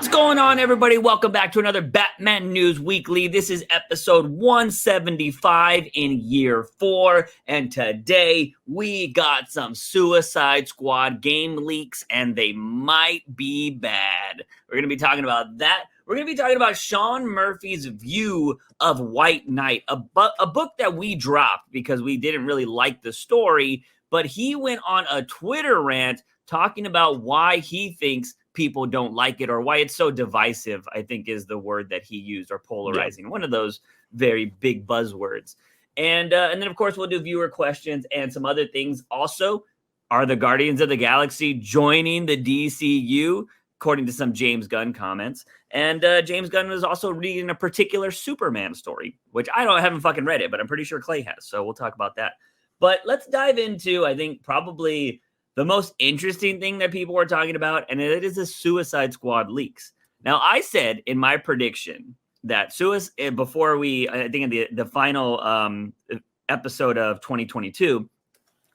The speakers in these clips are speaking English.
What's going on, everybody? Welcome back to another Batman News Weekly. This is episode 175 in year 4, and today we got some Suicide Squad game leaks, and they might be bad. We're going to be talking about that. We're going to be talking about Sean Murphy's view of White Knight, a book that we dropped because we didn't really like the story, but he went on a Twitter rant talking about why he thinks people don't like it, or why it's so divisive, I think is the word that he used, or polarizing. Yeah. One of those very big buzzwords. And then, of course, we'll do viewer questions and some other things. Also, are the Guardians of the Galaxy joining the DCU, according to some James Gunn comments? And James Gunn was also reading a particular Superman story, which I haven't fucking read it, but I'm pretty sure Clay has. So we'll talk about that. But let's dive into, I think, probably the most interesting thing that people were talking about, and it is the Suicide Squad leaks. Now, I said in my prediction that before I think in the final episode of 2022,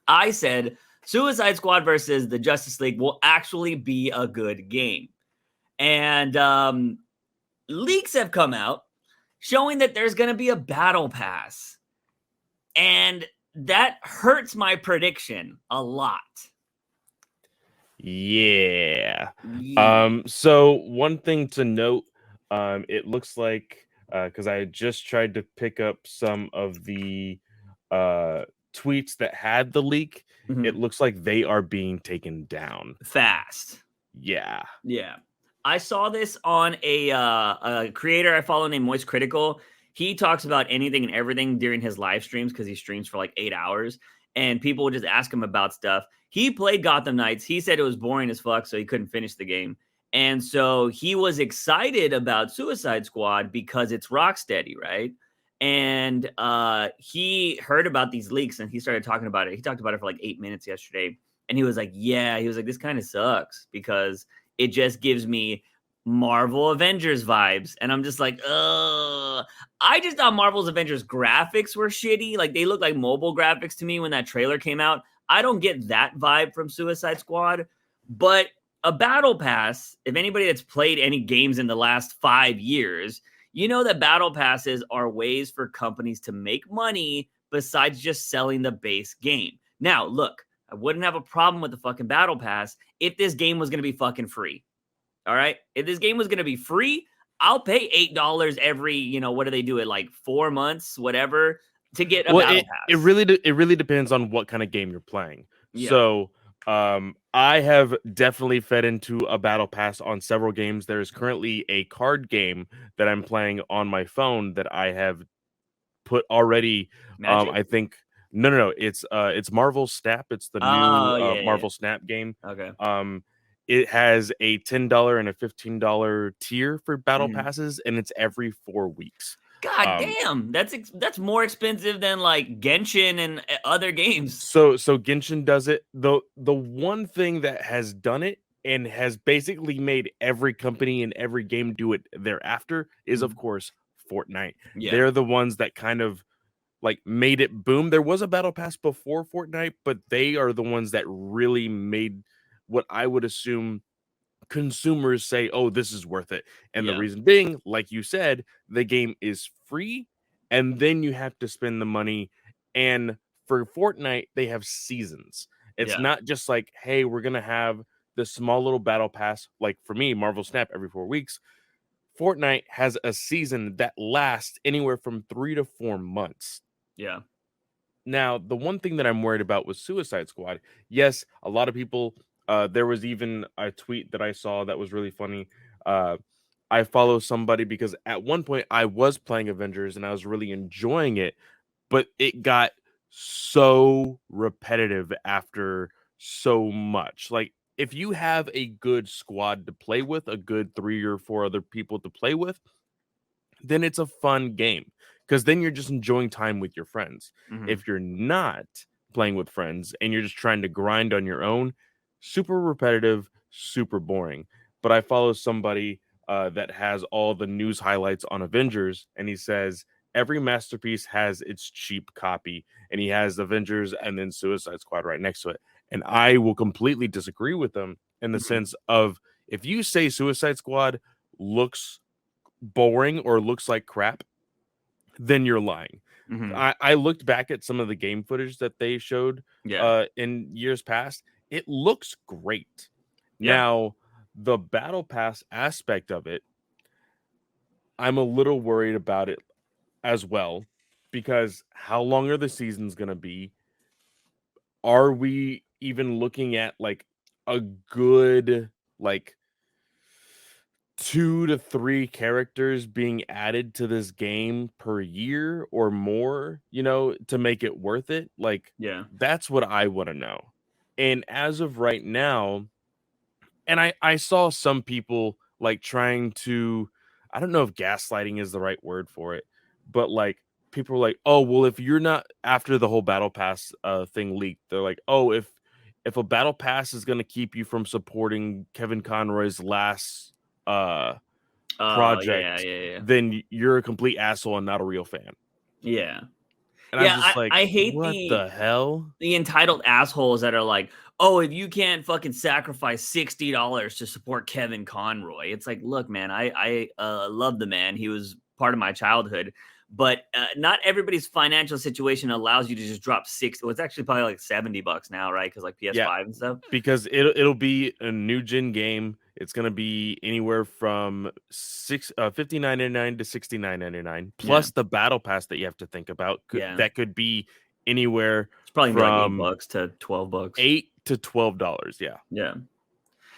I said Suicide Squad versus the Justice League will actually be a good game. And leaks have come out showing that there's going to be a battle pass. And that hurts my prediction a lot. Yeah. So one thing to note, it looks like, because I just tried to pick up some of the tweets that had the leak, it looks like they are being taken down fast. Yeah. I saw this on a creator I follow named Moist Critical. He talks about anything and everything during his live streams because he streams for like 8 hours, and people would just ask him about stuff. He played Gotham Knights. He said it was boring as fuck, so he couldn't finish the game. And so he was excited about Suicide Squad because it's Rocksteady, right? And he heard about these leaks, and he started talking about it. He talked about it for like 8 minutes yesterday. And he was like, this kind of sucks because it just gives me Marvel Avengers vibes. And I'm just like, I just thought Marvel's Avengers graphics were shitty. Like, they look like mobile graphics to me when that trailer came out. I don't get that vibe from Suicide Squad. But a battle pass, if anybody that's played any games in the last 5 years, you know that battle passes are ways for companies to make money besides just selling the base game. Now, look, I wouldn't have a problem with the fucking battle pass if this game was going to be fucking free. All right? If this game was going to be free, I'll pay $8 every, what do they do it, like 4 months, whatever, to get a battle pass. It really depends on what kind of game you're playing. Yeah. So I have definitely fed into a battle pass on several games. There is currently a card game that I'm playing on my phone that I have put already. Magic? I think no. It's Marvel Snap. It's the new Marvel Snap game. Okay. It has a $10 and a $15 tier for battle passes, and it's every 4 weeks. God damn, that's more expensive than like Genshin and other games. So Genshin does it. The one thing that has done it and has basically made every company and every game do it thereafter is, of course, Fortnite. Yeah. They're the ones that kind of like made it boom. There was a battle pass before Fortnite, but they are the ones that really made what I would assume consumers say, oh, this is worth it. And the reason being, like you said, the game is free and then you have to spend the money. And for Fortnite, they have seasons. It's not just like, hey, we're going to have this small little battle pass. Like for me, Marvel Snap every 4 weeks. Fortnite has a season that lasts anywhere from 3 to 4 months. Yeah. Now, the one thing that I'm worried about with Suicide Squad, yes, a lot of people, there was even a tweet that I saw that was really funny. I follow somebody because at one point I was playing Avengers and I was really enjoying it, but it got so repetitive after so much. Like, if you have a good squad to play with, a good 3 or 4 other people to play with, then it's a fun game because then you're just enjoying time with your friends. If you're not playing with friends and you're just trying to grind on your own, super repetitive, super boring. But I follow somebody that has all the news highlights on Avengers, and he says every masterpiece has its cheap copy, and he has Avengers and then Suicide Squad right next to it. And I will completely disagree with them in the sense of, if you say Suicide Squad, looks boring or looks like crap, then you're lying. Mm-hmm. I looked back at some of the game footage that they showed Yeah. in years past. It looks great. Yeah. Now, the battle pass aspect of it, I'm a little worried about it as well, because how long are the seasons going to be? Are we even looking at like a good like 2 to 3 characters being added to this game per year or more, to make it worth it? Like, Yeah. that's what I want to know. And as of right now, and I saw some people like trying to, I don't know if gaslighting is the right word for it, but like people were like, oh well, if you're not, after the whole battle pass thing leaked, they're like, oh, if a battle pass is going to keep you from supporting Kevin Conroy's last uh Oh, yeah, project, yeah, yeah. then you're a complete asshole and not a real fan. Yeah. And I was Yeah, just like, I hate what the hell? the entitled assholes that are like, "Oh, if you can't fucking sacrifice $60 to support Kevin Conroy." It's like, "Look, man, I love the man. He was part of my childhood, but, not everybody's financial situation allows you to just drop 6 well, it's actually probably like $70 now, right? Because like Yeah, PS5 and stuff. because it'll be a new gen game. It's gonna be anywhere from 59.99 to 69.99, Yeah, plus the battle pass that you have to think about. yeah. That could be anywhere It's probably gonna be like 8 from bucks to 12 bucks. $8 to $12. Yeah. Yeah.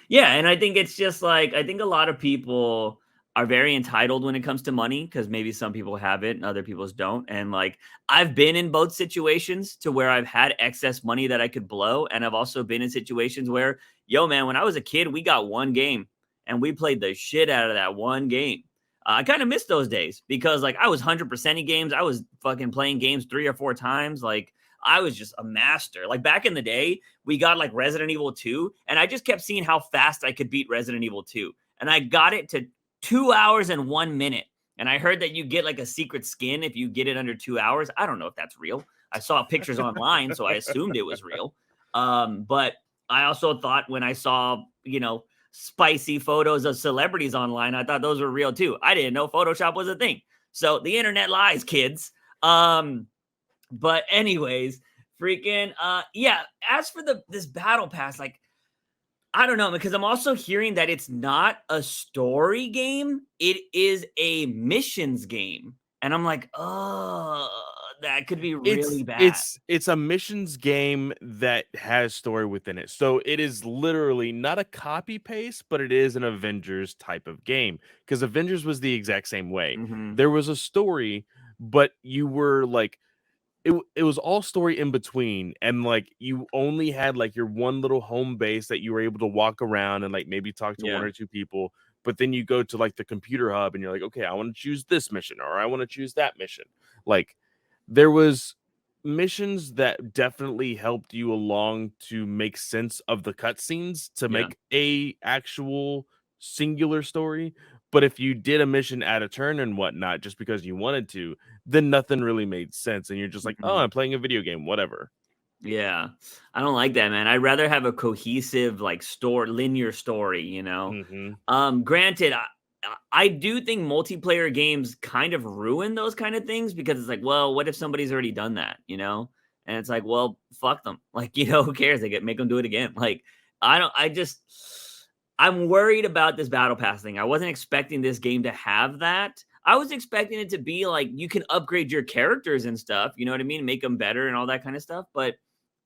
Yeah, and I think it's just like I think a lot of people are very entitled when it comes to money because maybe some people have it and other people's don't. And like I've been in both situations to where I've had excess money that I could blow, and I've also been in situations where, yo, man, when I was a kid, we got one game and we played the shit out of that one game. I kind of miss those days because like I was 100%ing games. I was fucking playing games 3 or 4 times. Like I was just a master. Like back in the day, we got like Resident Evil 2, and I just kept seeing how fast I could beat Resident Evil 2. And I got it to 2 hours and 1 minute. And I heard that you get like a secret skin if you get it under 2 hours. I don't know if that's real. I saw pictures online, so I assumed it was real. But I also thought when I saw, spicy photos of celebrities online, I thought those were real too. I didn't know Photoshop was a thing. So the internet lies, kids. But anyways, freaking yeah, as for this battle pass, like I don't know, because I'm also hearing that it's not a story game, it is a missions game. And I'm like, oh, that could be really It's bad. it's it's a missions game that has story within it. So it is literally not a copy paste, but it is an Avengers type of game, because Avengers was the exact same way. Hmm. There was a story, but you were like, it was all story in between, and like you only had like your one little home base that you were able to walk around and like maybe talk to one Yeah. or two people. But then you go to like the computer hub and you're like, okay, I want to choose this mission or I want to choose that mission. Like, there was missions that definitely helped you along to make sense of the cutscenes to Yeah. make a actual singular story. But if you did a mission at a turn and whatnot just because you wanted to, then nothing really made sense. And you're just like, oh, Mhm. I'm playing a video game, whatever. Yeah. I don't like that, man. I'd rather have a cohesive, like, linear story, Hmm. Granted, I do think multiplayer games kind of ruin those kind of things because it's like, well, what if somebody's already done that, And it's like, well, fuck them. Like, who cares? They make them do it again. Like, I'm worried about this battle pass thing. I wasn't expecting this game to have that. I was expecting it to be like you can upgrade your characters and stuff, you know what I mean? Make them better and all that kind of stuff. But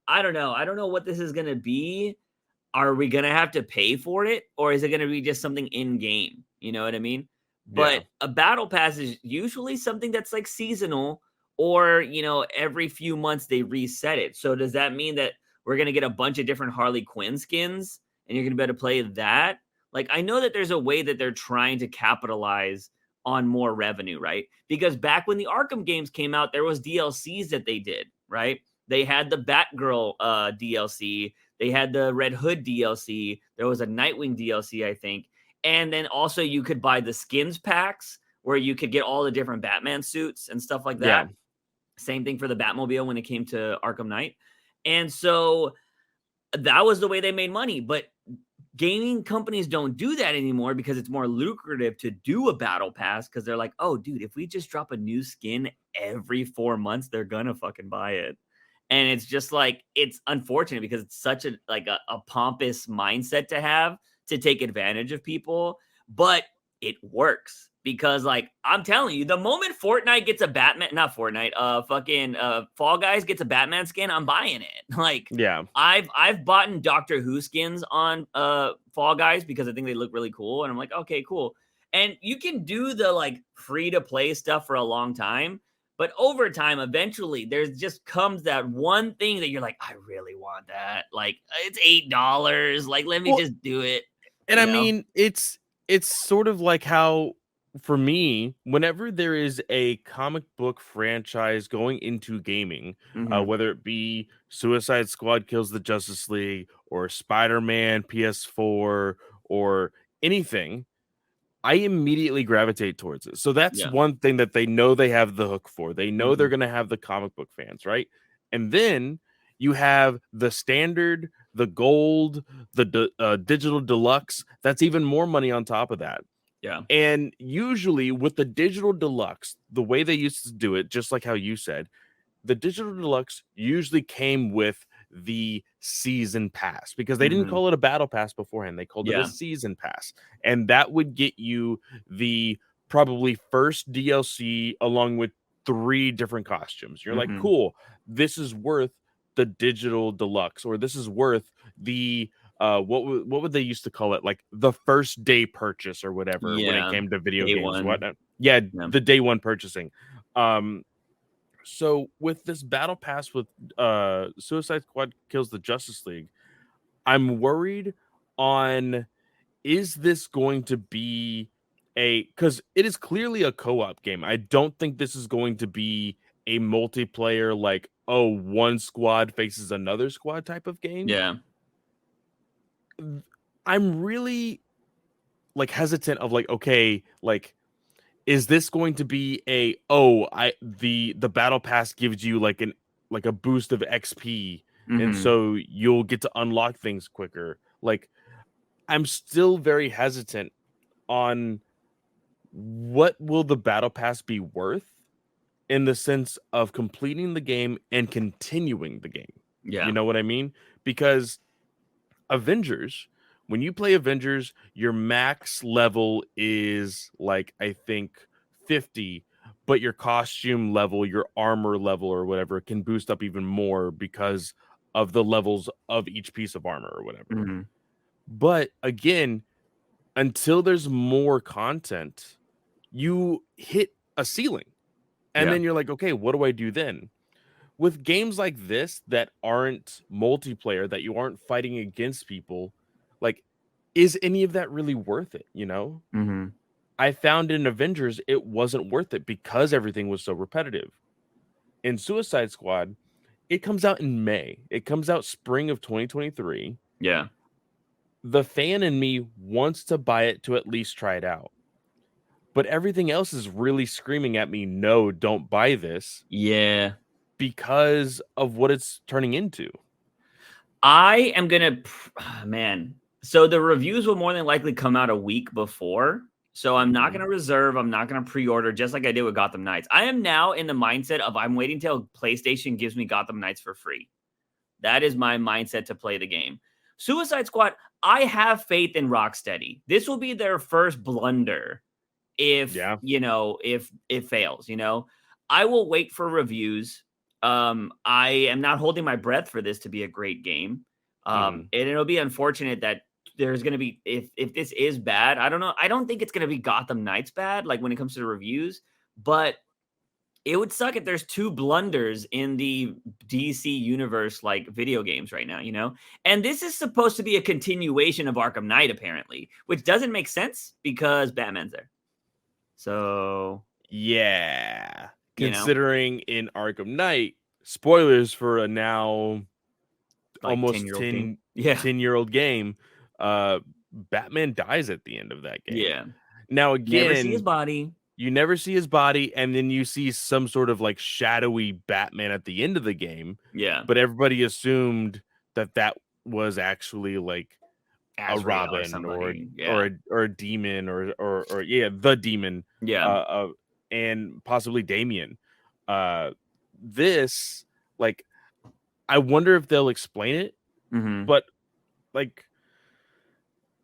I don't know. I don't know what this is going to be. Are we going to have to pay for it or is it going to be just something in game? You know what I mean? Yeah. But a battle pass is usually something that's like seasonal or, every few months they reset it. So does that mean that we're going to get a bunch of different Harley Quinn skins and you're going to be able to play that? Like, I know that there's a way that they're trying to capitalize on more revenue, right? Because back when the Arkham games came out, there was DLCs that they did, right? They had the Batgirl DLC. They had the Red Hood DLC. There was a Nightwing DLC, I think. And then also you could buy the skins packs where you could get all the different Batman suits and stuff like Yeah. that. Same thing for the Batmobile when it came to Arkham Knight. And so that was the way they made money. But gaming companies don't do that anymore because it's more lucrative to do a battle pass because they're like, oh, dude, if we just drop a new skin every 4 months, they're gonna fucking buy it. And it's just like, it's unfortunate because it's such a pompous mindset to have to take advantage of people, but it works because, like, I'm telling you, the moment Fortnite gets a Batman, not Fortnite, fucking Fall Guys gets a Batman skin, I'm buying it. Like, Yeah. I've bought in Doctor Who skins on Fall Guys because I think they look really cool, and I'm like, okay, cool. And you can do the like free to play stuff for a long time, but over time, eventually, there's just comes that one thing that you're like, I really want that. Like, it's $8. Like, let me Well, just do it. and You I know? mean, it's sort of like how for me, whenever there is a comic book franchise going into gaming, Hmm. whether it be Suicide Squad Kills the Justice League or Spider-Man PS4 or anything, I immediately gravitate towards it. So that's Yeah. one thing that they know they have the hook for. They know they're Hmm. going to have the comic book fans, right? And then you have the standard, the gold, the digital deluxe. That's even more money on top of that. Yeah. And usually with the digital deluxe, the way they used to do it, just like how you said, the digital deluxe usually came with the season pass because they didn't Hmm. call it a battle pass beforehand. They called it a Yeah. season pass. And that would get you the probably first DLC along with 3 different costumes. You're like, Hmm. cool, this is worth the digital deluxe, or this is worth the what would they used to call it, like the first day purchase or whatever when it Yeah. came to video Day games, one. whatnot. Yeah, Yeah. the day one purchasing. um so with this battle pass with Suicide Squad Kills the Justice League, I'm worried on, is this going to be a, because it is clearly a co-op game. I don't think this is going to be a multiplayer, like, oh, one squad faces another squad type of game. Yeah. I'm really like hesitant of like, okay, like, is this going to be a, oh, I the battle pass gives you like an, like a boost of XP, and Hmm. so you'll get to unlock things quicker? Like, I'm still very hesitant on what will the battle pass be worth in the sense of completing the game and continuing the game. You Yeah. know what I mean? Because Avengers, when you play Avengers, your max level is like, I think 50, but your costume level, your armor level or whatever can boost up even more because of the levels of each piece of armor or whatever. Hmm. But again, until there's more content, you hit a ceiling. And Yeah. then you're like, okay, what do I do then? With games like this that aren't multiplayer, that you aren't fighting against people, like, is any of that really worth it? You know, Hmm. I found in Avengers it wasn't worth it because everything was so repetitive. In Suicide Squad, it comes out in May. It comes out spring of 2023. Yeah. The fan in me wants to buy it to at least try it out. But everything else is really screaming at me, no, don't buy this, Yeah. because of what it's turning into. I am gonna, man. So the reviews will more than likely come out a week before. So I'm not Mhm. gonna reserve. I'm not gonna pre-order, just like I did with Gotham Knights. I am now in the mindset of I'm waiting till PlayStation gives me Gotham Knights for free. That is my mindset to play the game. Suicide Squad. I have faith in Rocksteady. This will be their first blunder if Yeah. if it fails. I will wait for reviews. I am not holding my breath for this to be a great game. Mhm. And it'll be unfortunate that there's going to be, if this is bad, I don't know, I don't think it's going to be Gotham Knights bad, like when it comes to the reviews, but it would suck if there's two blunders in the DC universe, like video games right now. And this is supposed to be a continuation of Arkham Knight, apparently, which doesn't make sense because Batman's there. So, Yeah. you know, Considering in Arkham Knight, spoilers for a now like almost 10-year-old game. 10 Yeah. 10-year-old game, uh Batman dies at the end of that game. Yeah. Now Never see his again, body. you never see his body, and then you see some sort of like shadowy Batman at the end of the game, Yeah. but everybody assumed that that was actually like a Azrael or Robin somebody. or Yeah. a demon or yeah, the demon, Yeah. and possibly Damien. This like I wonder if they'll explain it, Hmm. but like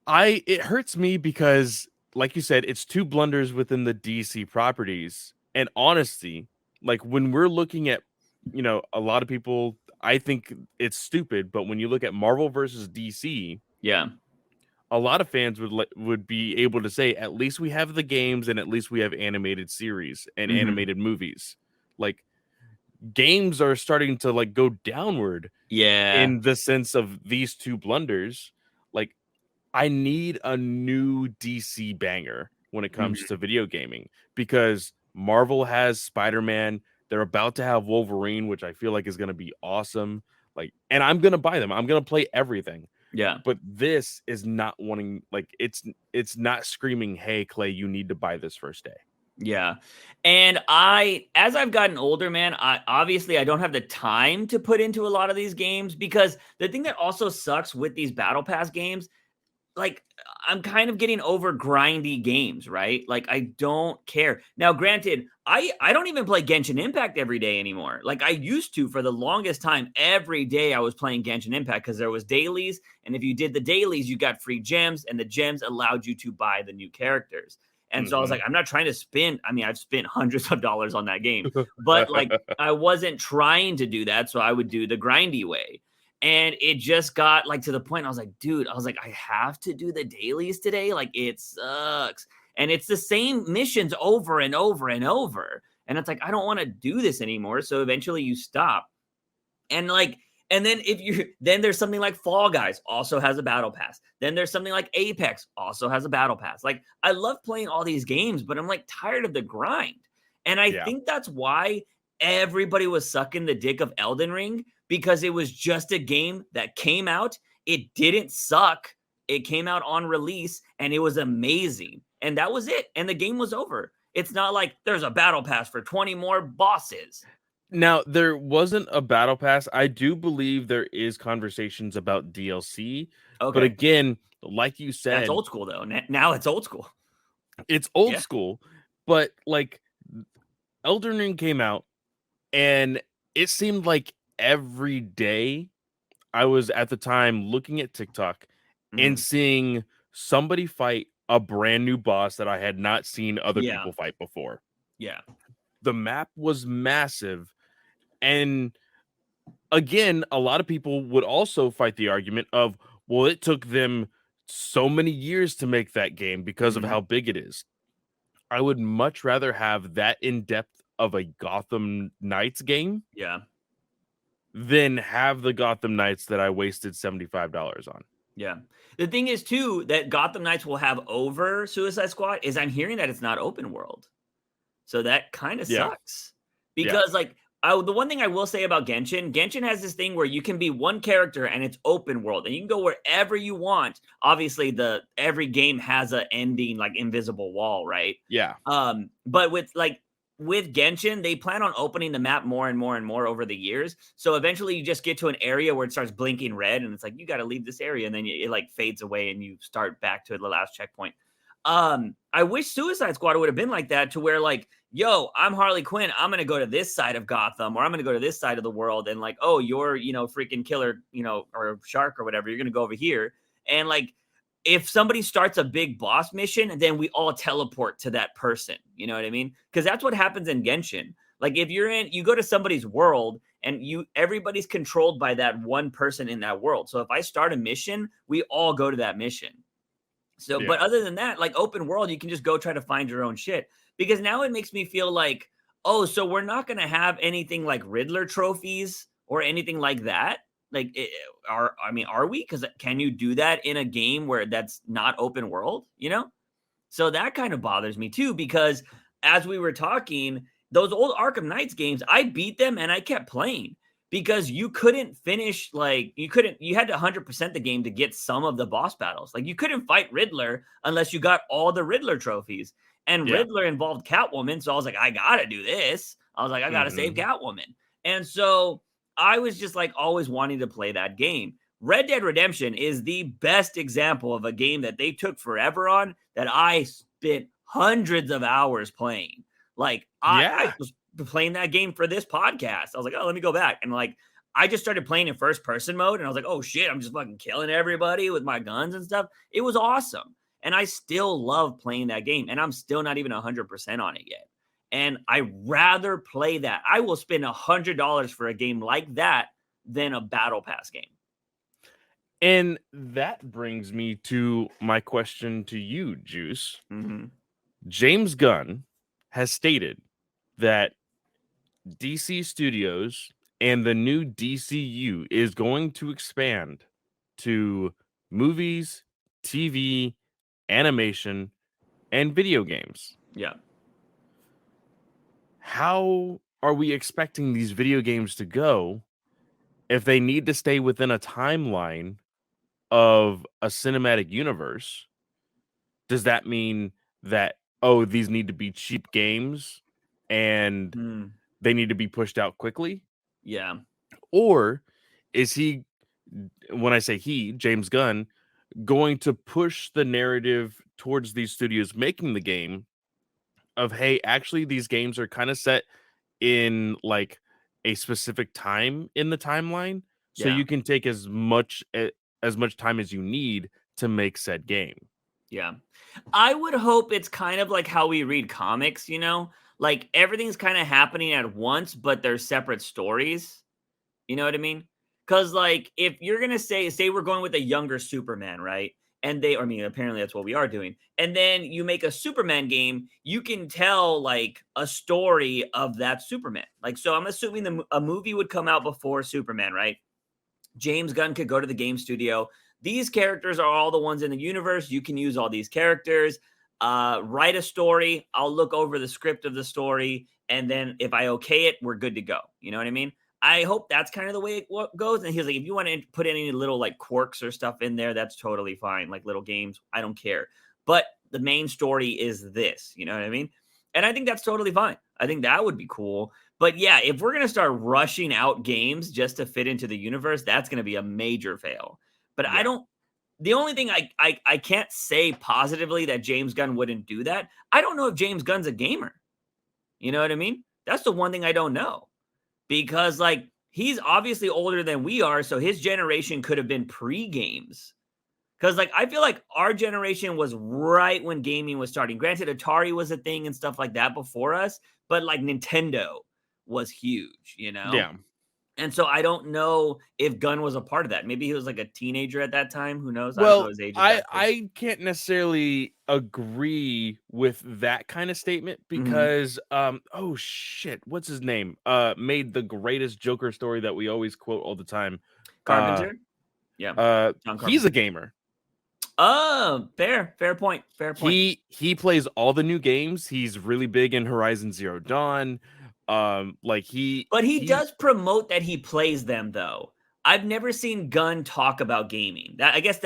it hurts me because like you said, it's two blunders within the DC properties. And honesty, like when we're looking at, a lot of people, I think it's stupid, but when you look at Marvel versus DC, Yeah. a lot of fans would be able to say at least we have the games and at least we have animated series and Hmm. animated movies. Like games are starting to like go downward Yeah. in the sense of these two blunders. Like I need a new DC banger when it comes Hmm. to video gaming because Marvel has Spider-Man. They're about to have Wolverine, which I feel like is going to be awesome. Like, and I'm going to buy them. I'm going to play everything. Yeah. But this is not wanting, like, it's not screaming, "Hey, Clay, you need to buy this first day." Yeah. And as I've gotten older, man, I don't have the time to put into a lot of these games because the thing that also sucks with these battle pass games, like I'm kind of getting over grindy games, right? Like I don't care. Now, granted, I don't even play Genshin Impact every day anymore. Like I used to for the longest time. Every day I was playing Genshin Impact because there was dailies, and if you did the dailies, you got free gems, and the gems allowed you to buy the new characters. And so I was Mhm. like, I'm not trying to spend. I mean, I've spent hundreds of dollars on that game, but like I wasn't trying to do that, so I would do the grindy way. And it just got like to the point I was like, dude, I was like, I have to do the dailies today. Like it sucks. And it's the same missions over and over and over. And it's like, I don't want to do this anymore. So eventually you stop. And like, and then then there's something like Fall Guys also has a battle pass. Then there's something like Apex also has a battle pass. Like, I love playing all these games, but I'm like tired of the grind. And I Yeah. think that's why everybody was sucking the dick of Elden Ring because it was just a game that came out. It didn't suck. It came out on release and it was amazing. And that was it. And the game was over. It's not like there's a battle pass for 20 more bosses. Now, there wasn't a battle pass. I do believe there is conversations about DLC, but Okay. again, like you That's said, old school though. Now it's old school. it's old Yeah. school, but like Elden Ring came out and it seemed like every day I was at the time looking at TikTok and Mhm. seeing somebody fight a brand new boss that I had not seen other Yeah. people fight before. Yeah. The map was massive. And again, a lot of people would also fight the argument of, well, it took them so many years to make that game because of Mhm. how big it is. I would much rather have that in depth of a Gotham Knights game Yeah. than have the Gotham Knights that I wasted $75 on. Yeah. The thing is too that Gotham Knights will have over Suicide Squad is I'm hearing that it's not open world. So that kind of Yeah. sucks Yeah. because like the one thing I will say about Genshin has this thing where you can be one character and it's open world and you can go wherever you want. Obviously, the every game has a ending like invisible wall, right? Yeah. But with Genshin, they plan on opening the map more and more and more over the years. So eventually, you just get to an area where it starts blinking red, and it's like you got to leave this area, and then it like fades away, and you start back to the last checkpoint. I wish Suicide Squad would have been like that to where like, yo, I'm Harley Quinn. I'm gonna go to this side of Gotham, or I'm gonna go to this side of the world, and like, oh, you're freaking killer, or shark or whatever. You're gonna go over here, and like, if somebody starts a big boss mission, then we all teleport to that person. You know what I mean? Because that's what happens in Genshin. Like if you go to somebody's world and everybody's controlled by that one person in that world. So if I start a mission, we all go to that mission. So, but Yeah. other than that, like open world, you can just go try to find your own shit. Because now it makes me feel like, oh, so we're not going to have anything like Riddler trophies or anything like that. Like, are we? Because can you do that in a game where that's not open world? So that kind of bothers me too. Because as we were talking, those old Arkham Knights games, I beat them and I kept playing because you couldn't finish you had to 100% the game to get some of the boss battles. Like you couldn't fight Riddler unless you got all the Riddler trophies. And Yeah. Riddler involved Catwoman, so I was like, I got to do this. I was like, I got to save Mhm. Catwoman. And so I was just like always wanting to play that game. Red Dead Redemption is the best example of a game that they took forever on that I spent hundreds of hours playing. Like I Yeah. was playing that game for this podcast. I was like, oh, let me go back. And like I just started playing in first person mode and I was like, oh shit, I'm just fucking killing everybody with my guns and stuff. It was awesome. And I still love playing that game. And I'm still not even 100% on it yet. And I rather play that. I will spend $100 for a game like that than a battle pass game. And that brings me to my question to you, Juice. Mm-hmm. James Gunn has stated that DC Studios and the new DCU is going to expand to movies, TV, animation, and video games. Yeah. How are we expecting these video games to go if they need to stay within a timeline of a cinematic universe? Does that mean that, oh, these need to be cheap games and they need to be pushed out quickly? Yeah. Or is he, when I say he, James Gunn, going to push the narrative towards these studios making the game of, hey, actually, these games are kind of set in like a specific time in the timeline, so Yeah. you can take as much time as you need to make said game. Yeah. I would hope it's kind of like how we read comics, like everything's kind of happening at once, but they're separate stories. You know what I mean? Because like if you're gonna say we're going with a younger Superman, right? And apparently that's what we are doing. And then you make a Superman game, you can tell like a story of that Superman. Like, so I'm assuming a movie would come out before Superman, right? James Gunn could go to the game studio. These characters are all the ones in the universe. You can use all these characters. Write a story. I'll look over the script of the story. And then if I okay it, we're good to go. You know what I mean? I hope that's kind of the way it goes. And he's like, if you want to put any little like quirks or stuff in there, that's totally fine. Like little games, I don't care. But the main story is this. You know what I mean? And I think that's totally fine. I think that would be cool. But yeah, if we're going to start rushing out games just to fit into the universe, that's going to be a major fail. But Yeah. the only thing I can't say positively that James Gunn wouldn't do that. I don't know if James Gunn's a gamer. You know what I mean? That's the one thing I don't know. Because like he's obviously older than we are, so his generation could have been pre-games. Because like I feel like our generation was right when gaming was starting. Granted, Atari was a thing and stuff like that before us, but like Nintendo was huge, Yeah. And so I don't know if Gunn was a part of that. Maybe he was like a teenager at that time. Who knows? I don't know Well, his age I exactly. I can't necessarily agree with that kind of statement Mhm. because oh shit, what's his name? Made the greatest Joker story that we always quote all the time. Carpenter? Yeah. John He's Carpenter. a gamer. Oh, fair point. Fair point. He plays all the new games. He's really big in Horizon Zero Dawn. Like But he he's does promote that he plays them, though. I've never seen Gunn talk about gaming. I guess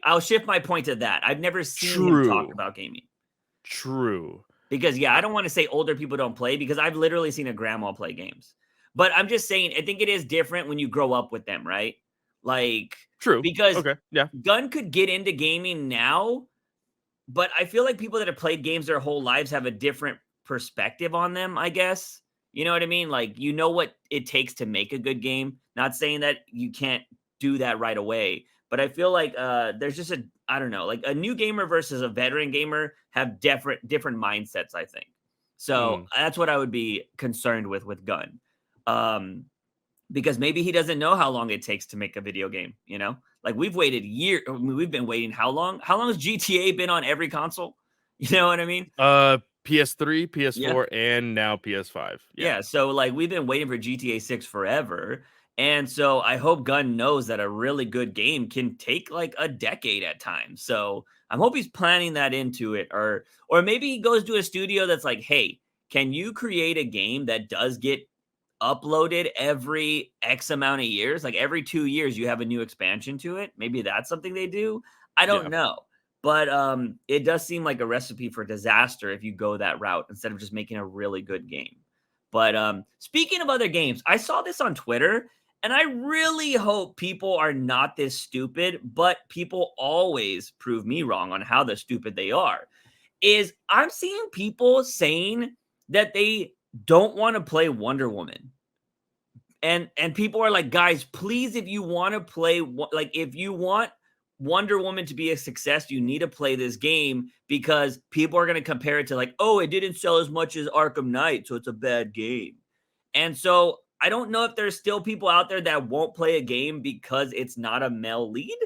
I'll shift my point to that. I've never seen him talk true. about gaming. True. Because, yeah, I I- don't want to say older people don't play because I've literally seen a grandma play games. But I'm just saying, I think it is different when you grow up with them, right? Like, True. because Okay. Yeah. Gunn could get into gaming now, but I feel like people that have played games their whole lives have a different perspective on them, I guess. You know what I mean? Like, you know what it takes to make a good game. Not saying that you can't do that right away, but I feel like there's just I don't know, like a new gamer versus a veteran gamer have different mindsets, I think. So Mm. that's what I would be concerned with Gunn. Because maybe he doesn't know how long it takes to make a video game, Like we've waited years. We've been waiting how long? How long has GTA been on every console? You know what I mean? PS3, Yeah. PS4, and now PS5. Yeah. Yeah. So like we've been waiting for GTA 6 forever. And so I hope Gunn knows that a really good game can take like a decade at times. So I hope he's planning that into it. Or maybe he goes to a studio that's like, hey, can you create a game that does get uploaded every X amount of years? Like every 2 years you have a new expansion to it. Maybe that's something they do. I don't Yeah. know. But it does seem like a recipe for disaster if you go that route instead of just making a really good game. But speaking of other games, I saw this on Twitter and I really hope people are not this stupid, but people always prove me wrong on how the stupid they are. Is I'm seeing people saying that they don't want to play Wonder Woman. And people are like, guys, please, if you want to play, like, if you want Wonder Woman to be a success, you need to play this game because people are going to compare it to, like, oh, it didn't sell as much as Arkham Knight, so it's a bad game. And so I don't know if there's still people out there that won't play a game because it's not a male lead.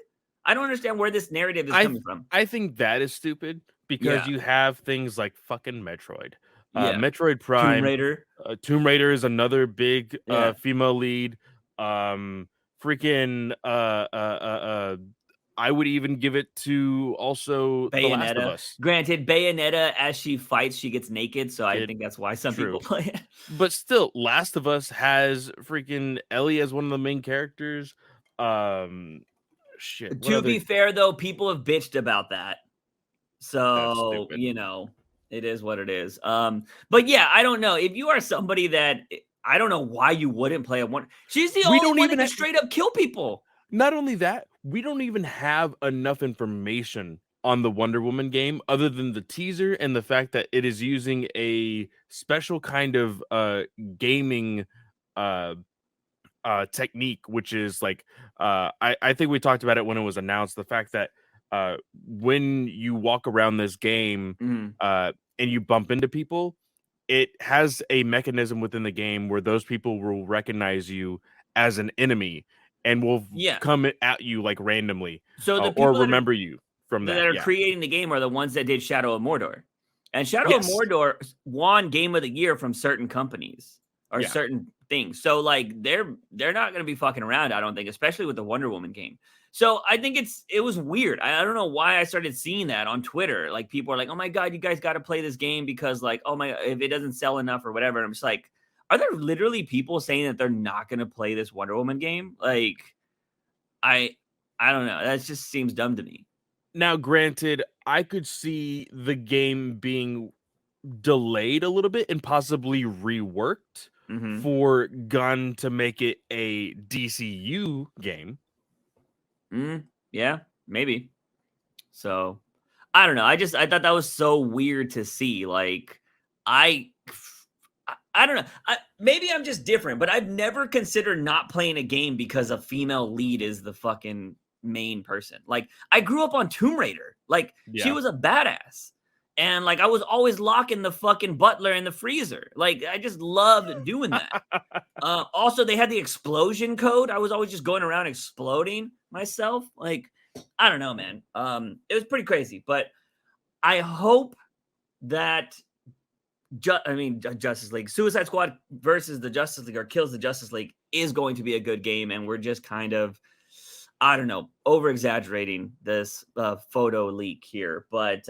I don't understand where this narrative is coming from. I think that is stupid because Yeah, you have things like fucking Metroid. yeah. Metroid Tomb Prime, Raider. Tomb Raider is another big Yeah. female lead. Freaking I would even give it to also The Last of Bayonetta. Us. Granted, Bayonetta, as she fights, she gets naked, so I Kid, think that's why some people true. play it. But still, Last of Us has freaking Ellie as one of the main characters. Shit. What To other? be fair, though, people have bitched about that. That's So, stupid. it is what it is. But yeah, I don't know. If you are somebody that I don't know why you wouldn't play a one. She's the We only don't one that even can have. straight up kill people. Not only that, we don't even have enough information on the Wonder Woman game other than the teaser and the fact that it is using a special kind of gaming uh technique, which is like I think we talked about it when it was announced, the fact that when you walk around this game Mhm. and you bump into people, it has a mechanism within the game where those people will recognize you as an enemy and will Yeah. come at you like randomly, So the or people remember you from that that. are Yeah. creating the game are the ones that did Shadow of Mordor. And Shadow of Yes. Mordor won Game of the Year from certain companies or Yeah. certain things. So like they're not going to be fucking around, I don't think, especially with the Wonder Woman game. So I think it was weird. I don't know why I started seeing that on Twitter. Like people are like, "Oh my god, you guys got to play this game because like, oh my, if it doesn't sell enough or whatever." And I'm just like, are there literally people saying that they're not going to play this Wonder Woman game? Like I I don't know. That just seems dumb to me. Now, granted, I could see the game being delayed a little bit and possibly reworked Mhm. for Gun to make it a DCU game. Yeah, maybe. So, I don't know. I thought that was so weird to see. Like, I, I don't know. Maybe I'm just different, but I've never considered not playing a game because a female lead is the fucking main person. Like, I grew up on Tomb Raider. Like, she Yeah. was a badass. And like I was always locking the fucking butler in the freezer. Like I just loved doing that. Also, they had the explosion code. I was always just going around exploding myself. Like, I don't know, man. It was pretty crazy, but I hope that Justice League, Suicide Squad versus the Justice League or kills the Justice League is going to be a good game, and we're just kind of, I don't know, over exaggerating this photo leak here, but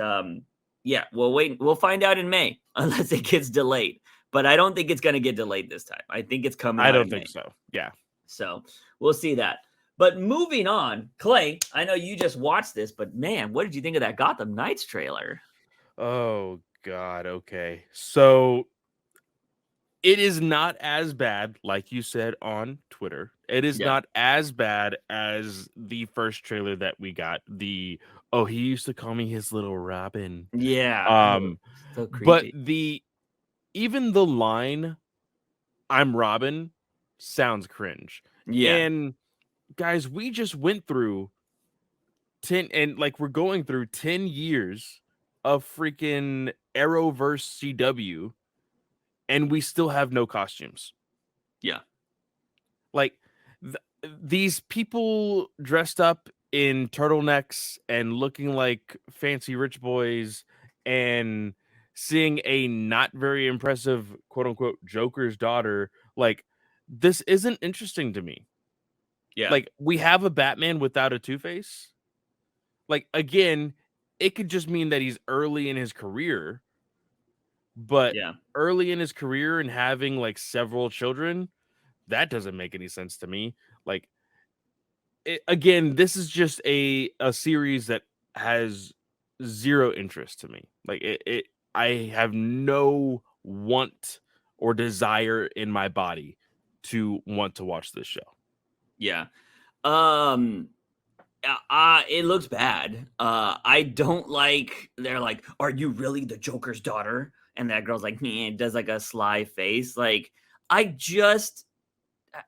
yeah, we'll find out in May unless it gets delayed. But I don't think it's going to get delayed this time. I think it's coming I out don't in think May. so. Yeah. So we'll see that. But moving on, Clay, I know you just watched this, but man, what did you think of that Gotham Knights trailer? Oh God. Okay. So it is not as bad, like you said on Twitter. It is Yeah. not as bad as the first trailer that we got. The oh, he used to call me his little Robin. Yeah. Oh, Um, so but creepy. even the line "I'm Robin" sounds cringe. Yeah. And guys, we just went through 10 and like we're going through 10 years of freaking Arrowverse CW and we still have no costumes. Yeah. Like th- these people dressed up in turtlenecks and looking like fancy rich boys and seeing a not very impressive quote unquote Joker's daughter, like this isn't interesting to me. Yeah. Like we have a Batman without a Two-Face. Like again, it could just mean that he's early in his career, but Yeah. early in his career and having like several children, that doesn't make any sense to me. Like again, this is just a series that has zero interest to me. Like it I have no want or desire in my body to want to watch this show. Yeah. It looks bad. I don't like. They're like, "Are you really the Joker's daughter?" And that girl's like, "Me," and does like a sly face. Like, I just,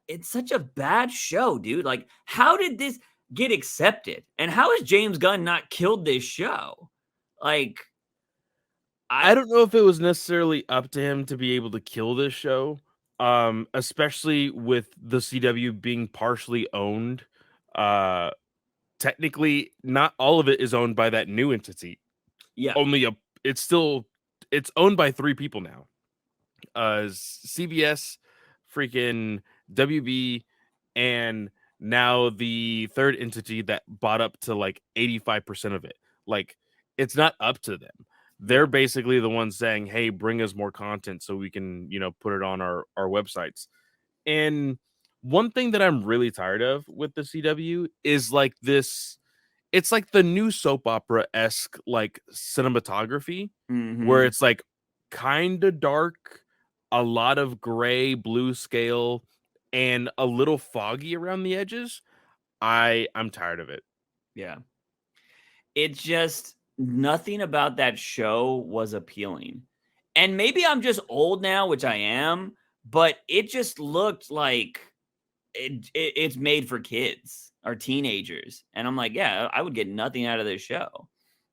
it's such a bad show, dude. Like, how did this get accepted? And how has James Gunn not killed this show? Like, I I don't know if it was necessarily up to him to be able to kill this show, especially with the CW being partially owned. Uh, Technically, not all of it is owned by that new entity. yeah, Only a it's still it's owned by 3 people now. CBS, freaking WB, and now the third entity that bought up to like 85% of it. Like, it's not up to them. They're yeah. basically the ones saying, "Hey, bring us more content so we can, put it on our websites." And one thing that I'm really tired of with the CW is like this, it's like the new soap opera-esque like cinematography where Mm-hmm. it's like kind of dark, a lot of gray, blue scale, and a little foggy around the edges. I'm tired of it. Yeah. It's just nothing about that show was appealing. And maybe I'm just old now, which I am, but it just looked like it's made for kids or teenagers. And I'm like, yeah, I would get nothing out of this show.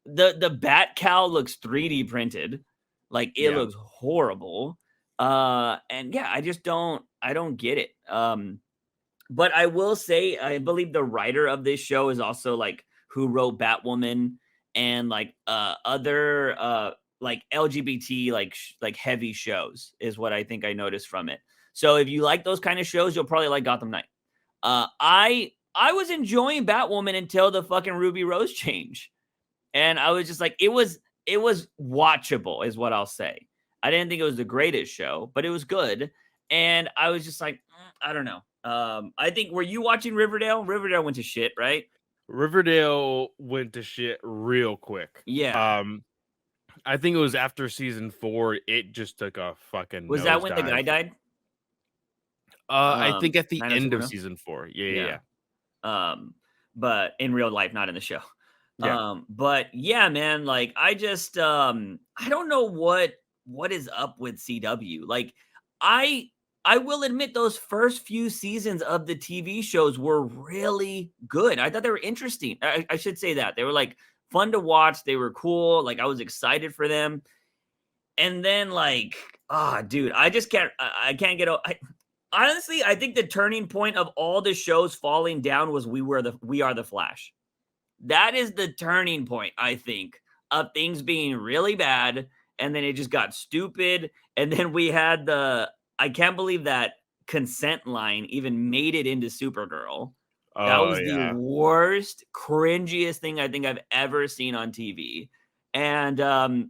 The bat cow looks 3D printed. Like, it Yeah. looks horrible. And yeah, I don't get it. But I will say, I believe the writer of this show is also like who wrote Batwoman and like other like LGBT like heavy shows is what I think I noticed from it. So if you like those kind of shows, you'll probably like Gotham Knight. I was enjoying Batwoman until the fucking Ruby Rose change, and I was just like, it was watchable, is what I'll say. I didn't think it was the greatest show, but it was good, and I was just like, I don't know. I think, were you watching Riverdale? Riverdale went to shit, right? Riverdale went to shit real quick. Yeah. Um, I think it was after season 4, it just took a fucking Was that when the guy nosedive. died? I think at the end of 90210? season 4. Yeah, yeah, Yeah. yeah. But in real life, not in the show. Yeah. But yeah, man, like, I just I don't know what is up with CW. Like, I I will admit those first few seasons of the TV shows were really good. I thought they were interesting. I should say that. They were like fun to watch. They were cool. Like, I was excited for them. And then, like, dude, I just can't I can't get honestly, I think the turning point of all the shows falling down was We Are the Flash. That is the turning point, I think, of things being really bad, and then it just got stupid, and then we had the I can't believe that consent line even made it into Supergirl. That Oh was the yeah. worst, cringiest thing I think I've ever seen on TV. And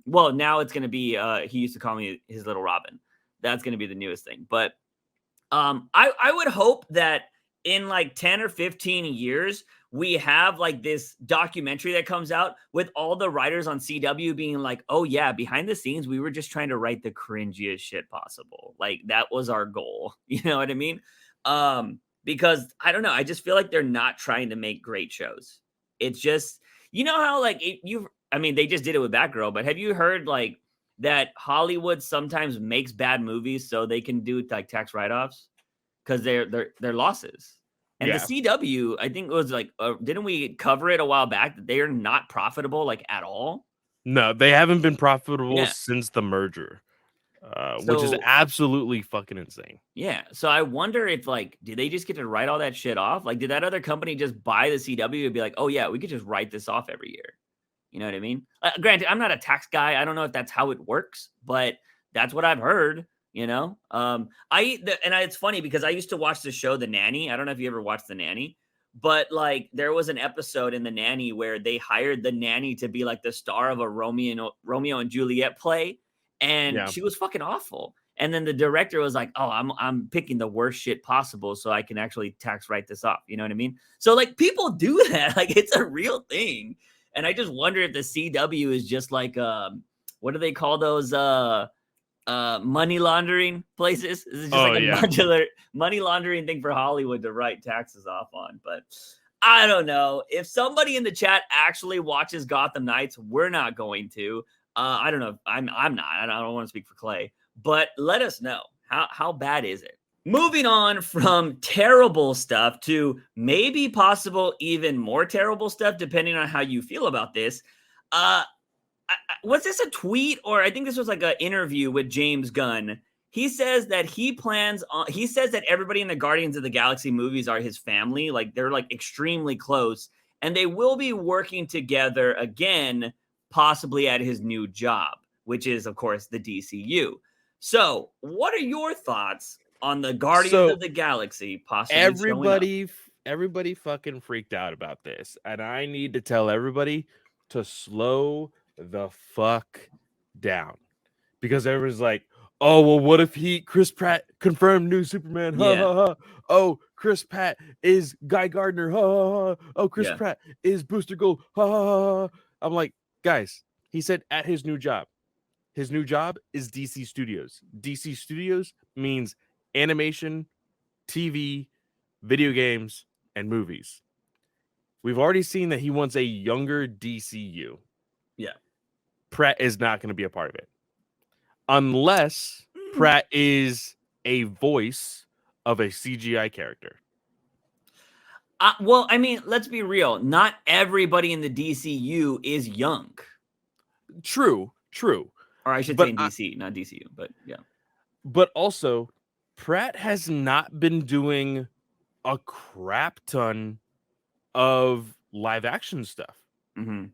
well, now it's gonna be he used to call me his little Robin. That's gonna be the newest thing. But I would hope that in like 10 or 15 years, we have like this documentary that comes out with all the writers on CW being like, oh yeah, behind the scenes, we were just trying to write the cringiest shit possible. Like, that was our goal. You know what I mean? Because I don't know, I just feel like they're not trying to make great shows. It's just, you know how like I mean, they just did it with Batgirl, but have you heard like that Hollywood sometimes makes bad movies so they can do like tax write-offs because they're losses. And the Yeah. CW, I think it was like, didn't we cover it a while back that they are not profitable like at all? No, they haven't been profitable Yeah. since the merger, which is So absolutely fucking insane. yeah, so I wonder if like, did they just get to write all that shit off? Like, did that other company just buy the CW and be like, oh yeah, we could just write this off every year? You know what I mean? Granted, I'm not a tax guy. I don't know if that's how it works, but that's what I've heard. You know, it's funny because I used to watch the show The Nanny. I don't know if you ever watched The Nanny, but like there was an episode in The Nanny where they hired the nanny to be like the star of a Romeo and Juliet play, and Yeah. she was fucking awful. And then the director was like, "Oh, I'm picking the worst shit possible so I can actually tax write this off." You know what I mean? So like people do that. Like, it's a real thing. And I just wonder if the CW is just like what do they call those money laundering places. This is just Oh like a yeah. modular money laundering thing for Hollywood to write taxes off on. But I don't know. If somebody in the chat actually watches Gotham Knights, we're not going to. I don't know. I'm not. I don't want to speak for Clay, but let us know. How bad is it? Moving on from terrible stuff to maybe possible even more terrible stuff, depending on how you feel about this. Was this a tweet, or I think this was like an interview with James Gunn? He says that he says that everybody in the Guardians of the Galaxy movies are his family, like they're like extremely close, and they will be working together again, possibly at his new job, which is of course the DCU. So, what are your thoughts on the Guardians So of the Galaxy possibly showing up? everybody fucking freaked out about this, and I need to tell everybody to slow the fuck down, because everyone's like, oh well, what if Chris Pratt confirmed new Superman, ha Yeah, ha ha. Oh, Chris Pratt is Guy Gardner, ha ha ha. Oh, Chris yeah, Pratt is Booster Gold, ha ha ha. I'm like, guys, he said at his new job. His new job is DC Studios. DC Studios means animation, TV, video games, and movies. We've already seen that he wants a younger DCU. yeah. Pratt is not going to be a part of it unless Pratt is a voice of a CGI character. Well, I mean, let's be real. Not everybody in the DCU is young. True. Or I should say But in DC, not DCU, but yeah. but also, Pratt has not been doing a crap ton of live action stuff. Mm-hmm.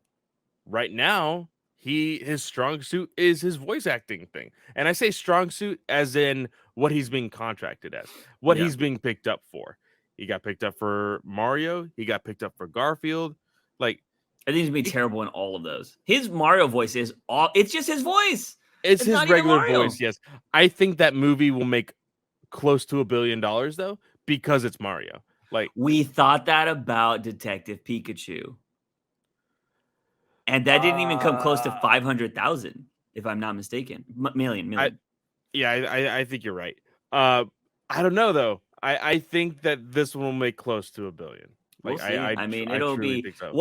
Right now, his strong suit is his voice acting thing. And I say strong suit as in what he's being contracted as, what Yeah. he's being picked up for. He got picked up for Mario, he got picked up for Garfield. Like, I think he's gonna be terrible in all of those. His Mario voice is all it's just his voice. it's It's his not even regular Mario. voice, yes. I think that movie will make close to $1 billion though, because it's Mario. Like, We thought that about Detective Pikachu. And that didn't even come close to 500,000, if I'm not mistaken. Million. I think you're right. I don't know though. I think that this one will make close to $1 billion. We'll Like, see. I mean, I it'll truly be think so.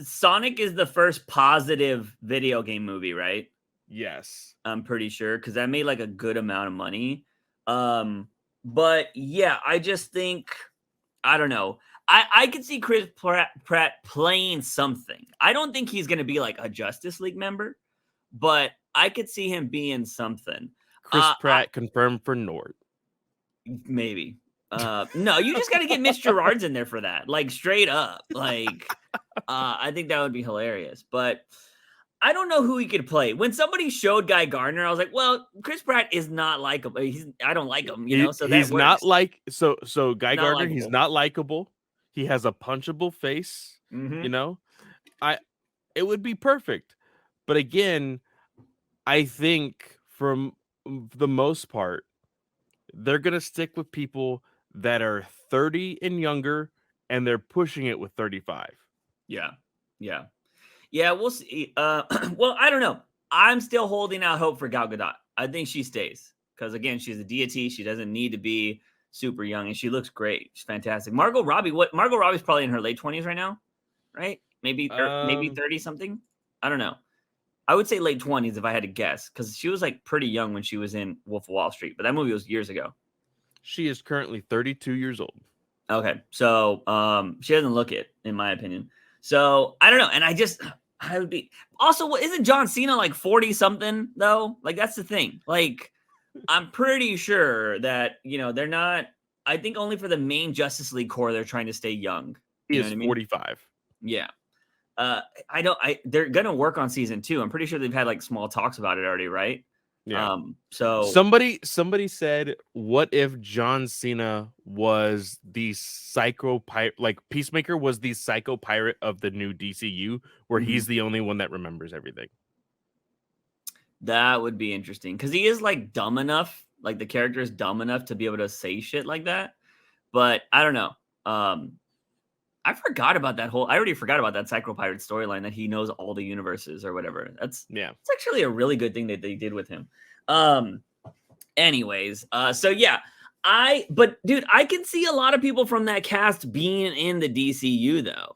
Sonic is the first positive video game movie, right? Yes. I'm pretty sure, because that made like a good amount of money. But yeah, I just think I don't know. I could see Chris Pratt playing something. I don't think he's going to be like a Justice League member, but I could see him being something. Chris Pratt confirmed for Nord. Maybe. No, you just got to get Mitch Gerard's in there for that. Like straight up. Like I think that would be hilarious. But I don't know who he could play. When somebody showed Guy Gardner, I was like, well, Chris Pratt is not likable. I don't like him, so that He's works. not like so Guy Not Gardner, likable. he's not likable. He has a punchable face, Mm-hmm. It would be perfect. But again, I think from the most part, they're going to stick with people that are 30 and younger, and they're pushing it with 35. Yeah. We'll see. Well, I don't know. I'm still holding out hope for Gal Gadot. I think she stays because again, she's a deity. She doesn't need to be super young, and she looks great. She's fantastic. Margot Robbie's probably in her late 20s right now, right? Maybe 30 something. I don't know. I would say late 20s if I had to guess, because she was like pretty young when she was in Wolf of Wall Street, but that movie was years ago. She is currently 32 years old. Okay, so she doesn't look it, in my opinion. So I don't know, and I would be also. Isn't John Cena like 40 something though? Like that's the thing. Like I'm pretty sure that they're not. I think only for the main Justice League core they're trying to stay young. He You is know what I mean? 45. Yeah. They're gonna work on season 2. I'm pretty sure they've had like small talks about it already, right? Yeah. So somebody said, what if John Cena was the psycho pirate, like Peacemaker was the psycho pirate of the new DCU, where he's the only one that remembers everything? That would be interesting because he is like dumb enough, like the character is dumb enough to be able to say shit like that. But I don't know. I forgot about that I already forgot about that Psycho Pirate storyline that he knows all the universes or whatever. It's actually a really good thing that they did with him. Anyways, so yeah, but dude, I can see a lot of people from that cast being in the DCU though.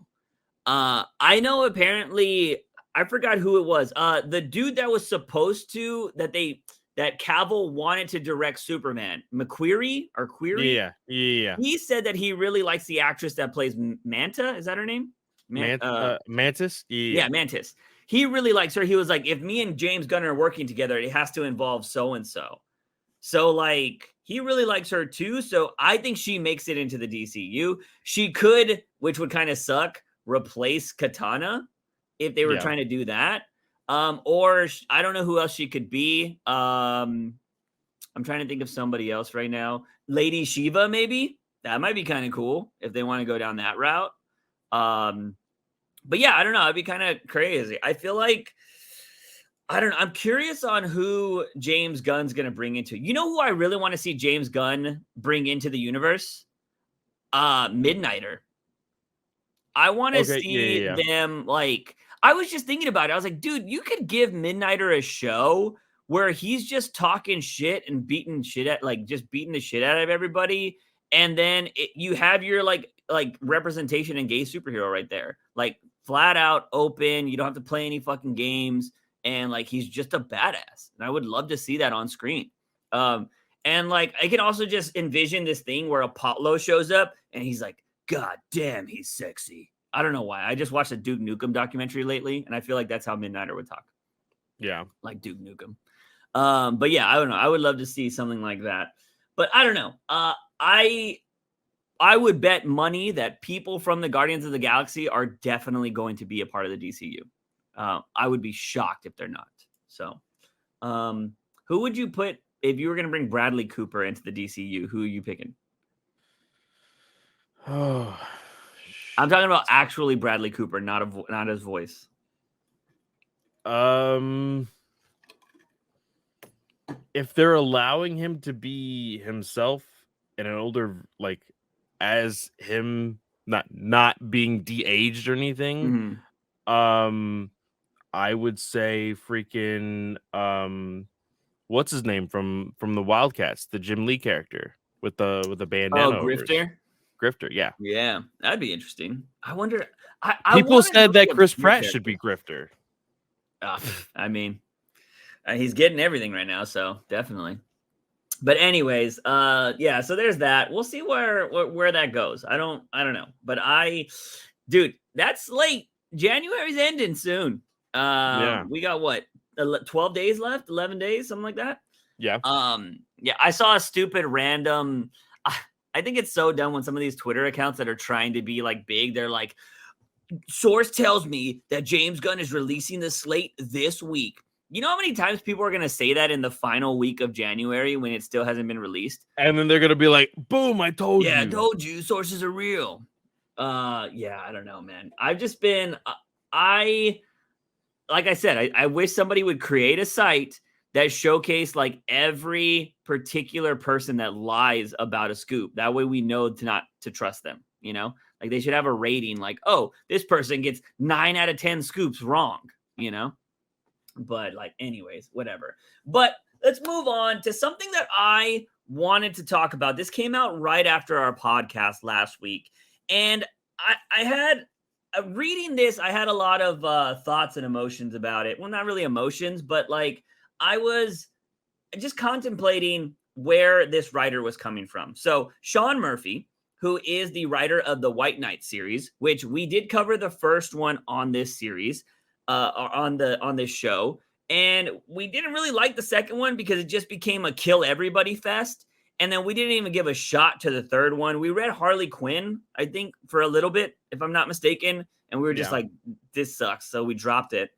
I know apparently I forgot who it was. The dude that was supposed to that Cavill wanted to direct Superman, McQuarrie or Query. Yeah. He said that he really likes the actress that plays Manta. Is that her name? Mantis. Yeah, Mantis. He really likes her. He was like, if me and James Gunn are working together, it has to involve so and so. So like he really likes her too. So I think she makes it into the DCU. She could, which would kind of suck, replace Katana if they were trying to do that. Or I don't know who else she could be. I'm trying to think of somebody else right now. Lady Shiva, maybe. That might be kind of cool if they want to go down that route. But yeah, I don't know. It'd be kind of crazy. I feel like I don't know. I'm curious on who James Gunn's going to bring into. You know who I really want to see James Gunn bring into the universe? Midnighter. I want to see them like. I was just thinking about it. I was like, dude, you could give Midnighter a show where he's just talking shit and beating the shit out of everybody, and then you have your like representation and gay superhero right there, like flat out open. You don't have to play any fucking games, and like he's just a badass. And I would love to see that on screen. And like I can also just envision this thing where Apollo shows up and he's like, God damn, he's sexy. I don't know why. I just watched a Duke Nukem documentary lately, and I feel like that's how Midnighter would talk. Yeah. Like Duke Nukem. But yeah, I don't know. I would love to see something like that. But I don't know. I would bet money that people from the Guardians of the Galaxy are definitely going to be a part of the DCU. I would be shocked if they're not. So, who would you put if you were going to bring Bradley Cooper into the DCU? Who are you picking? Oh, I'm talking about actually Bradley Cooper, not his voice. If they're allowing him to be himself in an older, like, as him, not being de-aged or anything, I would say freaking what's his name from the Wildcats, the Jim Lee character with the bandana. Oh, Grifter. Grifter, yeah, that'd be interesting. I wonder. People said that Chris Pratt should be Grifter. I mean, he's getting everything right now, so definitely. But anyways, yeah. So there's that. We'll see where that goes. I don't know. But dude, that's late. January's ending soon. We got what? 12 days left? 11 days, something like that. Yeah. Yeah. I saw a stupid random. I think it's so dumb when some of these Twitter accounts that are trying to be like big, they're like, source tells me that James Gunn is releasing the slate this week. You know how many times people are going to say that in the final week of January when it still hasn't been released? And then they're going to be like, boom, I told you. Yeah, I told you. Sources are real. Yeah, I don't know, man. I've just been, like I said, I wish somebody would create a site that showcased like every particular person that lies about a scoop. That way we know not to trust them, you know? Like they should have a rating like, oh, this person gets 9 out of 10 scoops wrong, you know? But like, anyways, whatever. But let's move on to something that I wanted to talk about. This came out right after our podcast last week. And I had, reading this, I had a lot of thoughts and emotions about it. Well, not really emotions, but like I was just contemplating where this writer was coming from. So Sean Murphy, who is the writer of the White Knight series, which we did cover the first one on this series, on this show, and we didn't really like the second one because it just became a kill everybody fest. And then we didn't even give a shot to the third one. We read Harley Quinn, I think, for a little bit, if I'm not mistaken, and we were just like, this sucks, so we dropped it.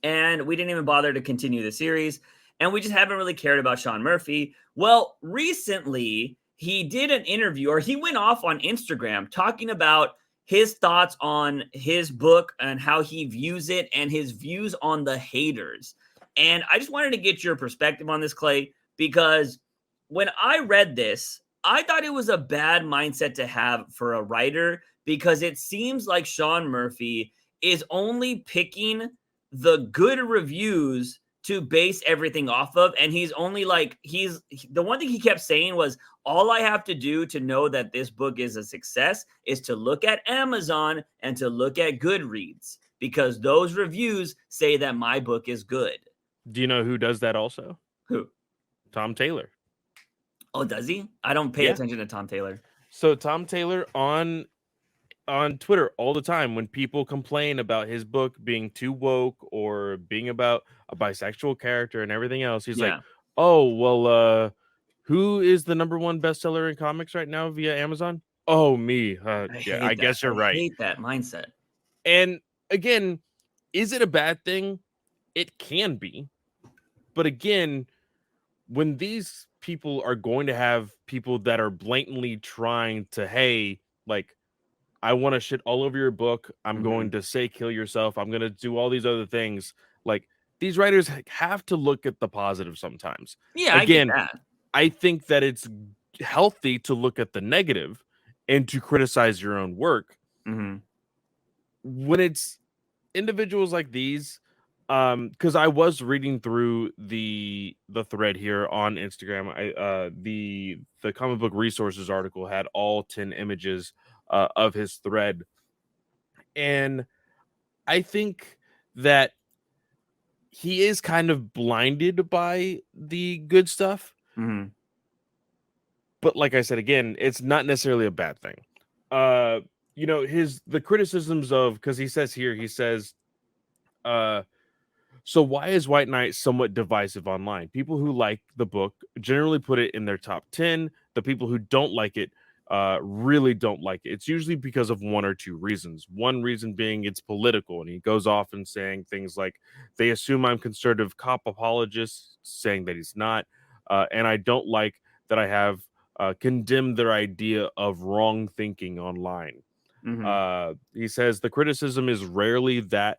And we didn't even bother to continue the series. And we just haven't really cared about Sean Murphy. Well, recently, he did an interview, or he went off on Instagram talking about his thoughts on his book and how he views it and his views on the haters. And I just wanted to get your perspective on this, Clay, because when I read this, I thought it was a bad mindset to have for a writer because it seems like Sean Murphy is only picking the good reviews to base everything off of. And he's only like, the one thing he kept saying was, all I have to do to know that this book is a success is to look at Amazon and to look at Goodreads, because those reviews say that my book is good. Do you know who does that also? Who? Tom Taylor. Oh, does he? I don't pay attention to Tom Taylor. So Tom Taylor on Twitter all the time, when people complain about his book being too woke or being about a bisexual character and everything else, he's like, oh, well, who is the #1 bestseller in comics right now via Amazon? Oh, me. Yeah, I guess you're right. I hate that mindset. And again, is it a bad thing? It can be. But again, when these people are going to have people that are blatantly trying to, hey, like, I want to shit all over your book. I'm going to say kill yourself. I'm going to do all these other things. Like, these writers have to look at the positive sometimes. Yeah, again, I get that. I think that it's healthy to look at the negative and to criticize your own work. When it's individuals like these, because I was reading through the thread here on Instagram. The comic book resources article had all 10 images of his thread, and I think that he is kind of blinded by the good stuff. But like I said, again, it's not necessarily a bad thing. You know, the criticisms of, because he says, so why is White Knight somewhat divisive online? People who like the book generally put it in their top 10. The people who don't like it really don't like it. It's usually because of one or two reasons. One reason being it's political, and he goes off and saying things like, they assume I'm conservative cop apologist, saying that he's not, and I don't like that I have condemned their idea of wrong thinking online. He says the criticism is rarely that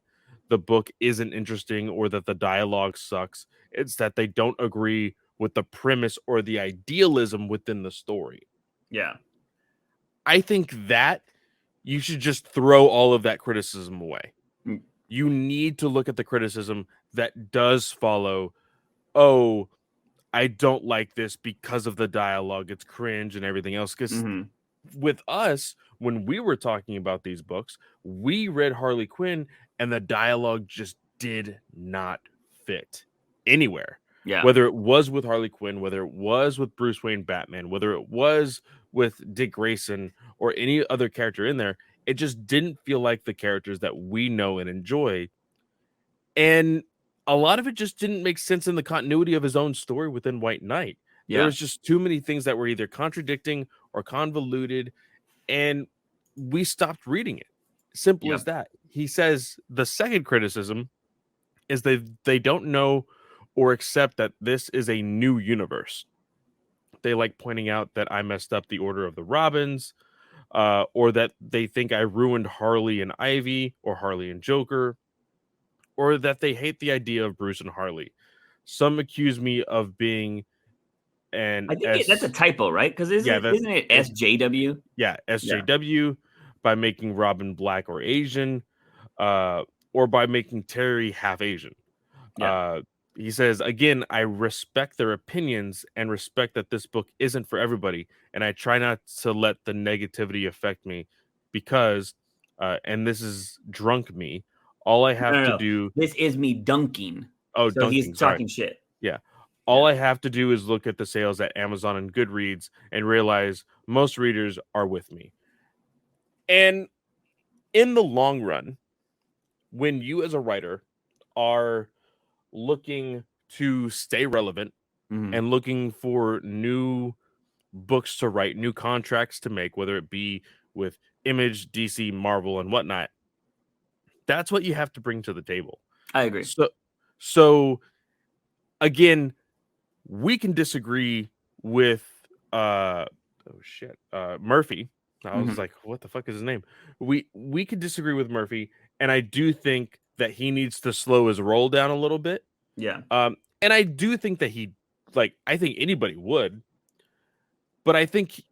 the book isn't interesting or that the dialogue sucks. It's that they don't agree with the premise or the idealism within the story. Yeah. I think that you should just throw all of that criticism away. You need to look at the criticism that does follow, oh, I don't like this because of the dialogue. It's cringe and everything else. Because with us, when we were talking about these books, we read Harley Quinn and the dialogue just did not fit anywhere. Yeah. Whether it was with Harley Quinn, whether it was with Bruce Wayne Batman, whether it was with Dick Grayson or any other character in there, it just didn't feel like the characters that we know and enjoy. And a lot of it just didn't make sense in the continuity of his own story within White Knight. There was just too many things that were either contradicting or convoluted, and we stopped reading it. Simple as that. He says the second criticism is they don't know or accept that this is a new universe. They like pointing out that I messed up the order of the Robins, or that they think I ruined Harley and Ivy or Harley and Joker, or that they hate the idea of Bruce and Harley. Some accuse me of being I think that's a typo, right? Because isn't it SJW? Yeah, SJW, by making Robin black or Asian, or by making Terry half Asian. He says, again, I respect their opinions and respect that this book isn't for everybody. And I try not to let the negativity affect me because, and this is drunk me, all I have to do. This is me dunking. Oh, so dunking. He's talking shit. Yeah. All I have to do is look at the sales at Amazon and Goodreads and realize most readers are with me. And in the long run, when you as a writer are looking to stay relevant and looking for new books to write, new contracts to make, whether it be with Image, DC, Marvel, and whatnot, that's what you have to bring to the table. I agree. So again, we can disagree with Murphy. I was like, what the fuck is his name? We could disagree with Murphy, and I do think that he needs to slow his roll down a little bit. Yeah. And I do think that I think anybody would, but I think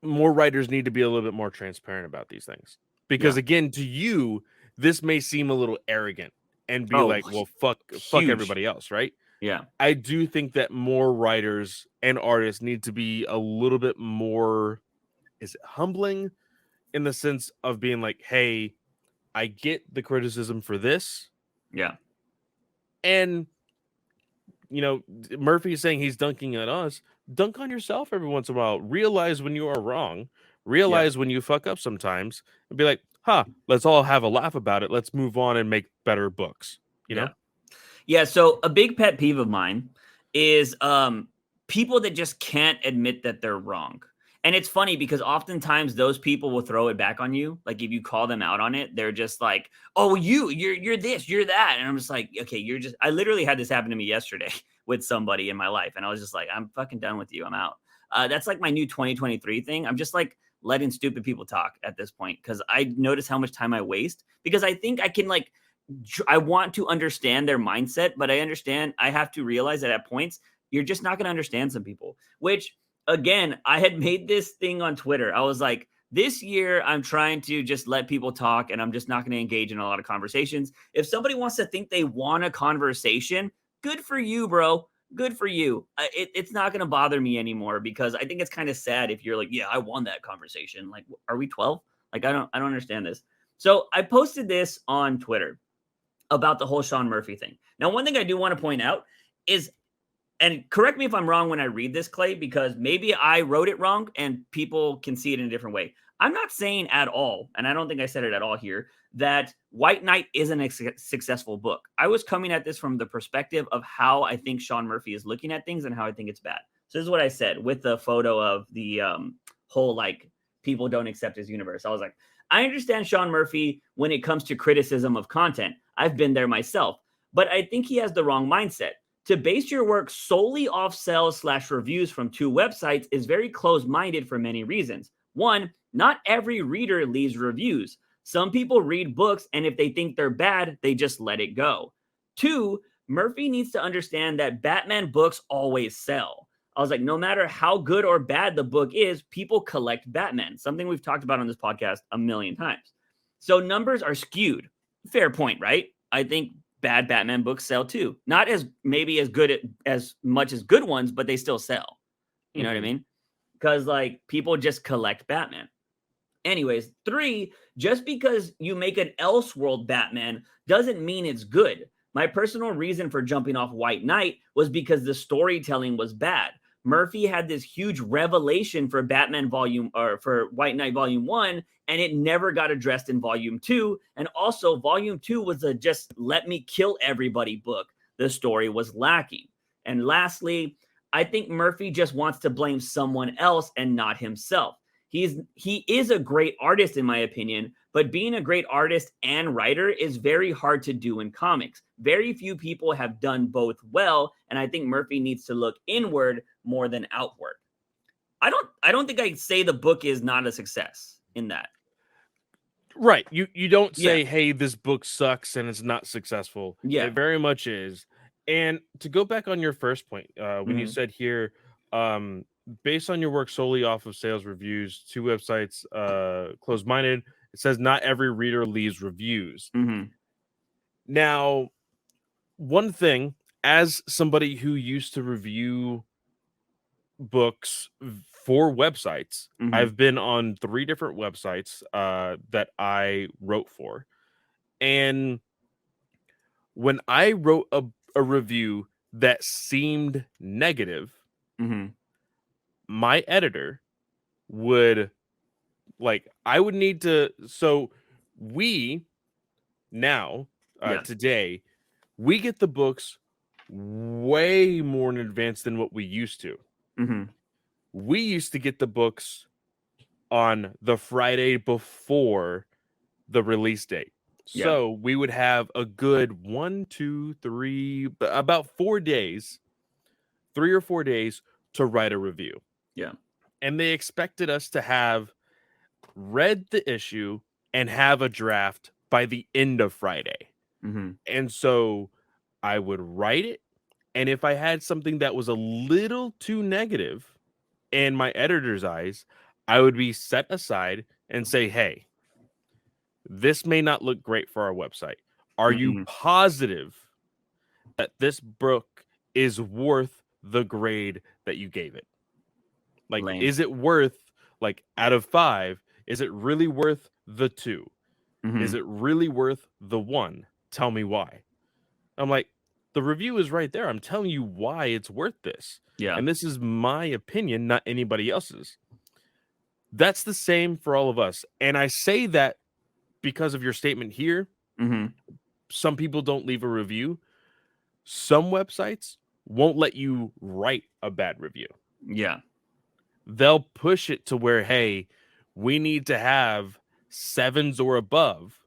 more writers need to be a little bit more transparent about these things. Because Yeah. again, to you, this may seem a little arrogant and be Oh, like, well, fuck huge. everybody else, right? Yeah. I do think that more writers and artists need to be a little bit more, is it humbling, in the sense of being like, hey, I get the criticism for this. Yeah. And, Murphy is saying he's dunking on us. Dunk on yourself every once in a while. Realize when you are wrong. Yeah. Realize when you fuck up sometimes. And be like, let's all have a laugh about it. Let's move on and make better books. You Yeah. know? Yeah. So a big pet peeve of mine is people that just can't admit that they're wrong. And it's funny because oftentimes those people will throw it back on you. Like if you call them out on it, they're just like, "Oh, you're this, you're that," and I'm just like, "Okay, you're just." I literally had this happen to me yesterday with somebody in my life, and I was just like, "I'm fucking done with you. I'm out." That's like my new 2023 thing. I'm just like letting stupid people talk at this point because I notice how much time I waste because I think I can like I want to understand their mindset, but I understand I have to realize that at points you're just not going to understand some people, which again, I had made this thing on Twitter. I was like, this year I'm trying to just let people talk and I'm just not going to engage in a lot of conversations. If somebody wants to think they want a conversation, good for you, bro. Good for you. It's not going to bother me anymore because I think it's kind of sad if you're like, yeah, I won that conversation. Like, are we 12? Like, I don't understand this. So I posted this on Twitter about the whole Sean Murphy thing. Now, one thing I do want to point out is, and correct me if I'm wrong when I read this, Clay, because maybe I wrote it wrong and people can see it in a different way. I'm not saying at all, and I don't think I said it at all here, that White Knight isn't a successful book. I was coming at this from the perspective of how I think Sean Murphy is looking at things and how I think it's bad. So this is what I said with the photo of the whole like people don't accept his universe. I was like, I understand Sean Murphy when it comes to criticism of content. I've been there myself, but I think he has the wrong mindset. To base your work solely off sales/reviews from two websites is very close-minded for many reasons. One, not every reader leaves reviews. Some people read books, and if they think they're bad, they just let it go. Two, Murphy needs to understand that Batman books always sell. I was like, no matter how good or bad the book is, people collect Batman, something we've talked about on this podcast a million times. So numbers are skewed. Fair point, right? I think bad Batman books sell too. Not as maybe as good as much as good ones, but they still sell. You know what I mean? Because like people just collect Batman. Anyways, three, just because you make an Elseworld Batman doesn't mean it's good. My personal reason for jumping off White Knight was because the storytelling was bad. Murphy had this huge revelation for Batman volume or for White Knight volume 1 and it never got addressed in volume 2 and also volume 2 was a just let me kill everybody book. The story was lacking. And lastly, I think Murphy just wants to blame someone else and not himself. He is a great artist in my opinion, but being a great artist and writer is very hard to do in comics. Very few people have done both well, and I think Murphy needs to look inward more than outward. I don't think I say the book is not a success in that. Right. You don't Yeah. say, hey, this book sucks and it's not successful. Yeah. It very much is. And to go back on your first point, when you Mhm. said here, based on your work solely off of sales reviews, two websites, closed minded, it says not every reader leaves reviews. Mhm. Now, one thing, as somebody who used to review books for websites, Mhm. I've been on 3 different websites that I wrote for. And when I wrote a review that seemed negative, Mhm. my editor would I would need to. So we now, Yeah. today, we get the books way more in advance than what we used to. Mhm. We used to get the books on the Friday before the release date. Yeah. So we would have a good 3 or 4 days to write a review. Yeah. And they expected us to have read the issue and have a draft by the end of Friday. Mhm. And so I would write it. And if I had something that was a little too negative in my editor's eyes, I would be set aside and say, hey, this may not look great for our website. Are you Mhm. positive that this book is worth the grade that you gave it? Like, Lame. is it worth, like, out of 5, is it really worth the 2? Is Mhm. it really worth the 1? Tell me why. I'm like, the review is right there. I'm telling you why it's worth this. Yeah. And this is my opinion, not anybody else's. That's the same for all of us. And I say that because of your statement here. Mhm. Some people don't leave a review. Some websites won't let you write a bad review. Yeah. They'll push it to where, hey, we need to have 7s or above,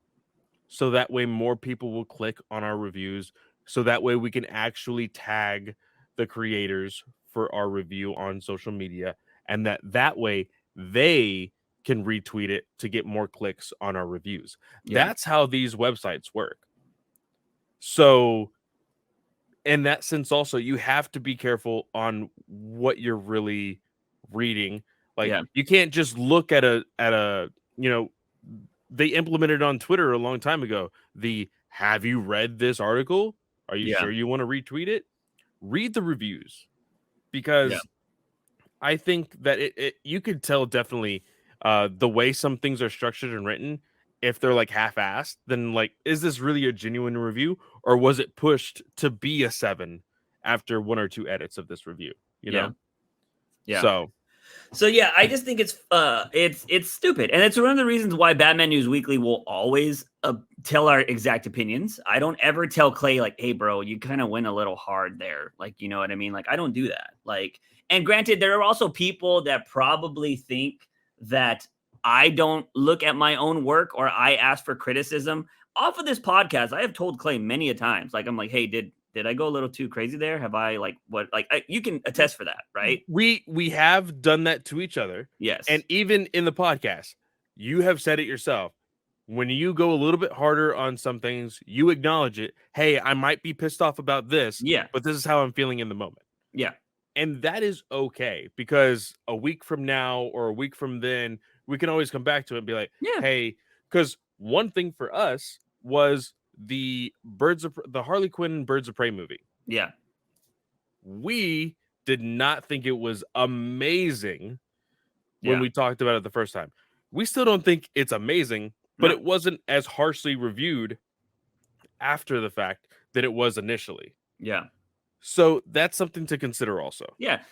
so that way more people will click on our reviews, so that way we can actually tag the creators for our review on social media, and that way they can retweet it to get more clicks on our reviews. Yeah. That's how these websites work. So in that sense also, you have to be careful on what you're really reading. Like, Yeah. you can't just look at a you know, they implemented on Twitter a long time ago, the "Have you read this article? Are you Yeah. sure you want to retweet it?" Read the reviews, Yeah. because I think that it you could tell definitely the way some things are structured and written. If they're like half-assed, then like, is this really a genuine review, or was it pushed to be a 7 after 1 or 2 edits of this review? You Yeah. know, Yeah. so So yeah, I just think it's stupid, and it's one of the reasons why Batman News Weekly will always tell our exact opinions. I don't ever tell Clay like, "Hey, bro, you kind of went a little hard there." Like, you know what I mean? Like, I don't do that. Like, and granted, there are also people that probably think that I don't look at my own work or I ask for criticism off of this podcast. I have told Clay many a times, like, I'm like, "Hey, did I go a little too crazy there? Have I like what like you can attest for that, right?" we have done that to each other, and Yes. even in the podcast, you have said it yourself. When you go a little bit harder on some things, you acknowledge it. Hey, I might be pissed off about this, Yeah. but this is how I'm feeling in the moment. Yeah. And that is okay, because a week from now or a week from then, we can always come back to it and be like, Yeah. hey, because one thing for us was the Harley Quinn Birds of Prey movie. Yeah. We did not think it was amazing when Yeah. we talked about it the first time. We still don't think it's amazing, but No. it wasn't as harshly reviewed after the fact that it was initially. Yeah. So that's something to consider also. Yeah.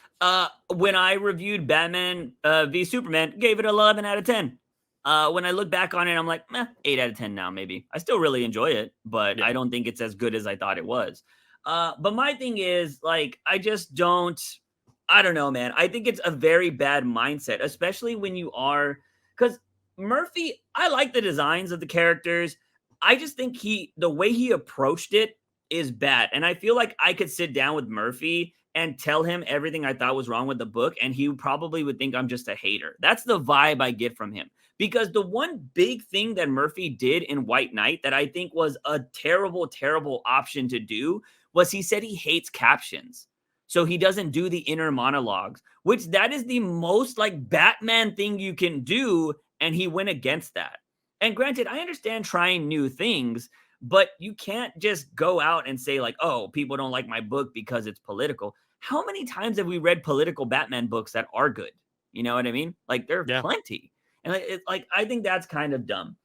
When I reviewed Batman v Superman, gave it 11 out of 10. When I look back on it, I'm like, 8 out of 10 now, maybe. I still really enjoy it, but Yeah. I don't think it's as good as I thought it was. But my thing is, like, I don't know, man. I think it's a very bad mindset, especially when you are, because Murphy, I like the designs of the characters. I just think the way he approached it is bad. And I feel like I could sit down with Murphy and tell him everything I thought was wrong with the book, and he probably would think I'm just a hater. That's the vibe I get from him. Because the one big thing that Murphy did in White Knight that I think was a terrible, terrible option to do was he said he hates captions. So he doesn't do the inner monologues, which that is the most like Batman thing you can do. And he went against that. And granted, I understand trying new things, but you can't just go out and say like, oh, people don't like my book because it's political. How many times have we read political Batman books that are good? You know what I mean? Like, there are Yeah. plenty. And like, I think that's kind of dumb.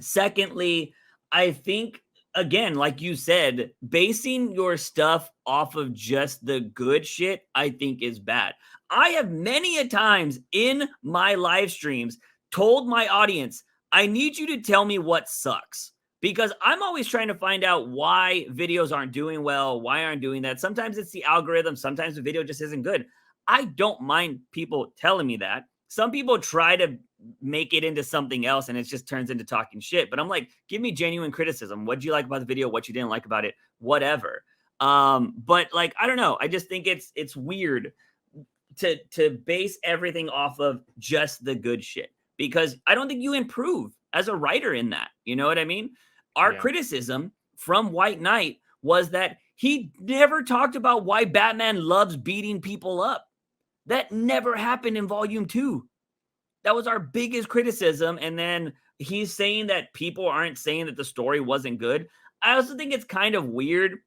Secondly, I think, again, like you said, basing your stuff off of just the good shit, I think is bad. I have many a times in my live streams told my audience, I need you to tell me what sucks, because I'm always trying to find out why videos aren't doing well, why aren't doing that. Sometimes it's the algorithm, sometimes the video just isn't good. I don't mind people telling me that. Some people try to make it into something else and it just turns into talking shit. But I'm like, give me genuine criticism. What did you like about the video? What you didn't like about it? Whatever. But like, I don't know. I just think it's weird to base everything off of just the good shit, because I don't think you improve as a writer in that. You know what I mean? Our Yeah. criticism from White Knight was that he never talked about why Batman loves beating people up. That never happened in volume 2. That was our biggest criticism. And then he's saying that people aren't saying that the story wasn't good. I also think it's kind of weird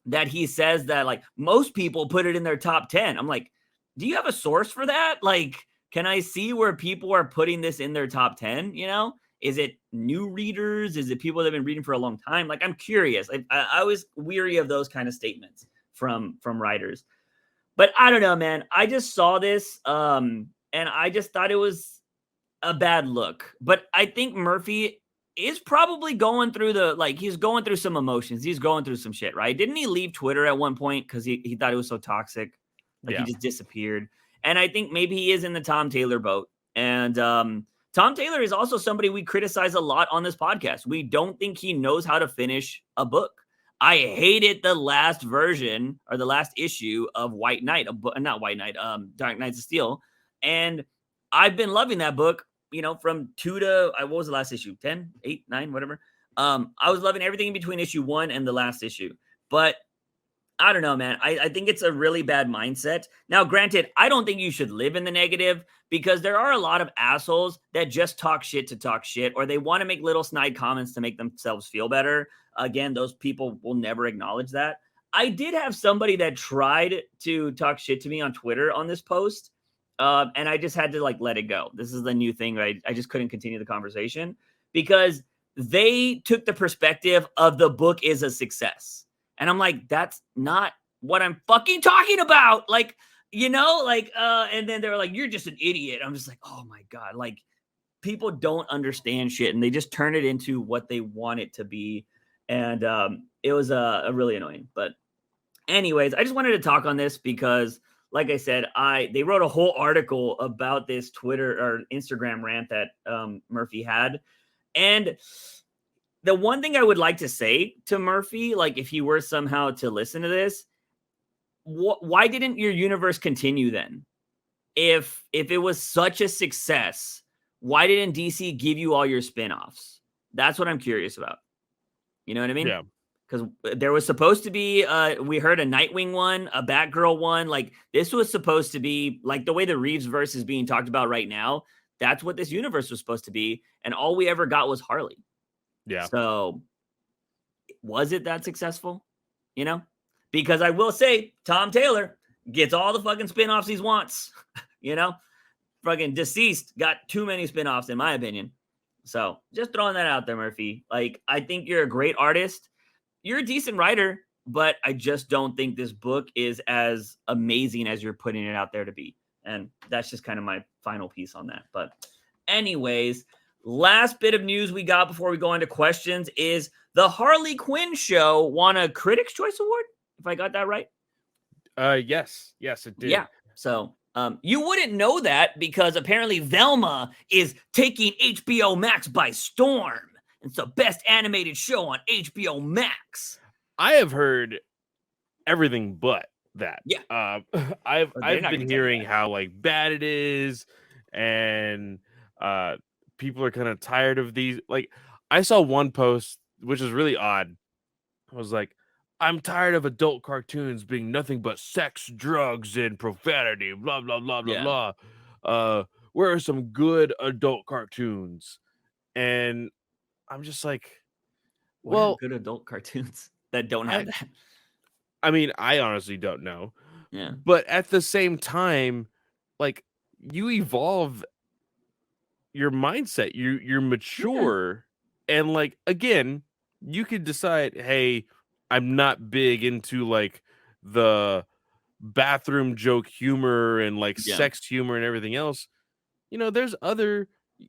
that he says that like most people put it in their top 10. I'm like, do you have a source for that? Like, can I see where people are putting this in their top 10? You know, is it new readers? Is it people that have been reading for a long time? Like, I'm curious. I was weary of those kind of statements from writers. But I don't know, man. I just saw this and I just thought it was a bad look. But I think Murphy is probably going through he's going through some emotions. He's going through some shit, right? Didn't he leave Twitter at one point because he thought it was so toxic? Like he just disappeared. And I think maybe he is in the Tom Taylor boat. And Tom Taylor is also somebody we criticize a lot on this podcast. We don't think he knows how to finish a book. I hated the last version or the llast issue of White Knight, not White Knight, Dark Knights of Steel. And I've been loving that book, you know, from 2 to, what was the last issue? 10, 8, 9, whatever. I was loving everything in between issue 1 and the last issue. But I don't know, man. I think it's a really bad mindset. Now, granted, I don't think you should live in the negative because there are a lot of assholes that just talk shit to talk shit, or they want to make little snide comments to make themselves feel better. Again, those people will never acknowledge that. I did have somebody that tried to talk shit to me on Twitter on this post, and I just had to like let it go. This is the new thing, right? I just couldn't continue the conversation because they took the perspective of the book is a success. And I'm like, that's not what I'm fucking talking about. Like, you know, like, and then they're like, you're just an idiot. I'm just like, oh my God. Like, people don't understand shit and they just turn it into what they want it to be. And it was a really annoying. But anyways, I just wanted to talk on this because, like I said, they wrote a whole article about this Twitter or Instagram rant that Murphy had. And the one thing I would like to say to Murphy, like if he were somehow to listen to this, why didn't your universe continue then? If it was such a success, why didn't DC give you all your spinoffs? That's what I'm curious about. You know what I mean? Yeah. Because there was supposed to be, we heard a Nightwing one, a Batgirl one. Like this was supposed to be like the way the Reeves verse is being talked about right now. That's what this universe was supposed to be. And all we ever got was Harley. Yeah. So was it that successful? You know, because I will say Tom Taylor gets all the fucking spinoffs he wants, you know, fucking Deceased got too many spinoffs in my opinion. So just throwing that out there, Murphy. Like, I think you're a great artist. You're a decent writer, but I just don't think this book is as amazing as you're putting it out there to be. And that's just kind of my final piece on that. But anyways, last bit of news we got before we go into questions is the Harley Quinn show won a Critics' Choice Award, if I got that right. Yes, it did. Yeah. So you wouldn't know that because apparently Velma is taking HBO Max by storm. It's the best animated show on HBO Max. I have heard everything but that. Yeah. I've been hearing how like bad it is, and people are kind of tired of these. Like, I saw one post which is really odd. I was like, I'm tired of adult cartoons being nothing but sex, drugs, and profanity. Blah blah blah blah blah. Where are some good adult cartoons? And I'm just like, what are good adult cartoons that don't have that? I mean, I honestly don't know. Yeah. But at the same time, like, you evolve your mindset. You're mature. Yeah. And like, again, you could decide, hey, I'm not big into like the bathroom joke humor and like sex humor and everything else. You know, there's other,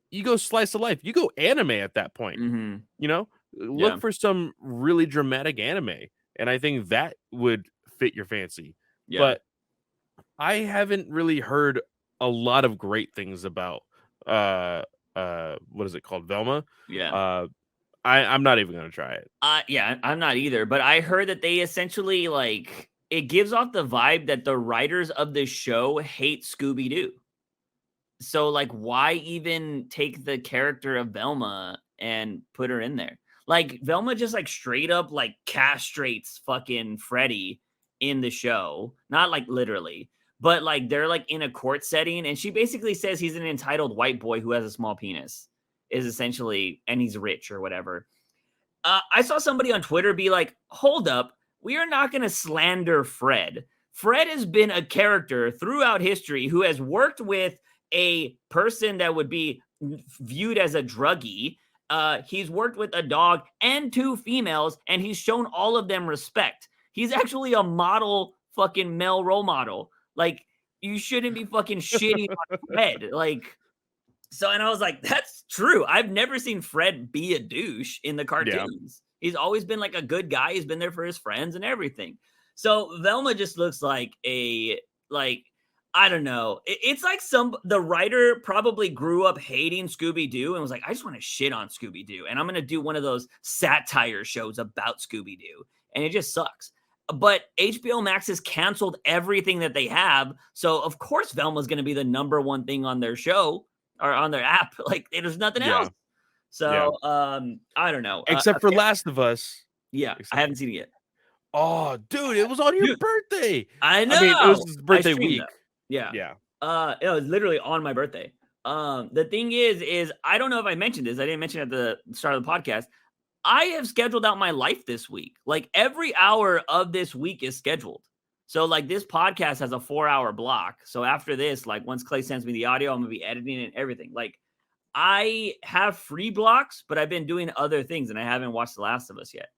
you go slice of life, you go anime at that point. Mm-hmm. You know, look for some really dramatic anime. And I think that would fit your fancy. Yeah. But I haven't really heard a lot of great things about what is it called? Velma? Yeah. I'm not even gonna try it. Yeah, I'm not either. But I heard that they essentially like it gives off the vibe that the writers of the show hate Scooby-Doo. So like, why even take the character of Velma and put her in there? Like, Velma just like straight up like castrates fucking Freddy in the show, not like literally, but like they're like in a court setting, and she basically says he's an entitled white boy who has a small penis, is essentially, and he's rich or whatever. I saw somebody on Twitter be like, hold up, we are not going to slander Fred. Fred has been a character throughout history who has worked with a person that would be viewed as a druggie. He's worked with a dog and 2 females, and he's shown all of them respect. He's actually a model fucking male role model. Like, you shouldn't be fucking shitting on Fred. Like, so, and I was like, that's true. I've never seen Fred be a douche in the cartoons. He's always been like a good guy. He's been there for his friends and everything. So Velma just looks like I don't know. It's like the writer probably grew up hating Scooby-Doo and was like, I just want to shit on Scooby-Doo. And I'm going to do one of those satire shows about Scooby-Doo. And it just sucks. But HBO Max has canceled everything that they have. So of course Velma's going to be the number one thing on their show or on their app. Like there's nothing else. So I don't know. Except for Last of Us. Yeah, I haven't seen it yet. Oh, dude, it was on your birthday. I know. I mean, it was his birthday week. Yeah. It was literally on my birthday. The thing is I don't know if I mentioned this. I didn't mention it at the start of the podcast. I have scheduled out my life this week. Like every hour of this week is scheduled. So like this podcast has a 4-hour block. So after this, like once Clay sends me the audio, I'm gonna be editing and everything. Like I have free blocks, but I've been doing other things and I haven't watched The Last of Us yet.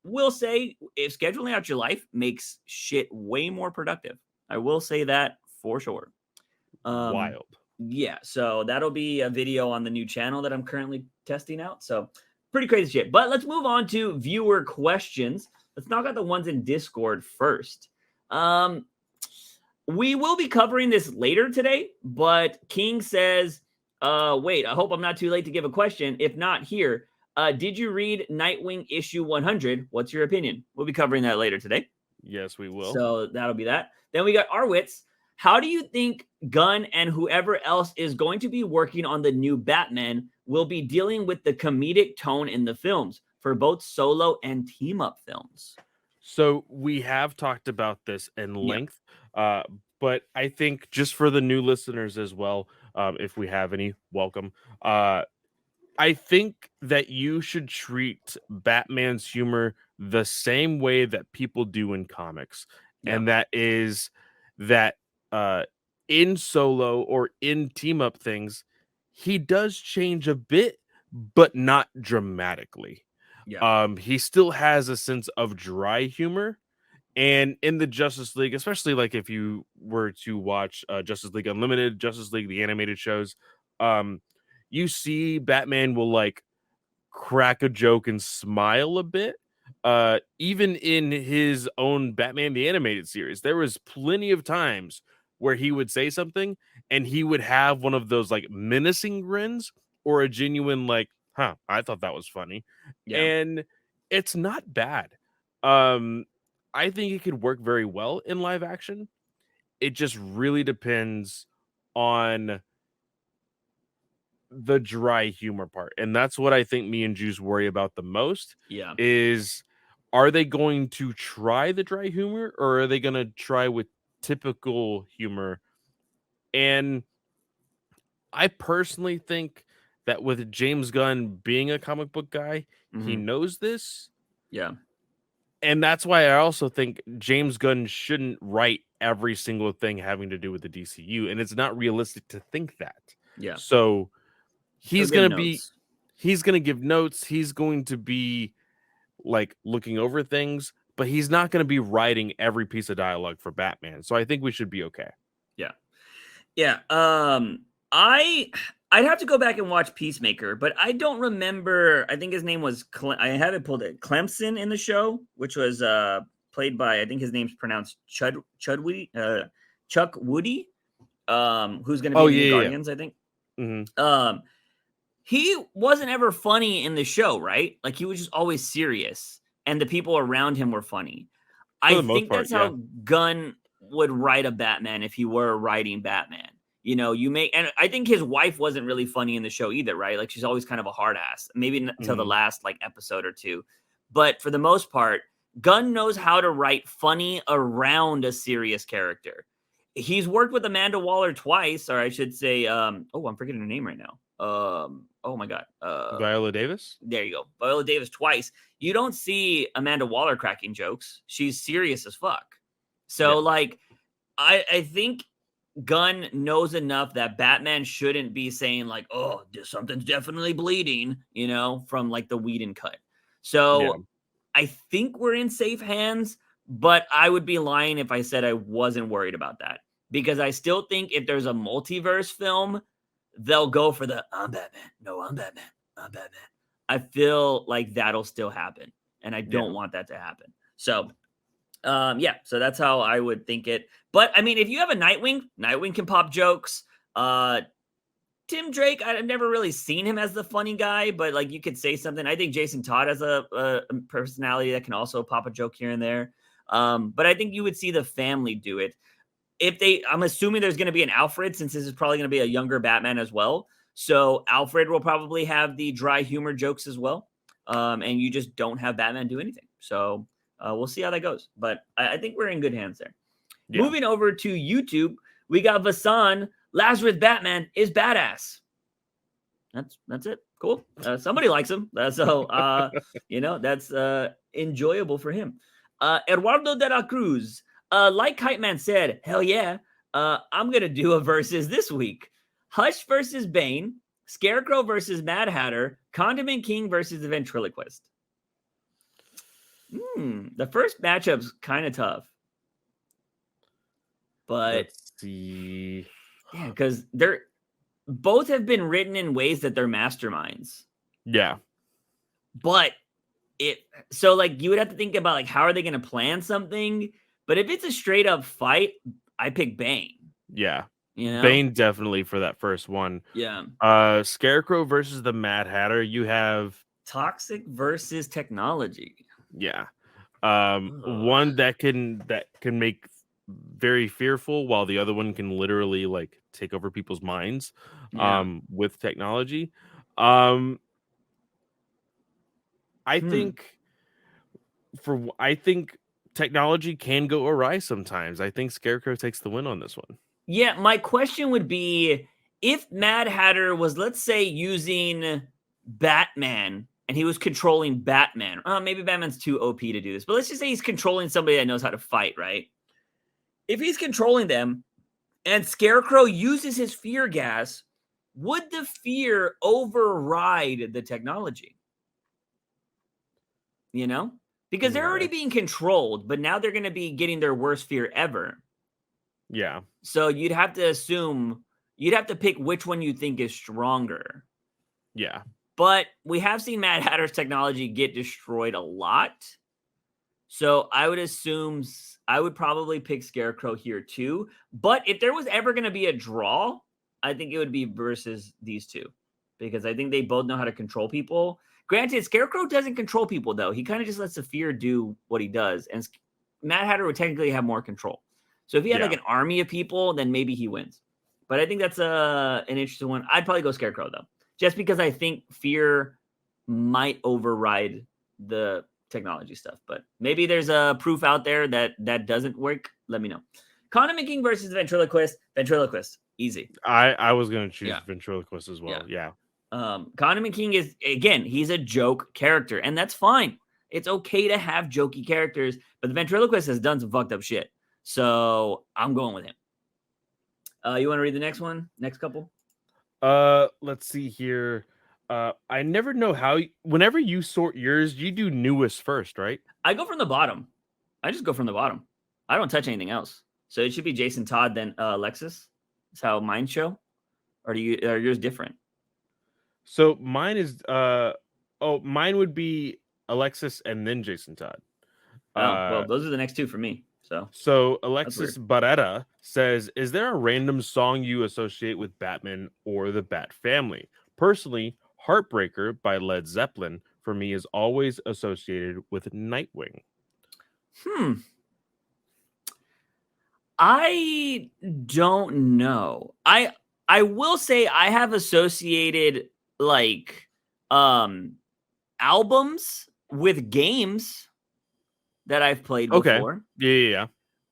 Will say if scheduling out your life makes shit way more productive. I will say that for sure. Wild. Yeah, so that'll be a video on the new channel that I'm currently testing out. So pretty crazy shit. But let's move on to viewer questions. Let's knock out the ones in Discord first. We will be covering this later today, but King says, wait, I hope I'm not too late to give a question. If not, here. Did you read Nightwing issue 100? What's your opinion? We'll be covering that later today. Yes, we will. So that'll be that. Then we got Arwitz. How do you think Gunn and whoever else is going to be working on the new Batman will be dealing with the comedic tone in the films for both solo and team-up films? So we have talked about this in length, but I think just for the new listeners as well, if we have any, welcome. I think that you should treat Batman's humor the same way that people do in comics. Yeah. And that is that in solo or in team up things, he does change a bit, but not dramatically. Yeah. He still has a sense of dry humor. And in the Justice League, especially like if you were to watch Justice League Unlimited, Justice League, the animated shows, you see Batman will like crack a joke and smile a bit. Even in his own Batman the Animated Series, there was plenty of times where he would say something and he would have one of those like menacing grins or a genuine like, huh, I thought that was funny. Yeah. And it's not bad. I think it could work very well in live action. It just really depends on the dry humor part. And that's what I think me and Juice worry about the most. Yeah. Is are they going to try the dry humor or are they going to try with typical humor? And I personally think that with James Gunn being a comic book guy, he knows this. Yeah. And that's why I also think James Gunn shouldn't write every single thing having to do with the DCU. And it's not realistic to think that. Yeah. So he's going to give notes. He's going to be like looking over things, but he's not going to be writing every piece of dialogue for Batman. So I think we should be okay. Yeah. Yeah. I'd have to go back and watch Peacemaker, but I don't remember. I think his name was, I have it pulled it, Clemson in the show, which was played by, I think his name's pronounced Chuck Woody, who's going to be in the Guardians, I think. Mm-hmm. He wasn't ever funny in the show, right? Like he was just always serious, and the people around him were funny. I think that's how Gunn would write a Batman if he were writing Batman. You know, and I think his wife wasn't really funny in the show either, right? Like she's always kind of a hard ass, maybe until the last like episode or two. But for the most part, Gunn knows how to write funny around a serious character. he's worked with Amanda Waller twice, or I should say, I'm forgetting her name right now. Oh my god, Viola Davis. there you go, Viola Davis twice. You don't see Amanda Waller cracking jokes. She's serious as fuck. So like, I think Gunn knows enough that Batman shouldn't be saying like, "Oh, something's definitely bleeding," from like the Whedon cut. So I think we're in safe hands, but I would be lying if I said I wasn't worried about that, because I still think if there's a multiverse film, they'll go for the "I'm Batman, no, I'm Batman, I'm Batman." I feel like that'll still happen, and I don't want that to happen. So so that's how I would think it. But I mean, if you have a Nightwing can pop jokes. Tim Drake, I've never really seen him as the funny guy, but like you could say something. I think Jason Todd has a personality that can also pop a joke here and there. But I think you would see the family do it. I'm assuming there's going to be an Alfred, since this is probably going to be a younger Batman as well. So Alfred will probably have the dry humor jokes as well. And you just don't have Batman do anything. So we'll see how that goes. But I think we're in good hands there. Yeah. Moving over to YouTube, we got Vasan. Lazarus Batman is badass. That's it. Cool. Somebody likes him. So, that's enjoyable for him. Eduardo de la Cruz. Like Kite Man said, hell yeah. I'm going to do a versus this week. Hush versus Bane. Scarecrow versus Mad Hatter. Condiment King versus the Ventriloquist. The first matchup's kind of tough. But let's see. Yeah, because they're both have been written in ways that they're masterminds. Yeah. But you would have to think about like, how are they going to plan something? But if it's a straight up fight, I pick Bane. Yeah. Bane definitely for that first one. Yeah. Scarecrow versus the Mad Hatter. You have Toxic versus Technology. Yeah. One that can make very fearful, while the other one can literally like take over people's minds with technology. I think technology can go awry sometimes. I think Scarecrow takes the win on this one. Yeah, my question would be, if Mad Hatter was, let's say, using Batman and he was controlling Batman. Maybe Batman's too OP to do this, but let's just say he's controlling somebody that knows how to fight, right? If he's controlling them and Scarecrow uses his fear gas, would the fear override the technology? Because they're already being controlled, but now they're going to be getting their worst fear ever. Yeah. So you'd have to pick which one you think is stronger. Yeah. But we have seen Mad Hatter's technology get destroyed a lot. So I would probably pick Scarecrow here too. But if there was ever going to be a draw, I think it would be versus these two, because I think they both know how to control people. Granted, Scarecrow doesn't control people, though. He kind of just lets the fear do what he does. And Mad Hatter would technically have more control. So if he had like an army of people, then maybe he wins. But I think that's an interesting one. I'd probably go Scarecrow, though, just because I think fear might override the technology stuff. But maybe there's a proof out there that doesn't work. Let me know. Condiment King versus Ventriloquist. Ventriloquist. Easy. I was going to choose Ventriloquist as well. Yeah. Condiment King is, again, he's a joke character, and that's fine. It's okay to have jokey characters, but the Ventriloquist has done some fucked up shit. So I'm going with him. You want to read the next one? Next couple? Let's see here. I never know how. Whenever you sort yours, you do newest first, right? I go from the bottom. I just go from the bottom. I don't touch anything else. So it should be Jason Todd, then Alexis. That's how mine show. Or are yours different? So mine is mine would be Alexis and then Jason Todd. Well, those are the next two for me. So Alexis Barrera says, is there a random song you associate with Batman or the Bat family? Personally, Heartbreaker by Led Zeppelin for me is always associated with Nightwing. I don't know. I will say I have associated like albums with games that I've played before. Yeah.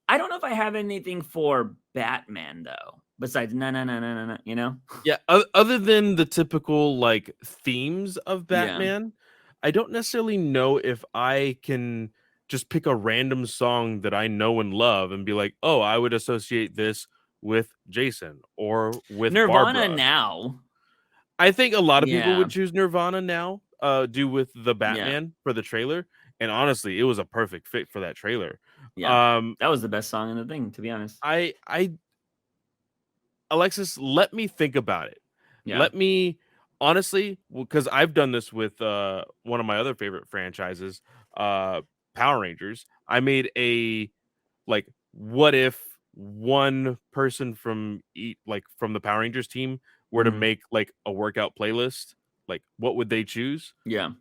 I don't know if I have anything for Batman though. Besides, no, you know? Yeah, other than the typical like themes of Yeah. Batman, I don't necessarily know if I can just pick a random song that I know and love and be like, "Oh, I would associate this with Jason or with Nirvana Barbara." now. I think a lot of people Yeah. would choose Nirvana now, do with the Yeah. Batman for the trailer, and honestly, it was a perfect fit for that trailer. Yeah. Um, That was the best song in the thing, to be honest. I Alexis, let me think about it. Yeah. Let me honestly, because I've done this with one of my other favorite franchises, uh, Power Rangers. I made a like, what if one person from like from the Power Rangers team were to Mhm. make like a workout playlist? Like, what would they choose? Yeah.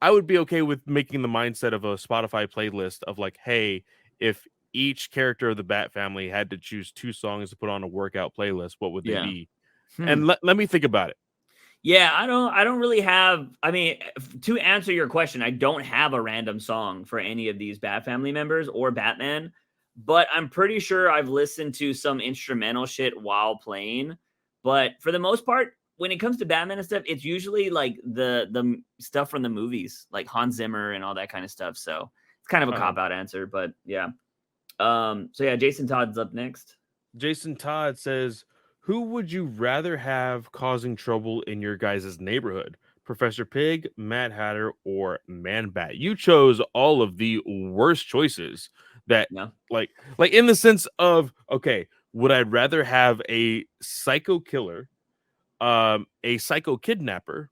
I would be okay with making the mindset of a Spotify playlist of like, hey, if each character of the Bat family had to choose 2 songs to put on a workout playlist, what would they Yeah. be? Hmm. And let me think about it. Yeah, I don't really have, I mean, to answer your question, I don't have a random song for any of these Bat family members or Batman, but I'm pretty sure I've listened to some instrumental shit while playing. But for the most part, when it comes to Batman and stuff, it's usually like the stuff from the movies, like Hans Zimmer and all that kind of stuff. So it's kind of a Uh-huh. cop out answer, but yeah. So yeah, Jason Todd's up next. Jason Todd says, "Who would you rather have causing trouble in your guys' neighborhood? Professor Pig, Mad Hatter, or Man Bat?" You chose all of the worst choices that Yeah. like in the sense of, okay, would I rather have a psycho killer, a psycho kidnapper,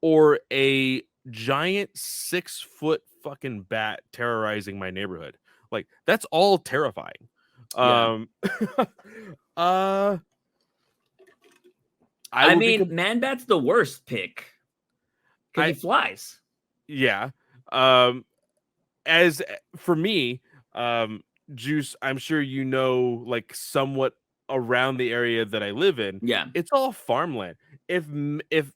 or a giant 6-foot fucking bat terrorizing my neighborhood? Like, that's all terrifying. Yeah. Um, uh, I I would be, mean, Man Bat's the worst pick because he I flies. yeah. Um, as for me, Juice, I'm sure you know, like somewhat around the area that I live in, Yeah. it's all farmland. If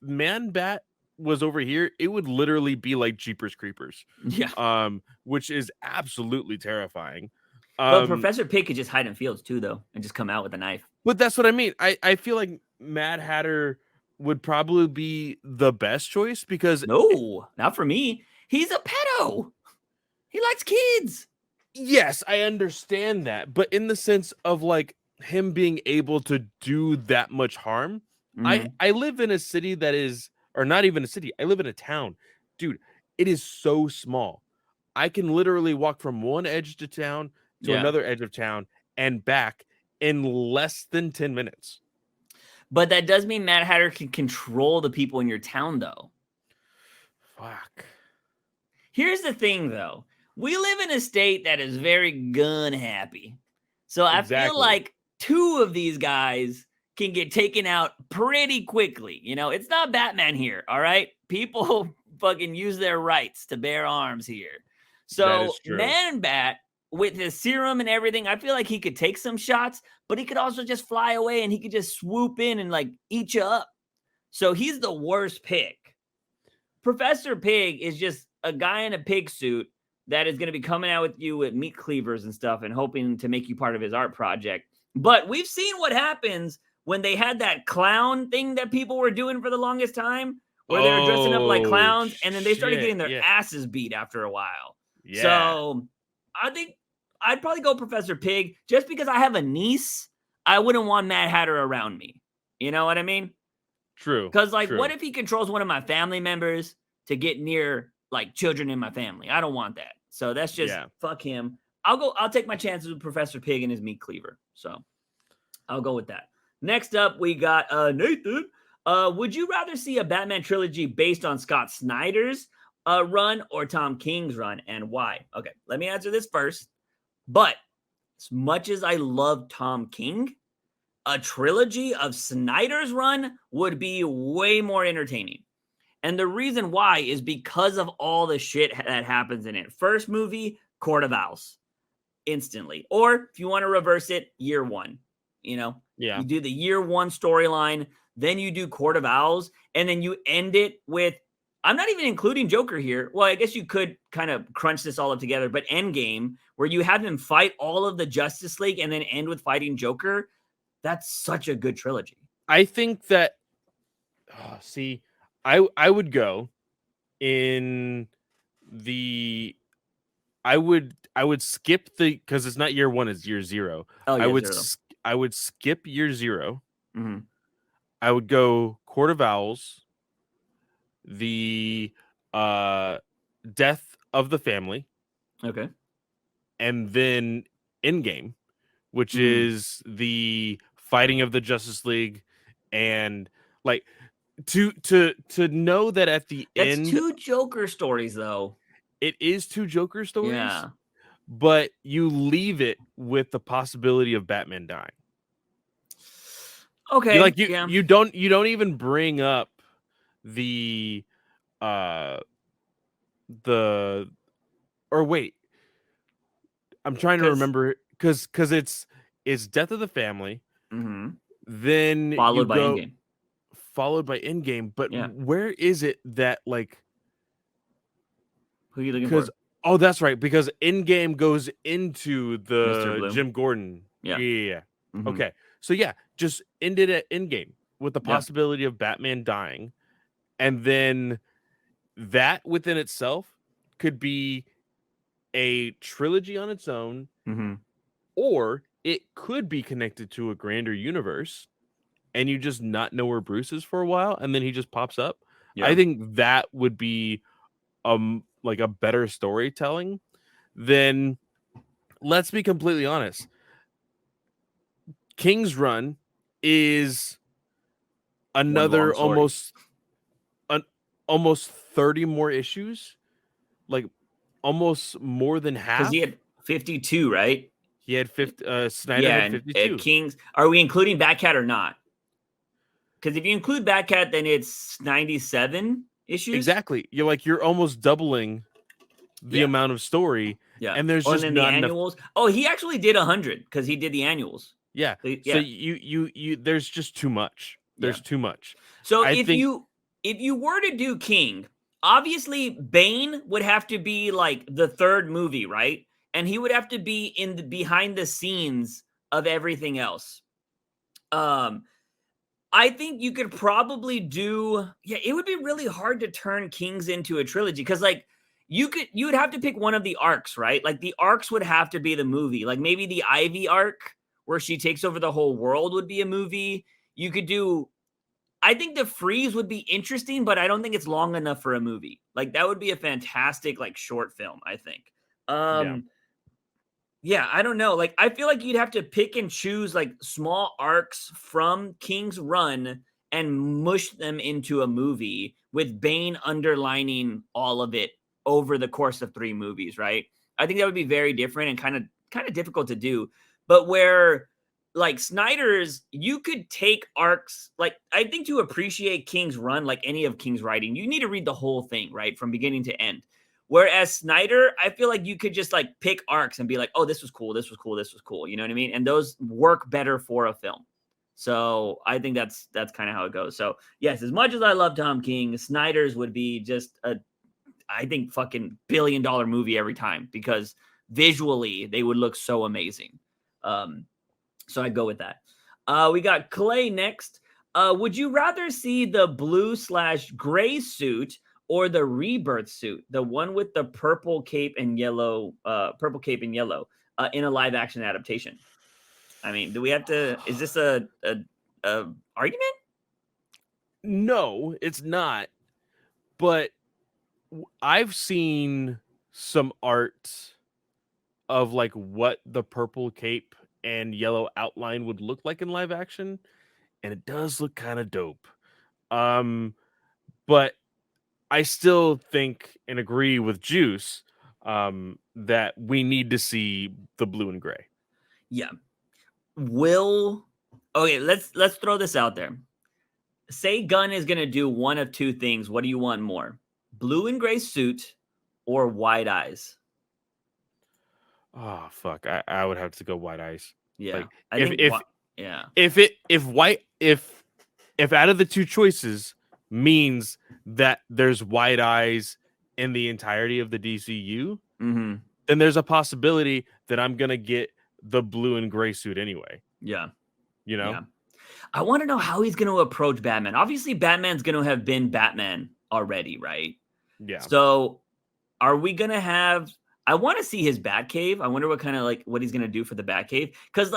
Man Bat was over here, it would literally be like Jeepers Creepers, Yeah. which is absolutely terrifying. But Um, Professor Pig could just hide in fields too, though, and just come out with a knife. but that's what I mean. I feel like Mad Hatter would probably be the best choice because No, not for me. He's a pedo. He likes kids. yes, I understand that, but in the sense of like him being able to do that much harm, Hmm. I live in a city that is, or not even a city. I live in a town, dude. It is so small. I can literally walk from one edge to town to Yeah. another edge of town and back in less than 10 minutes. But that does mean Mad Hatter can control the people in your town, though. Fuck. Here's the thing, though. We live in a state that is very gun happy. So I feel Exactly. like two of these guys can get taken out pretty quickly. You know, it's not Batman here, all right? People fucking use their rights to bear arms here. That So is true. Man Bat, with his serum and everything, I feel like he could take some shots, but he could also just fly away and he could just swoop in and like eat you up. So he's the worst pick. Professor Pig is just a guy in a pig suit that is going to be coming out with you with meat cleavers and stuff and hoping to make you part of his art project. But we've seen what happens when they had that clown thing that people were doing for the longest time, where they were dressing up like Oh clowns and then they started shit. getting their Yeah. asses beat after a while. Yeah. So I think I'd probably go Professor Pig just because I have a niece. I wouldn't want Mad Hatter around me. You know what I mean? True. Because, like, what True. if he controls one of my family members to get near, like, children in my family? I don't want that. So that's just Yeah. fuck him. I'll take my chances with Professor Pig and his meat cleaver. So I'll go with that. Next up, we got Nathan. Would you rather see a Batman trilogy based on Scott Snyder's run or Tom King's run, and why? Okay, let me answer this first. But as much as I love Tom King, a trilogy of Snyder's run would be way more entertaining. And the reason why is because of all the shit that happens in it. First movie, Court of Owls, instantly. Or if you want to reverse it, year one. You know, Yeah. you do the year one storyline, then you do Court of Owls, and then you end it with I'm not even including Joker here. Well, I guess you could kind of crunch this all up together, but Endgame, where you have him fight all of the Justice League and then end with fighting Joker, that's such a good trilogy. I think that see, I would go in the I would skip the because it's not year one, it's year zero. Oh, I yeah, would Zero. I would skip year zero. Mm-hmm. I would go Court of Owls, the uh death of the family, Okay. and then Endgame, which Mm. is the fighting of the Justice League, and like to know that at the That's end 2 Joker stories, though. it is 2 Joker stories, Yeah. but you leave it with the possibility of Batman dying. You Okay. like you Yeah. you don't even bring up the uh the or wait, I'm trying to Because remember because it's death of the family, mm-hmm. then you Followed by go Endgame. followed by Endgame, but Yeah. where is it that like Who are you looking because for? oh that's right because Endgame goes into Mr. the Blue. Jim Gordon. Yeah. Yeah. Mm-hmm. Okay. So yeah, just ended at Endgame with the Yeah. possibility of Batman dying, and then that within itself could be a trilogy on its own, Mm-hmm. or it could be connected to a grander universe and you just not know where Bruce is for a while and then he just pops up. I Yeah. think that would be like a better storytelling than, let's be completely honest, King's Run is One long another story. almost 30 more issues, like almost more than Because he half. had 52, right? He had 50 Snyder Yeah, had and 52. King's. Are we including Batcat or not? Because if you include Batcat, then it's 97 issues. Exactly. You're almost doubling the Yeah, amount of story, yeah. and there's Oh, and just then the not enough. annuals. Oh, he actually did 100 because he did the annuals. Yeah. So Yeah, you there's just too much. yeah. There's too much. So I think if you were to do King, obviously Bane would have to be like the third movie, right? And he would have to be in the behind the scenes of everything else. Um, I think you could probably do. Yeah, it would be really hard to turn Kings into a trilogy because, like, you would have to pick one of the arcs, right? Like, the arcs would have to be the movie. Like, maybe the Ivy arc where she takes over the whole world would be a movie. You could do. I think the Freeze would be interesting, but I don't think it's long enough for a movie. Like, that would be a fantastic like short film. I think. yeah. Yeah, I don't know. Like, I feel like you'd have to pick and choose like small arcs from King's Run and mush them into a movie with Bane underlining all of it over the course of 3 movies, right? I think that would be very different and kind of difficult to do. But where like Snyder's, you could take arcs, like I think to appreciate King's Run, like any of King's writing, you need to read the whole thing, right? From beginning to end. Whereas Snyder, I feel like you could just like pick arcs and be like, oh, this was cool, this was cool, this was cool. You know what I mean? And those work better for a film. So I think that's kind of how it goes. So yes, as much as I love Tom King, Snyder's would be just a, I think, fucking $1 billion movie every time because visually they would look so amazing. So I'd go with that. We got Clay next. Would you rather see the blue/gray suit or the rebirth suit, the one with the purple cape and yellow, in a live action adaptation? I mean, do we have to? Is this a argument? No, it's not. But I've seen some art of like what the purple cape and yellow outline would look like in live action, and it does look kind of dope. Um, but I still think and agree with Juice that we need to see the blue and gray. Yeah. Will okay? Let's throw this out there. Say Gunn is gonna do one of 2 things. What do you want more? Blue and gray suit or wide eyes? Oh fuck! I would have to go white eyes. Yeah, Like I if think. if Yeah, if it if white if out of the 2 choices, means that there's white eyes in the entirety of the DCU, Mm-hmm. then there's a possibility that I'm gonna get the blue and gray suit anyway. Yeah. You know? Yeah. I want to know how he's going to approach Batman. Obviously, Batman's going to have been Batman already, right? Yeah. So, are we going to have? I want to see his Batcave. I wonder what kind of what he's going to do for the Batcave, because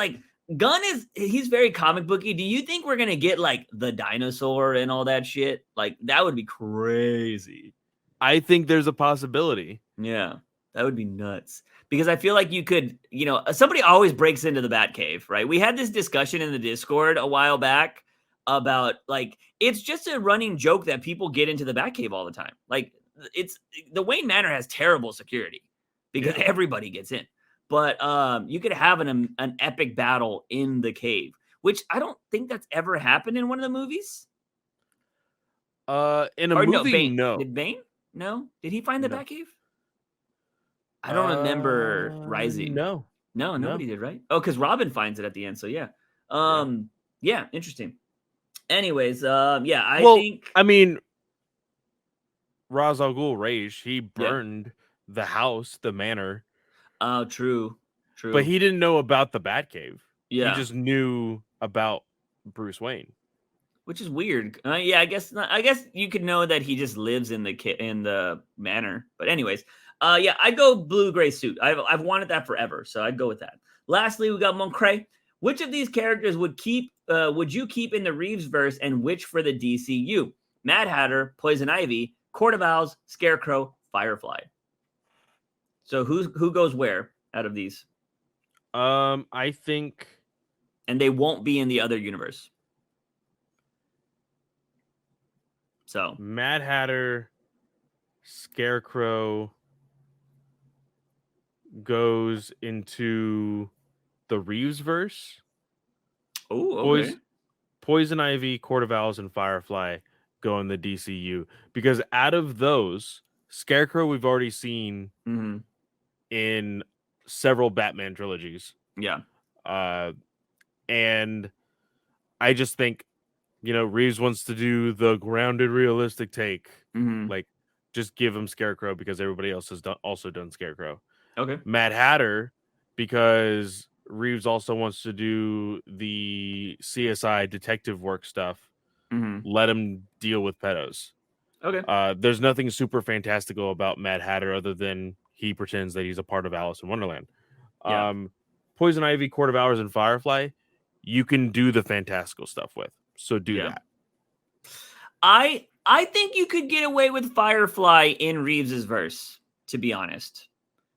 Gunn he's very comic booky. Do you think we're going to get like the dinosaur and all that shit? Like that would be crazy. I think there's a possibility. Yeah, that would be nuts. Because I feel like you could, somebody always breaks into the Batcave, right? We had this discussion in the Discord a while back about it's just a running joke that people get into the Batcave all the time. Like it's the Wayne Manor has terrible security because everybody gets in. But you could have an epic battle in the cave, which I don't think that's ever happened in one of the movies. In a Or movie, Bane. no. Did Bane? No. Did he find the No. Batcave? I don't remember Rising. No, nobody did, right? Oh, because Robin finds it at the end. So yeah. Yeah, interesting. Anyways, I think. I mean, Ra's al Ghul Raish, he burned the house, the manor. Oh, true. But he didn't know about the Batcave. Yeah. He just knew about Bruce Wayne. Which is weird. I guess not. I guess you could know that he just lives in the manor. But anyways, I'd go blue gray suit. I've wanted that forever, so I'd go with that. Lastly, we got Moncray. Which of these characters would you keep in the Reeves verse, and which for the DCU? Mad Hatter, Poison Ivy, Court of Owls, Scarecrow, Firefly. So who goes where out of these? I think, and they won't be in the other universe. So Mad Hatter, Scarecrow goes into the Reeves verse. Oh, okay. Poison Ivy, Court of Owls, and Firefly go in the DCU, because out of those, Scarecrow we've already seen in several Batman trilogies. Yeah. And I just think, Reeves wants to do the grounded, realistic take. Like, just give him Scarecrow because everybody else has also done Scarecrow. Okay. Mad Hatter, because Reeves also wants to do the CSI detective work stuff. Let him deal with pedos. Okay. There's nothing super fantastical about Mad Hatter other than he pretends that he's a part of Alice in Wonderland. Yeah. Poison Ivy, Court of Owls, and Firefly, you can do the fantastical stuff with. So do that. I think you could get away with Firefly in Reeves's verse, to be honest,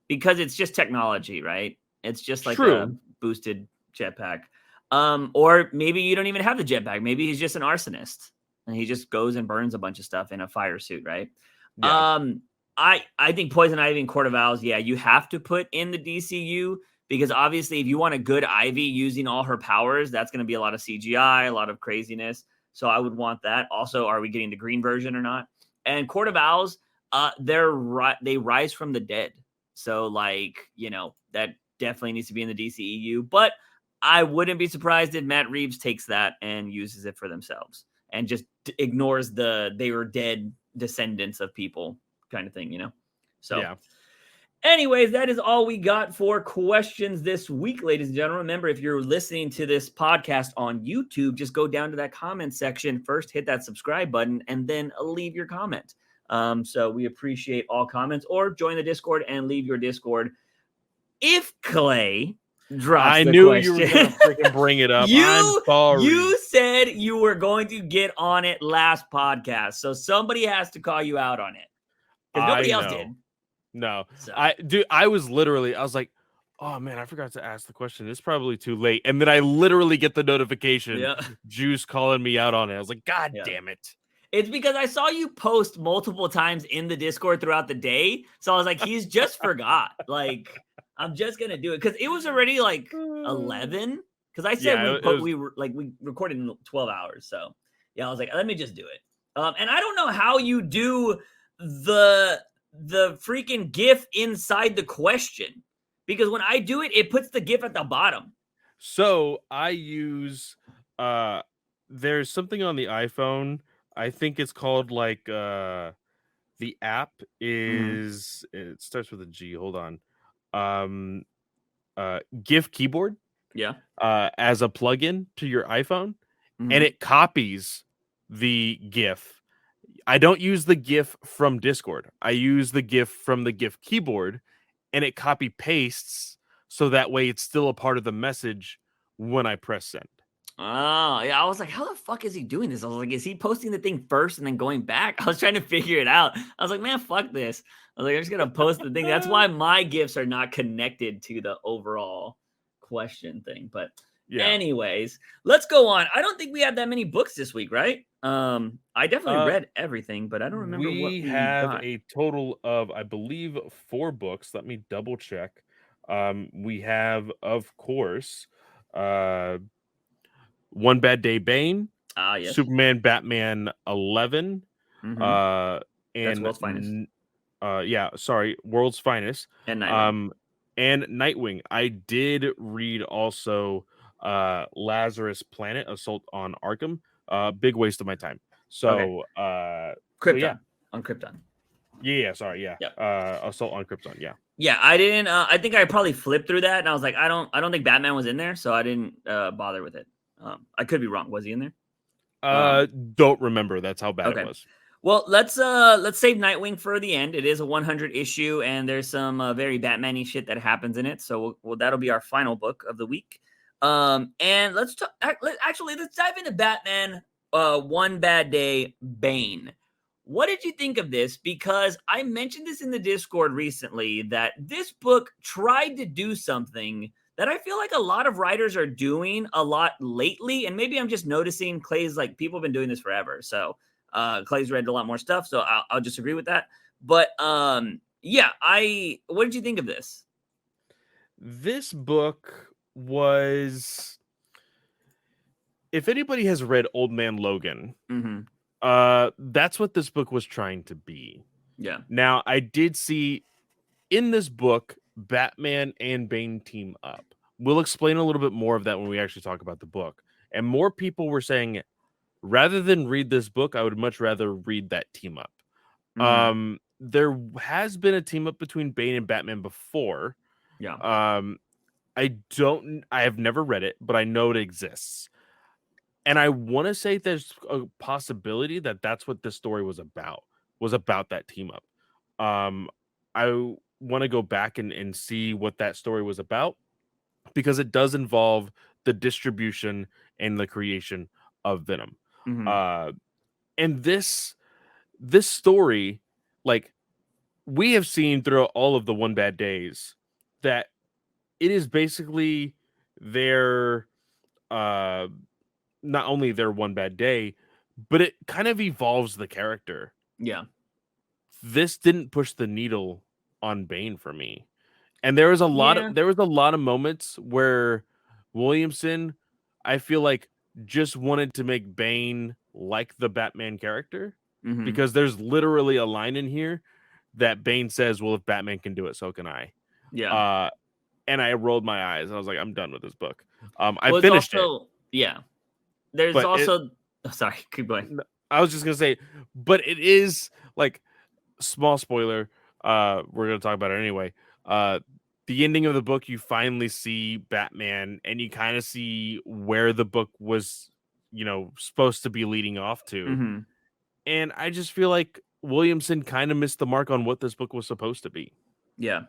because it's just technology, right? It's just like a boosted jetpack. Or maybe you don't even have the jetpack. Maybe he's just an arsonist and he just goes and burns a bunch of stuff in a fire suit, right? Yeah. I think Poison Ivy and Court of Owls, you have to put in the DCU, because obviously if you want a good Ivy using all her powers, that's going to be a lot of CGI, a lot of craziness. So I would want that. Also, are we getting the green version or not? And Court of Owls, they rise from the dead. So that definitely needs to be in the DCEU. But I wouldn't be surprised if Matt Reeves takes that and uses it for themselves and just ignores they were dead descendants of people kind of thing, So yeah. Anyways, that is all we got for questions this week, ladies and gentlemen. Remember, if you're listening to this podcast on YouTube, just go down to that comment section. First, hit that subscribe button and then leave your comment. So we appreciate all comments, or join the Discord and leave your Discord. If Clay drops I the knew question, you were going to freaking bring it up. I'm sorry. You said you were going to get on it last podcast, so somebody has to call you out on it, because nobody else did. No, so. I was like, oh man, I forgot to ask the question. It's probably too late. And then I literally get the notification, Juice calling me out on it. I was like, God damn it. It's because I saw you post multiple times in the Discord throughout the day. So I was like, he's just forgot. Like, I'm just going to do it. Because it was already 11. Because I said we recorded in 12 hours. So yeah, I was like, let me just do it. And I don't know how you do the freaking GIF inside the question, because when I do it, it puts the GIF at the bottom. So I use there's something on the iPhone. I think it's called like the app Mhm. is, it starts with a G. Hold on. Um GIF keyboard Yeah. as a plugin to your iPhone, and Mhm. it copies the GIF. I don't use the GIF from Discord. I use the GIF from the GIF keyboard, and it copy pastes so that way it's still a part of the message when I press send. Oh, yeah, I was like, "How the fuck is he doing this?" I was like, "Is he posting the thing first and then going back?" I was trying to figure it out. I was like, "Man, fuck this." I was like, "I'm just gonna post the thing." That's why my gifts are not connected to the overall question thing. But Yeah. anyways, let's go on. I don't think we had that many books this week, right? I definitely Uh read everything, but I don't remember what we we have got. a total of, I believe, 4 books. Let me double check. We have, of course, uh One Bad Day Bane, Ah, yes. Superman Batman 11, Mhm. uh, That's and World's Finest. yeah, sorry, World's Finest, And Nightwing. um, and Nightwing. I did read also Lazarus Planet, Assault on Arkham. Big waste of my time. Okay. So yeah. Krypton. On Krypton. Yeah, sorry, yeah. Yep. Assault on Krypton, yeah. Yeah, I didn't. I think I probably flipped through that, and I was like, I don't think Batman was in there, so I didn't bother with it. I could be wrong. Was he in there? Um, Don't remember. That's how bad it okay. was. Well, let's save Nightwing for the end. It is a 100 issue, and there's some very Batman-y shit that happens in it. So that'll be our final book of the week. And let's talk. Actually, let's dive into Batman. One Bad Day, Bane. What did you think of this? Because I mentioned this in the Discord recently that this book tried to do something that I feel like a lot of writers are doing a lot lately, and maybe I'm just noticing Clay's like people have been doing this forever. So Clay's read a lot more stuff, so I'll just agree with that. But yeah, what did you think of this? This book was, if anybody has read Old Man Logan, Mm-hmm. that's what this book was trying to be. Yeah. Now, I did see in this book Batman and Bane team up. We'll explain a little bit more of that when we actually talk about the book. And more people were saying, rather than read this book, I would much rather read that team up. Mm-hmm. There has been a team up between Bane and Batman before. Yeah. Um, I have never read it, but I know it exists. And I want to say there's a possibility that that's what this story was about that team up. I want to go back and see what that story was about, because it does involve the distribution and the creation of Venom. Mm-hmm. Uh, and this story, like, we have seen throughout all of the One Bad Days, that it is basically their uh not only their one bad day, but it kind of evolves the character. Yeah. This didn't push the needle on Bane for me. And Yeah. there was a lot of moments where Williamson, I feel like, just wanted to make Bane like the Batman character, Mm-hmm. because there's literally a line in here that Bane says, "Well, if Batman can do it, so can I." Yeah. Uh and I rolled my eyes and I was like, I'm done with this book. I Well, it's finished it, also yeah. There's but also oh, sorry, keep going. I was just gonna say, but it is like, small spoiler. We're gonna talk about it anyway. The ending of the book, you finally see Batman, and you kind of see where the book was, supposed to be leading off to. Mm-hmm. And I just feel like Williamson kind of missed the mark on what this book was supposed to be. Yeah.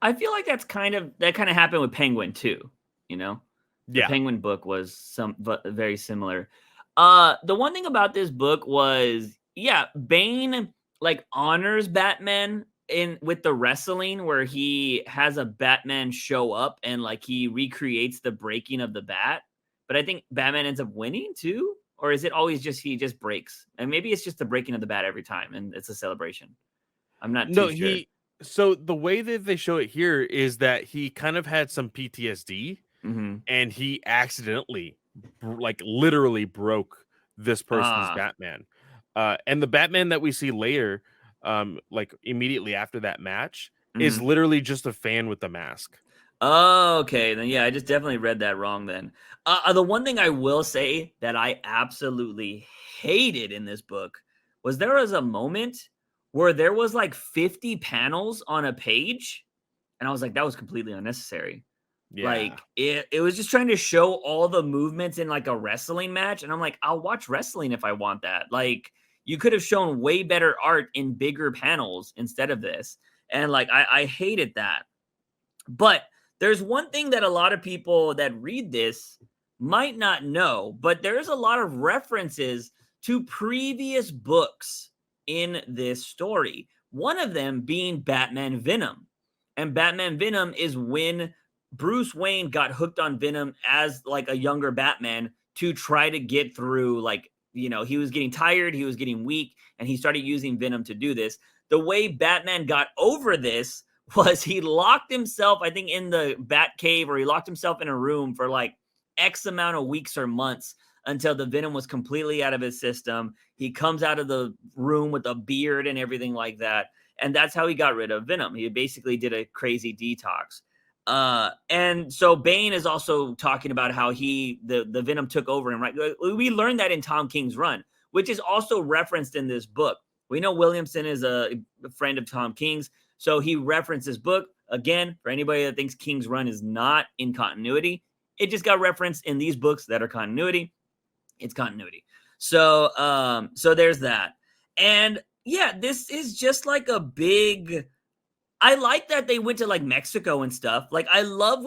I feel like that kind of happened with Penguin too. You know, the Yeah, Penguin book was very similar. The one thing about this book was, yeah, Bane like honors Batman in with the wrestling where he has a Batman show up and like he recreates the breaking of the bat. But I think Batman ends up winning too, or is it always just he just breaks? And maybe it's just the breaking of the bat every time, and it's a celebration. I'm not no, too sure. he. So the way that they show it here is that he kind of had some PTSD, Mm-hmm. and he accidentally, like, literally broke this person's Ah, Batman. And the Batman that we see later, like immediately after that match, is mm-hmm. literally just a fan with the mask. Oh, okay. Then yeah, I just definitely read that wrong then. The one thing I will say that I absolutely hated in this book was there was a moment where there was like 50 panels on a page, and I was like, that was completely unnecessary. Yeah. Like it was just trying to show all the movements in like a wrestling match, and I'm like, I'll watch wrestling if I want that. Like you could have shown way better art in bigger panels instead of this. And like I hated that. But there's one thing that a lot of people that read this might not know, but there's a lot of references to previous books in this story. One of them being Batman Venom. And Batman Venom is when Bruce Wayne got hooked on Venom as like a younger Batman to try to get through like, he was getting tired, he was getting weak, and he started using Venom to do this. The way Batman got over this was he locked himself, I think, in the Bat Cave, or he locked himself in a room for like X amount of weeks or months until the venom was completely out of his system. He comes out of the room with a beard and everything like that. And that's how he got rid of Venom. He basically did a crazy detox. And so Bane is also talking about how the Venom took over him, right? We learned that in Tom King's run, which is also referenced in this book. We know Williamson is a friend of Tom King's. So he referenced this book. Again, for anybody that thinks King's Run is not in continuity, it just got referenced in these books that are continuity. It's continuity. So there's that. And yeah, this is just like a big, I like that they went to like Mexico and stuff. Like I love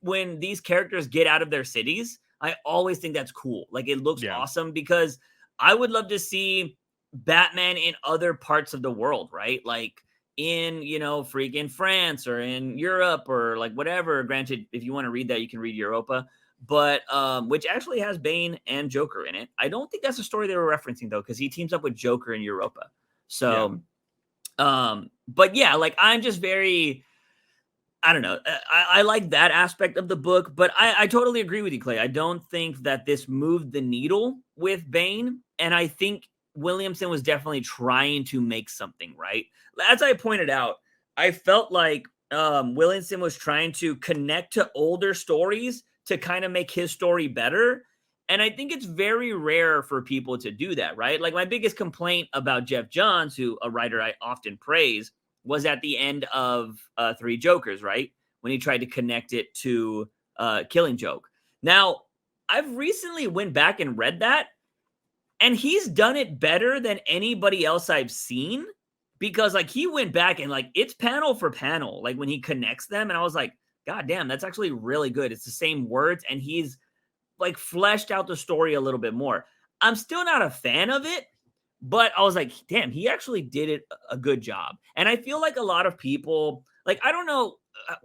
when these characters get out of their cities. I always think that's cool. Like it looks Yeah. awesome because I would love to see Batman in other parts of the world, right? Like in, freaking France or in Europe or like whatever. Granted, if you want to read that, you can read Europa. But which actually has Bane and Joker in it. I don't think that's a story they were referencing though, because he teams up with Joker in Europa. Yeah. So but yeah, like I'm just very, I don't know. I like that aspect of the book, but I totally agree with you, Clay. I don't think that this moved the needle with Bane, and I think Williamson was definitely trying to make something right. As I pointed out, I felt like Williamson was trying to connect to older stories to kind of make his story better. And I think it's very rare for people to do that, right? Like my biggest complaint about Jeff Johns, who a writer I often praise, was at the end of Three Jokers, right? When he tried to connect it to Killing Joke. Now, I've recently went back and read that, and he's done it better than anybody else I've seen, because like he went back and like it's panel for panel, like when he connects them, and I was like, God damn, that's actually really good. It's the same words, and he's like fleshed out the story a little bit more. I'm still not a fan of it, but I was like, damn, he actually did it a good job. And I feel like a lot of people, like, I don't know,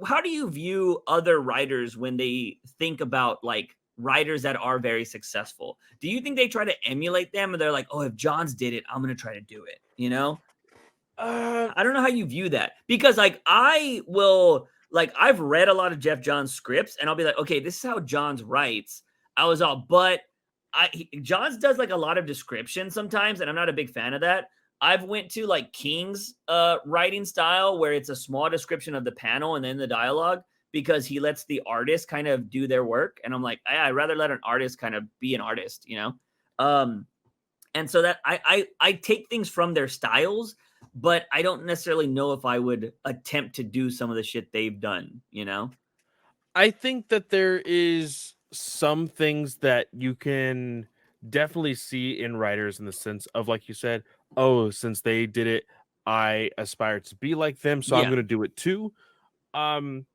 how do you view other writers when they think about like writers that are very successful? Do you think they try to emulate them, or they're like, oh, if Johns did it, I'm going to try to do it, you know? Uh, I don't know how you view that, because like I will, like I've read a lot of Jeff Johns scripts and I'll be like, okay, this is how Johns writes. I was all, but Johns does like a lot of description sometimes, and I'm not a big fan of that. I've went to like King's writing style, where it's a small description of the panel and then the dialogue, because he lets the artist kind of do their work, and I'm like, I'd rather let an artist kind of be an artist, you know. Um, and so that I take things from their styles, but I don't necessarily know if I would attempt to do some of the shit they've done, you know? I think that there is some things that you can definitely see in writers in the sense of, like you said, oh, since they did it, I aspire to be like them, so I'm Yeah, going to do it too. Um,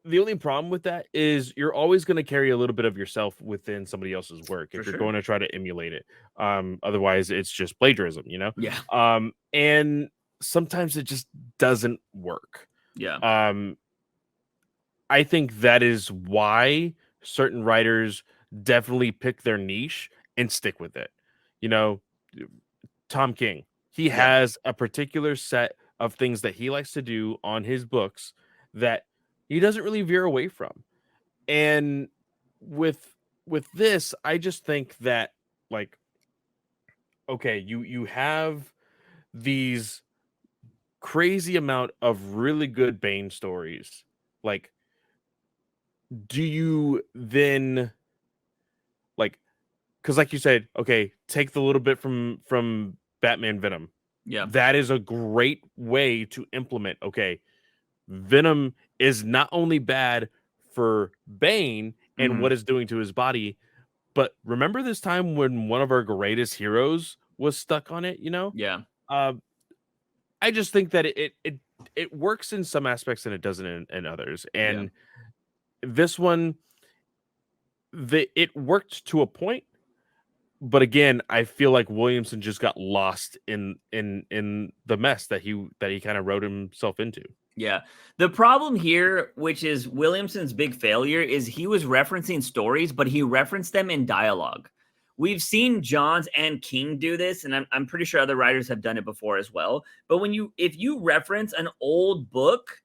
the only problem with that is you're always going to carry a little bit of yourself within somebody else's work for if you're sure. going to try to emulate it. Otherwise, it's just plagiarism, you know. Yeah, And sometimes it just doesn't work. yeah, Um, I think that is why certain writers definitely pick their niche and stick with it. You know, Tom King, he yeah, has a particular set of things that he likes to do on his books that he doesn't really veer away from. And with this, I just think that, like, okay, you have these crazy amount of really good Bane stories. Like do you then like, because like you said, okay, take the little bit from Batman Venom. Yeah. That is a great way to implement. Okay, Venom is not only bad for Bane and Mhm. what it's doing to his body, but remember this time when one of our greatest heroes was stuck on it, you know? Yeah. Uh, I just think that it works in some aspects and it doesn't in others. Yeah. And this one, it worked to a point, but again, I feel like Williamson just got lost in the mess that he kind of wrote himself into. Yeah. The problem here, which is Williamson's big failure, is he was referencing stories, but he referenced them in dialogue. We've seen Johns and King do this, and I'm pretty sure other writers have done it before as well. But if you reference an old book,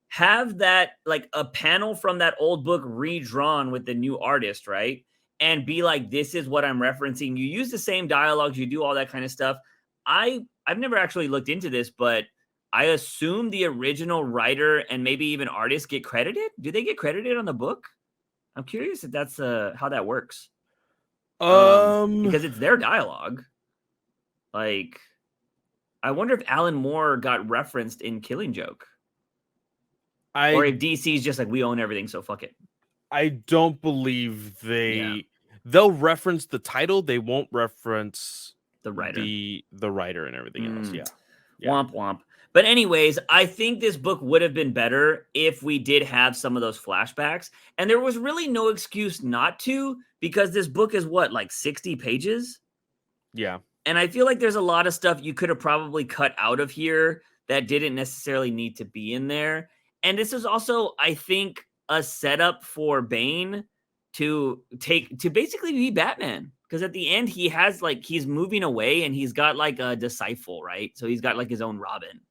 have that like a panel from that old book redrawn with the new artist, right? And be like, this is what I'm referencing. You use the same dialogues, you do all that kind of stuff. I've never actually looked into this, but I assume the original writer and maybe even artist get credited. Do they get credited on the book? I'm curious if that's how that works. Um, Because it's their dialogue. Like, I wonder if Alan Moore got referenced in Killing Joke, or I if DC's just like, we own everything, so fuck it. I don't believe Yeah, they'll reference the title, they won't reference the writer. the writer and everything else. Mm, Yeah. Yeah. womp womp. But anyways, I think this book would have been better if we did have some of those flashbacks. And there was really no excuse not to, because this book is what, like 60 pages? Yeah. And I feel like there's a lot of stuff you could have probably cut out of here that didn't necessarily need to be in there. And this is also, I think, a setup for Bane to basically be Batman. Because at the end, he's moving away and he's got like a disciple, right? So he's got like his own Robin.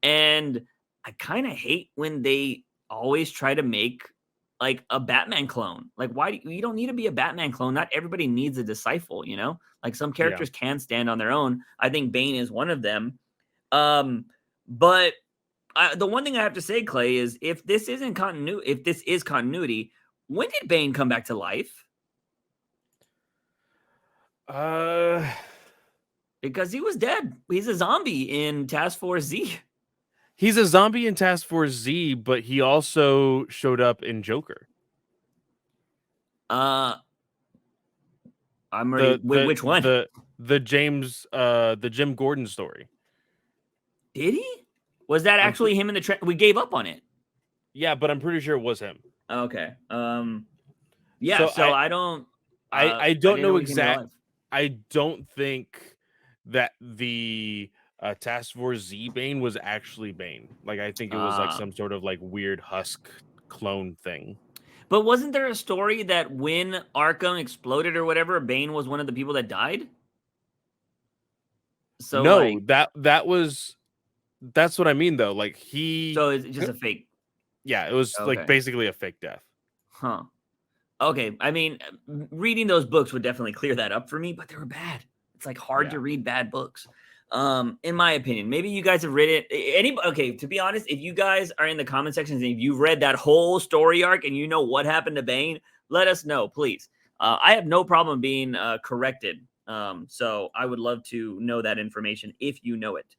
And I kind of hate when they always try to make like a Batman clone. Like, you don't need to be a Batman clone. Not everybody needs a disciple, you know? Like some Yeah. characters can stand on their own. I think Bane is one of them. But the one thing I have to say, Clay, is if this is continuity, when did Bane come back to life? Uh Because he was dead. He's a zombie in Task Force Z. he's a zombie in Task Force Z, but he also showed up in Joker. Uh, I'm ready. The Wait, the which one? the Jim Gordon story. Did he? Was that I'm actually him in the we gave up on it. Yeah, but I'm pretty sure it was him. Okay. Yeah, So so I don't I I don't didn't know know he came exact. alive. I don't think that the Task Force Z Bane was actually Bane. Like I think it was like Uh, some sort of like weird husk clone thing. but wasn't there a story that when Arkham exploded or whatever, Bane was one of the people that died? So No, like that's what I mean though. Like he, so it's just a fake. yeah, it was like Okay. basically a fake death. Huh. Okay. I mean, reading those books would definitely clear that up for me, but they were bad. It's like hard Yeah. to read bad books. In my opinion, maybe you guys have read it. Okay, to be honest, if you guys are in the comment sections and if you've read that whole story arc and you know what happened to Bane, let us know, please. I have no problem being corrected. So I would love to know that information if you know it.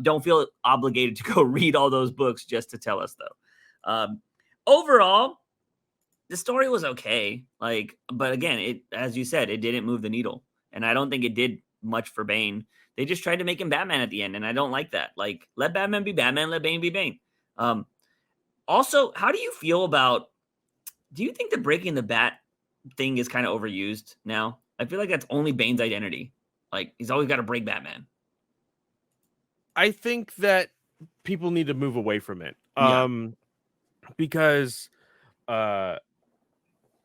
Don't feel obligated to go read all those books just to tell us, though. Overall, the story was okay. Like, but again, it, as you said, it didn't move the needle, and I don't think it did much for Bane. They just tried to make him Batman at the end, and I don't like that. Like, let Batman be Batman, let Bane be Bane. Um, Also, how do you feel about? Do you think the breaking the bat thing is kind of overused now? I feel like that's only Bane's identity. Like, he's always got to break Batman. I think that people need to move away from it. Yeah, Because uh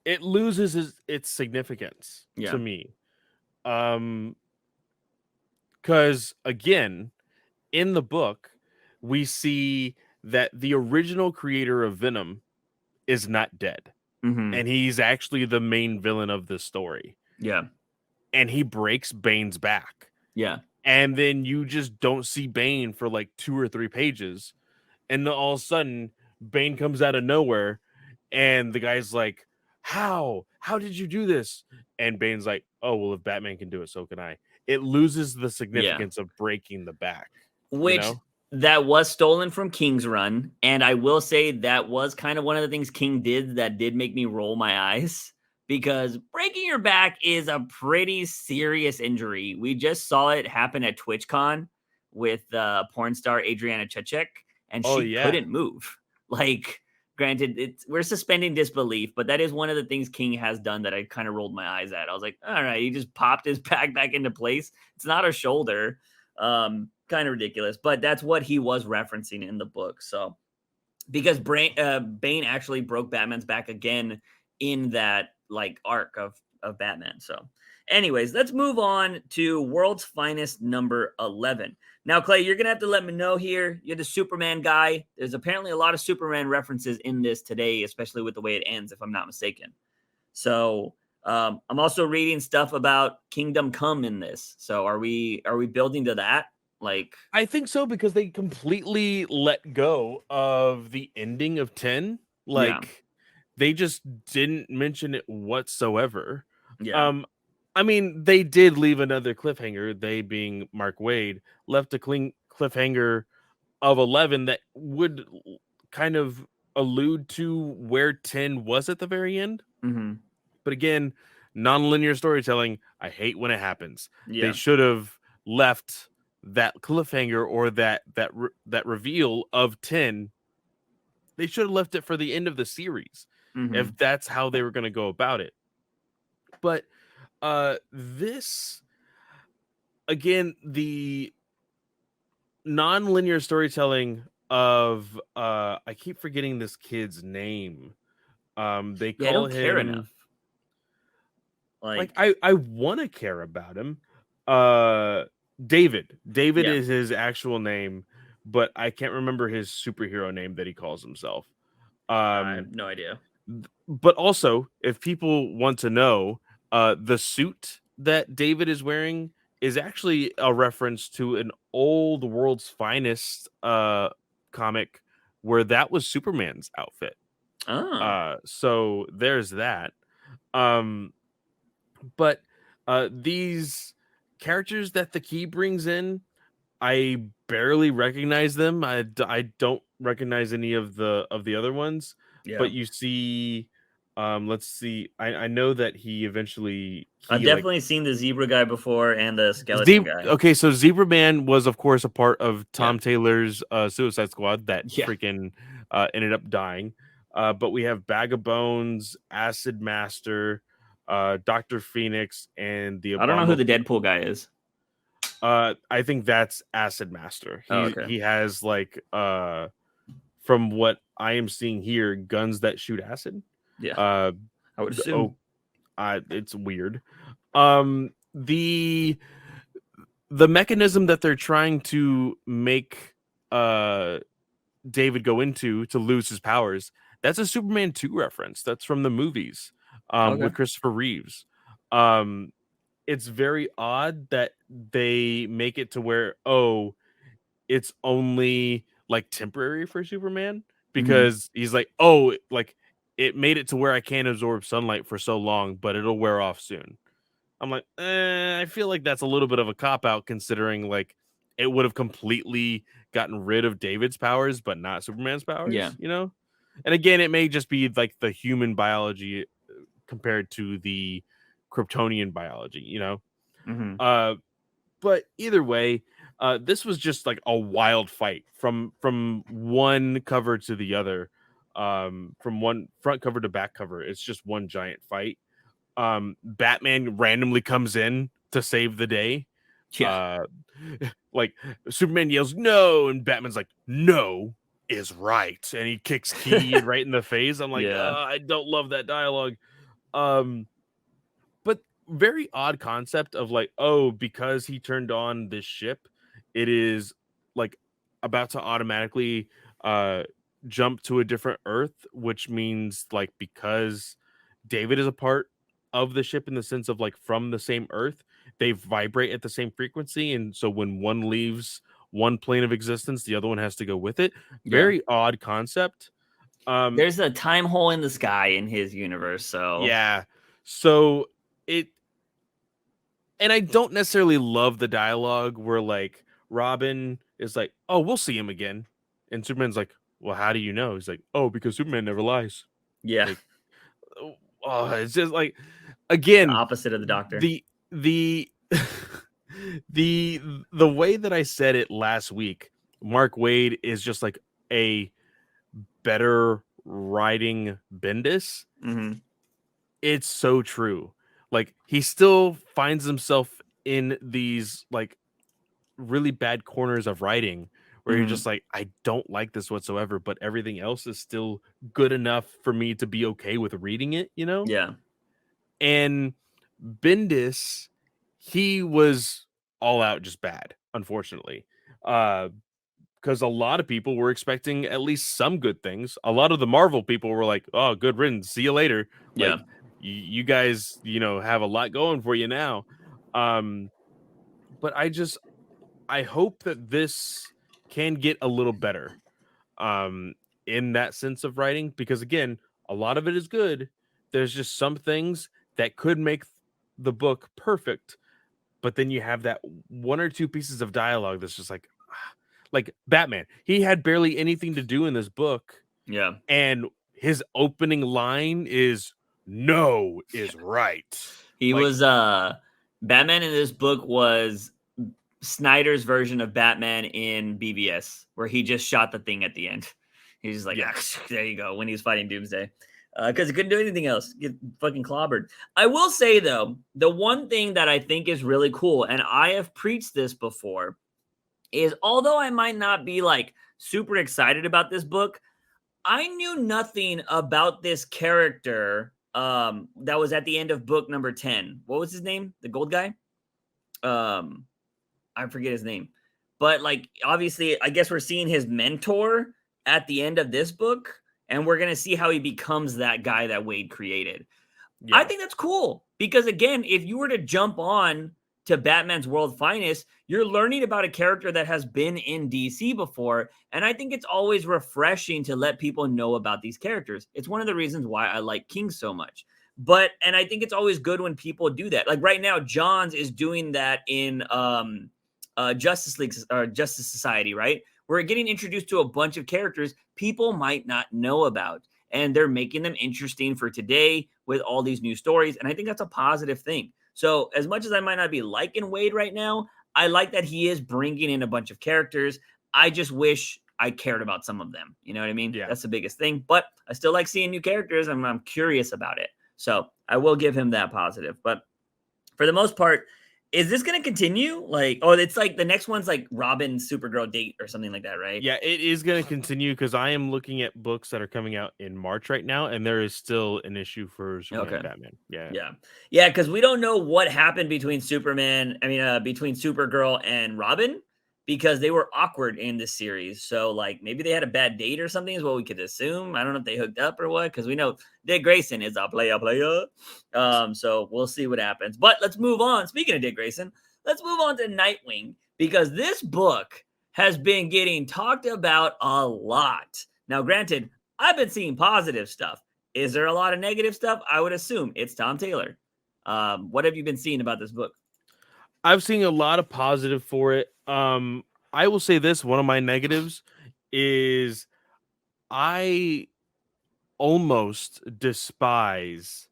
it loses its significance yeah. to me. Um because again, in the book, we see that the original creator of Venom is not dead. Mm-hmm. And he's actually the main villain of the story. Yeah, And he breaks Bane's back. yeah, And then you just don't see Bane for like 2 or 3 pages. And then all of a sudden, Bane comes out of nowhere And the guy's like, how did you do this? And Bane's like, oh, well, if Batman can do it, so can I. It loses the Yeah. significance of breaking the back, you Which know? that was stolen from King's Run, and I will say that was kind of one of the things King did that did make me roll my eyes, because breaking your back is a pretty serious injury. We just saw it happen at TwitchCon with porn star Adriana Chechek, and Oh she yeah. couldn't move. Like, granted, we're suspending disbelief, but that is one of the things King has done that I kind of rolled my eyes at. I was like, all right, he just popped his back into place. It's not a shoulder. Kind of ridiculous, but that's what he was referencing in the book. So, because Bane actually broke Batman's back again in that like arc of Batman. So, anyways, let's move on to World's Finest number 11. Now, Clay, you're gonna have to let me know here. You're the Superman guy. There's apparently a lot of Superman references in this today, especially with the way it ends, if I'm not mistaken. So, I'm also reading stuff about Kingdom Come in this. So, are we building to that? Like, I think so, because they completely let go of the ending of 10. yeah, Like, they just didn't mention it whatsoever. yeah, Um, I mean, they did leave another cliffhanger, they being Mark Waid, left a clean cliffhanger of 11 that would kind of allude to where 10 was at the very end. mm-hmm, But again, non-linear storytelling, I hate when it happens. They yeah, should have left that cliffhanger, or that reveal of 10. They should have left it for the end of the series, mm-hmm, if that's how they were going to go about it. But this, again, the non-linear storytelling of I keep forgetting this kid's name. They yeah. I call don't care him, enough. like, Like, I want to care about him. Uh David yeah, is his actual name, but I can't remember his superhero name that he calls himself. I Um have no idea. but also, if people want to know, the suit that David is wearing is actually a reference to an old World's Finest comic where that was Superman's outfit. Oh, So there's that. Um but these characters that the key brings in, I barely recognize them. I don't recognize any of the other ones, yeah. but you see, let's see. I know that he eventually I've he like definitely seen the zebra guy before and the skeleton guy. Okay, so Zebra Man was of course a part of Yeah, Tom Taylor's Suicide Squad that yeah. freaking ended up dying. But we have Bag of Bones, Acid Master, Dr. Phoenix, and the I don't know who Abominable. the Deadpool guy is. I think that's Acid Master. Oh, He okay. he has like from what I am seeing here, guns that shoot acid. Yeah, Uh I would oh, assume. it's weird. The mechanism that they're trying to make uh David go into to lose his powers, that's a Superman 2 reference. That's from the movies Okay. with Christopher Reeves. Um it's very odd that they make it to where, oh, it's only like temporary for Superman, Hmm. because he's like, oh, like, it made it to where I can't absorb sunlight for so long, but it'll wear off soon. I'm like, I feel like that's a little bit of a cop out, considering like it would have completely gotten rid of David's powers, but not Superman's Yeah. powers, you know? And again, it may just be like the human biology compared to the Kryptonian biology, you know? Hmm. Uh, but either way, this was just like a wild fight from one cover to the other. From one front cover to back cover, it's just one giant fight. Batman randomly comes in to save the day. Yeah. Uh, like, Superman yells no, and Batman's like, no is right, and he kicks Key right in the face. I'm like, Yeah. I don't love that dialogue. Um, but very odd concept of like, oh, because he turned on this ship, it is like about to automatically uh jump to a different Earth, which means like, because David is a part of the ship in the sense of like from the same Earth, they vibrate at the same frequency, and so when one leaves one plane of existence, the other one has to go with it. Yeah. Very odd concept. There's a time hole in the sky in his universe, so Yeah. So it, and I don't necessarily love the dialogue where like Robin is like, "Oh, we'll see him again," and Superman's like, "Well, how do you know?" He's like, "Oh, because Superman never lies." yeah, Like, oh, it's just like, the again, opposite of the Doctor. the the the way that I said it last week, Mark Waid is just like a better writing Bendis. Mm-hmm. It's so true. Like, he still finds himself in these like really bad corners of writing where you're Mm-hmm. just like, I don't like this whatsoever, but everything else is still good enough for me to be okay with reading it, you know? Yeah, And Bendis, he was all out just bad, unfortunately. Because a lot of people were expecting at least some good things. A lot of the Marvel people were like, "Oh, good riddance. See you later." yeah, Like, you guys, have a lot going for you now. Um, but I hope that this can get a little better. Um, in that sense of writing, because again, a lot of it is good. There's just some things that could make the book perfect, but then you have that one or two pieces of dialogue that's just like Batman. He had barely anything to do in this book, yeah. and his opening line is "No is right." He Like, was Batman in this book was Snyder's version of Batman in BVS, where he just shot the thing at the end. He's just like, yeah, ah, there you go, when he was fighting Doomsday. Because he couldn't do anything else. Get fucking clobbered. I will say, though, the one thing that I think is really cool, and I have preached this before, is although I might not be like super excited about this book, I knew nothing about this character that was at the end of book number 10. What was his name? The gold guy? Um, I forget his name. But like obviously, I guess we're seeing his mentor at the end of this book, and we're gonna see how he becomes that guy that Wade created. I yeah, think that's cool because again, if you were to jump on to Batman's World Finest, you're learning about a character that has been in DC before, and I think it's always refreshing to let people know about these characters. It's one of the reasons why I like King so much. And I think it's always good when people do that. Like right now, Johns is doing that in Justice League or Justice Society, right? We're getting introduced to a bunch of characters people might not know about, and they're making them interesting for today with all these new stories. And I think that's a positive thing. So, as much as I might not be liking Wade right now, I like that he is bringing in a bunch of characters. I just wish I cared about some of them. You know what I mean? yeah. That's the biggest thing. But I still like seeing new characters. I'm curious about it. So, I will give him that positive. But for the most part, is this going to continue? Like, oh, it's like the next one's like Robin Supergirl date or something like that, right? Yeah, it is going to continue because I am looking at books that are coming out in March right now, and there is still an issue for Superman Okay. and Batman. Yeah. Yeah. Yeah, because we don't know what happened between between Supergirl and Robin because they were awkward in this series. So, like, maybe they had a bad date or something is what we could assume. I don't know if they hooked up or what, because we know Dick Grayson is a player. So we'll see what happens. But let's move on. Speaking of Dick Grayson, let's move on to Nightwing because this book has been getting talked about a lot. Now, granted, I've been seeing positive stuff. Is there a lot of negative stuff? I would assume it's Tom Taylor. What have you been seeing about this book? I've seen a lot of positive for it. I will say this, one of my negatives is I almost despise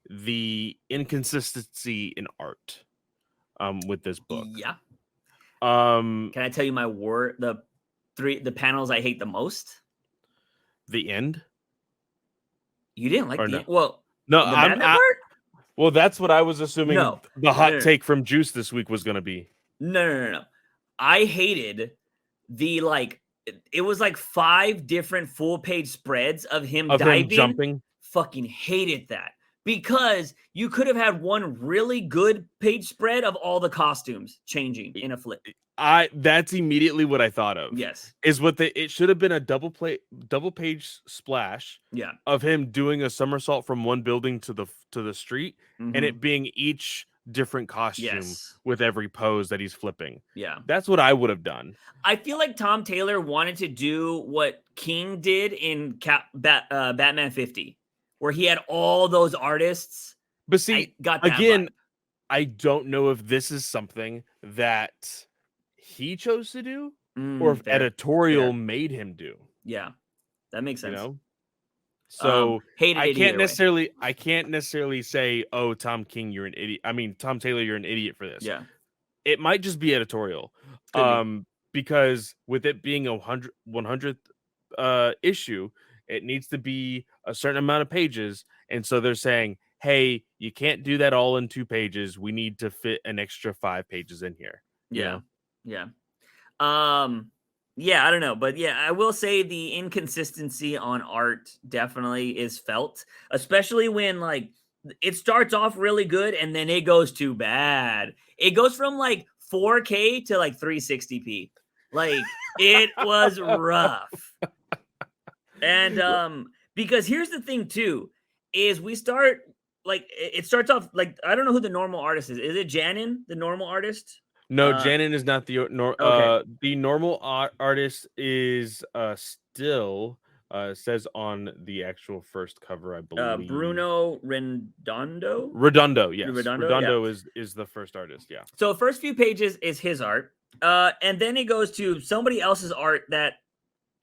the inconsistency in art with this book. Yeah. Um Can I tell you my word? The panels I hate the most. the end You didn't like or no? No, the Batman part? well, that's what I was assuming No, the no, hot take from Juice this week was going to be. no. I hated the like. It was like 5 different full page spreads of him Of him diving. jumping. Fucking hated that because you could have had one really good page spread of all the costumes changing in a flip. That's immediately what I thought of. Yes. Is what it should have been a double page splash Yeah. of him doing a somersault from one building to the street, and Mhm. it being each different costume Yes. with every pose that he's flipping. Yeah. That's what I would have done. I feel like Tom Taylor wanted to do what King did in Batman 50, where he had all those artists. But I see, got that again, vibe. I don't know if this is something that he chose to do or if Fair. editorial Fair. made him do, Yeah. That makes you sense. know? So Hated I it can't either way. necessarily say, "Oh, Tom King, you're an idiot." I mean, Tom Taylor, you're an idiot for this. Yeah. It might just be editorial. Could be. Because with it being a 100th issue, it needs to be a certain amount of pages, and so they're saying, "Hey, you can't do that all in 2 pages. We need to fit an extra 5 pages in here." You Yeah. know? Yeah. Yeah, I don't know, but yeah, I will say the inconsistency on art definitely is felt, especially when like it starts off really good and then it goes too bad. It goes from like 4K to like 360p. Like it was rough. And because here's the thing too is we start like it starts off like I don't know who the normal artist is. Is it Janin, the normal artist? No, Uh Janin is not okay. the normal artist is still says on the actual first cover, I believe. Bruno Redondo. Redondo, yes. Redondo, yeah. Redondo is the first artist, yeah. So first few pages is his art, and then it goes to somebody else's art that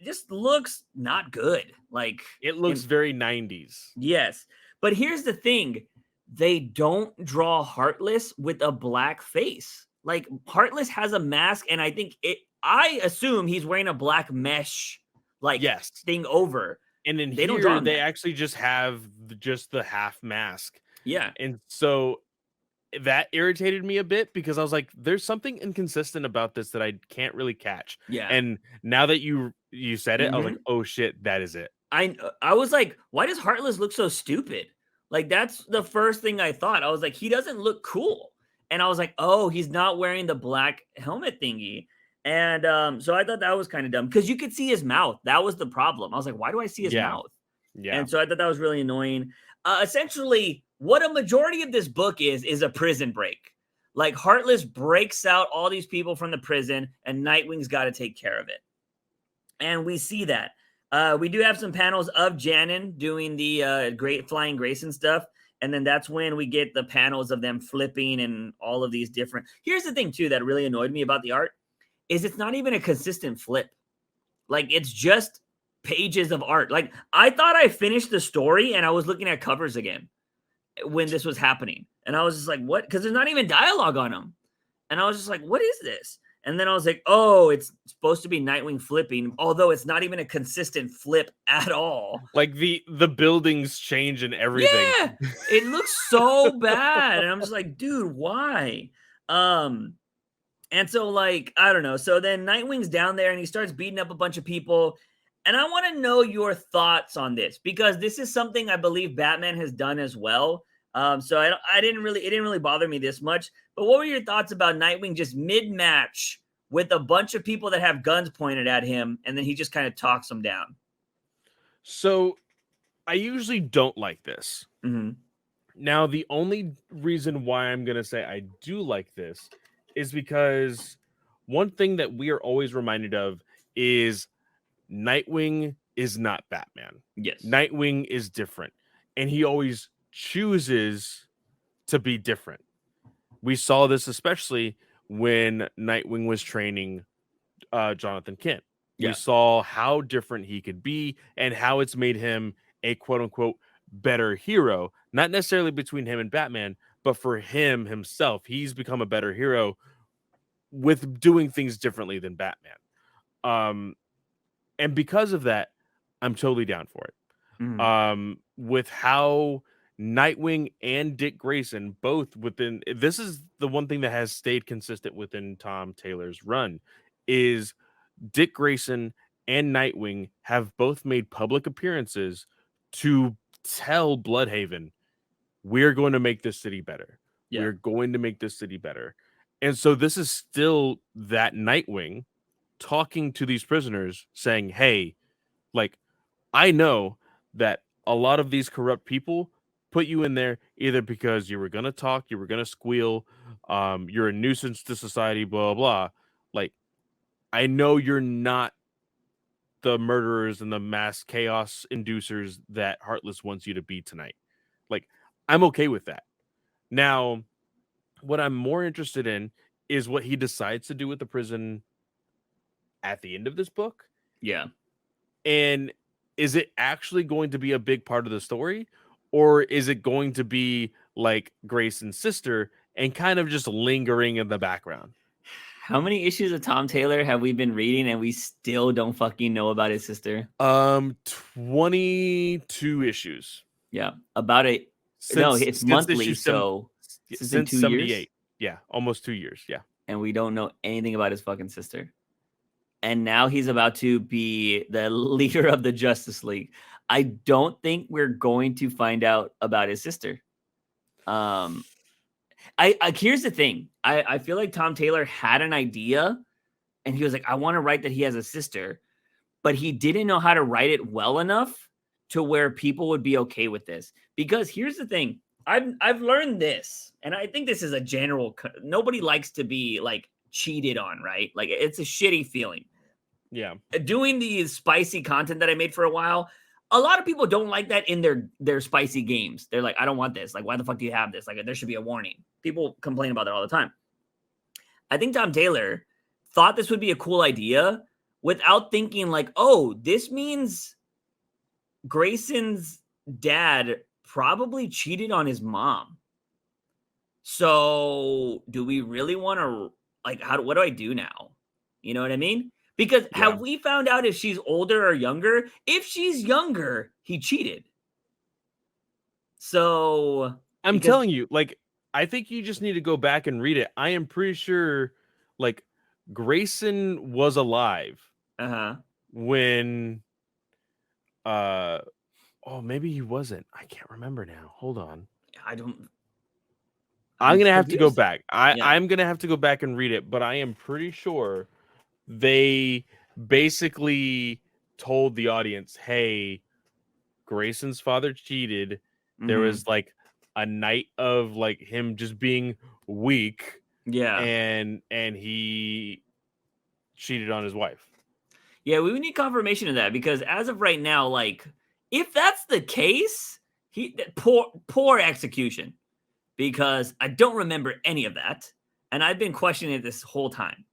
just looks not good. Like It looks very 90s. yes, but here's the thing: they don't draw Heartless with a black face. Like Heartless has a mask, and I think it. I assume he's wearing a black mesh like Yes. thing over. And in They don't draw here, him they that. actually just have just the half mask. Yeah, And so that irritated me a bit because I was like, there's something inconsistent about this that I can't really catch. yeah. And now that you said it, I was Mhm. like, oh shit, that is it. I was like, why does Heartless look so stupid? Like that's the first thing I thought. I was like, he doesn't look cool. And I was like, oh, he's not wearing the black helmet thingy. And so I thought that was kind of dumb because you could see his mouth. That was the problem. I was like, why do I see his Yeah. mouth? Yeah. And so I thought that was really annoying. Essentially, what a majority of this book is a prison break. Like Heartless breaks out all these people from the prison, and Nightwing's got to take care of it. And we see that. We do have some panels of Janin doing the great flying Grayson stuff. And then that's when we get the panels of them flipping and all of these different. Here's the thing, too, that really annoyed me about the art is it's not even a consistent flip. Like it's just pages of art. Like I thought I finished the story and I was looking at covers again when this was happening. And I was just like, what? Because there's not even dialogue on them. And I was just like, what is this? And then I was like, oh, it's supposed to be Nightwing flipping, although it's not even a consistent flip at all. Like the buildings change and everything. Yeah, it looks so bad. And I'm just like, dude, why? And so like, I don't know. So then Nightwing's down there and he starts beating up a bunch of people. And I want to know your thoughts on this because this is something I believe Batman has done as well. So it didn't really bother me this much. But what were your thoughts about Nightwing just mid-match with a bunch of people that have guns pointed at him, and then he just kind of talks them down? So I usually don't like this. Mm-hmm. Now, the only reason why I'm going to say I do like this is because one thing that we are always reminded of is Nightwing is not Batman. Yes. Nightwing is different, and he always chooses to be different. We saw this especially when Nightwing was training Jonathan Kent. Yeah. We saw how different he could be and how it's made him a quote unquote better hero, not necessarily between him and Batman, but for him himself. He's become a better hero with doing things differently than Batman. And because of that, I'm totally down for it. Mm-hmm. With how Nightwing and Dick Grayson both within this is the one thing that has stayed consistent within Tom Taylor's run is Dick Grayson and Nightwing have both made public appearances to tell Bloodhaven, we're going to make this city better. Yeah. We're going to make this city better. And so this is still that Nightwing talking to these prisoners saying, hey, like, I know that a lot of these corrupt people put you in there either because you were gonna talk, you were gonna squeal, you're a nuisance to society, blah blah. Like, I know you're not the murderers and the mass chaos inducers that Heartless wants you to be tonight. Like, I'm okay with that. Now, what I'm more interested in is what he decides to do with the prison at the end of this book. Yeah. And is it actually going to be a big part of the story? Or is it going to be like Grayson's sister and kind of just lingering in the background? How many issues of Tom Taylor have we been reading and we still don't fucking know about his sister? 22 issues. Yeah. About it. No, it's monthly. So it's been 2 78. years. Yeah. Almost 2 years. Yeah. And we don't know anything about his fucking sister. And now he's about to be the leader of the Justice League. I don't think we're going to find out about his sister. Here's the thing. I feel like Tom Taylor had an idea and he was like, I want to write that he has a sister, but he didn't know how to write it well enough to where people would be okay with this. Because here's the thing. I've learned this, and I think this is a general, nobody likes to be like cheated on, right? Like, it's a shitty feeling. Yeah. Doing the spicy content that I made for a while, a lot of people don't like that in their spicy games. They're like, I don't want this. Like, why the fuck do you have this? Like, there should be a warning. People complain about that all the time. I think Tom Taylor thought this would be a cool idea without thinking like, oh, this means Grayson's dad probably cheated on his mom. So do we really want to, like, what do I do now? You know what I mean? Because have we found out if she's older or younger? If she's younger, he cheated. So I'm telling you, like, I think you just need to go back and read it. I am pretty sure, like, Grayson was alive when, oh, maybe he wasn't. I can't remember now. Hold on. I'm gonna have to go back. I'm gonna have to go back and read it, but I am pretty sure they basically told the audience, hey, Grayson's father cheated. There was like a night of like him just being weak. Yeah. And he cheated on his wife. Yeah, we would need confirmation of that, because as of right now, like, if that's the case, poor execution, because I don't remember any of that, and I've been questioning it this whole time.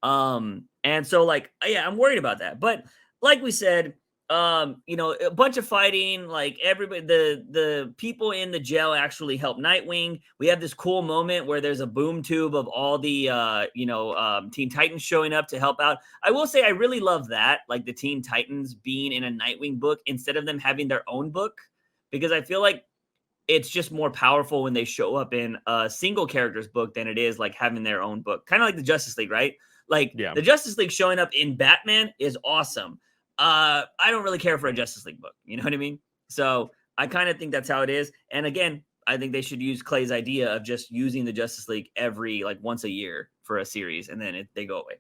And so, like, yeah, I'm worried about that. But like we said, you know, a bunch of fighting, like everybody, the people in the jail actually help Nightwing. We have this cool moment where there's a boom tube of all the, Teen Titans showing up to help out. I will say I really love that, like the Teen Titans being in a Nightwing book instead of them having their own book, because I feel like it's just more powerful when they show up in a single character's book than it is like having their own book. Kind of like the Justice League, right? Like the Justice League showing up in Batman is awesome. I don't really care for a Justice League book. You know what I mean? So I kind of think that's how it is. And again, I think they should use Clay's idea of just using the Justice League every, like, once a year for a series, and then they go away.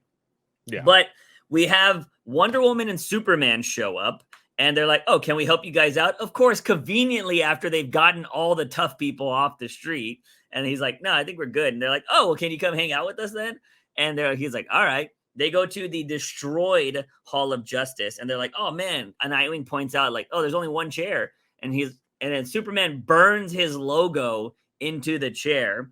Yeah. But we have Wonder Woman and Superman show up, and they're like, oh, can we help you guys out? Of course, conveniently after they've gotten all the tough people off the street. And he's like, no, I think we're good. And they're like, oh, well, can you come hang out with us then? And he's like, all right. They go to the destroyed Hall of Justice, and they're like, oh, man. And Nightwing points out, like, oh, there's only one chair. And then Superman burns his logo into the chair.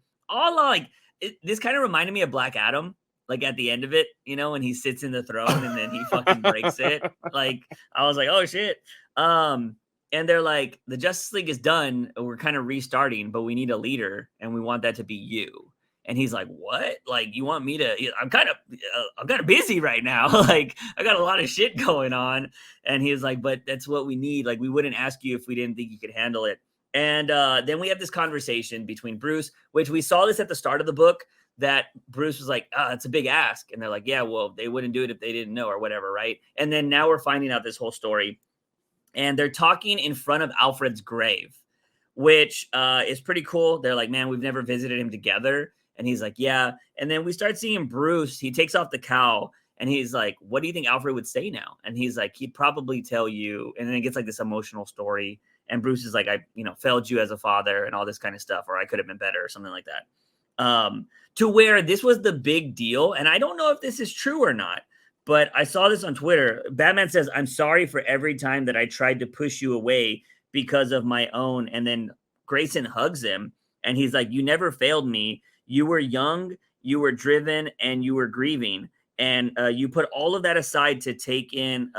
This kind of reminded me of Black Adam, like at the end of it, you know, when he sits in the throne and then he fucking breaks it. Like, I was like, oh, shit. And they're like, the Justice League is done. We're kind of restarting, but we need a leader, and we want that to be you. And he's like, what? Like, you want me to, I'm kind of busy right now. Like, I got a lot of shit going on. And he's like, but that's what we need. Like, we wouldn't ask you if we didn't think you could handle it. And then we have this conversation between Bruce, which we saw this at the start of the book, that Bruce was like, it's a big ask. And they're like, yeah, well, they wouldn't do it if they didn't know or whatever, right? And then now we're finding out this whole story. And they're talking in front of Alfred's grave, which is pretty cool. They're like, man, we've never visited him together. And he's like, yeah. And then we start seeing Bruce. He takes off the cowl, and he's like, what do you think Alfred would say now? And he's like, he'd probably tell you. And then it gets like this emotional story. And Bruce is like, I, failed you as a father and all this kind of stuff, or I could have been better or something like that. To where this was the big deal. And I don't know if this is true or not, but I saw this on Twitter. Batman says, I'm sorry for every time that I tried to push you away because of my own. And then Grayson hugs him and he's like, you never failed me. You were young, you were driven, and you were grieving. And you put all of that aside to take in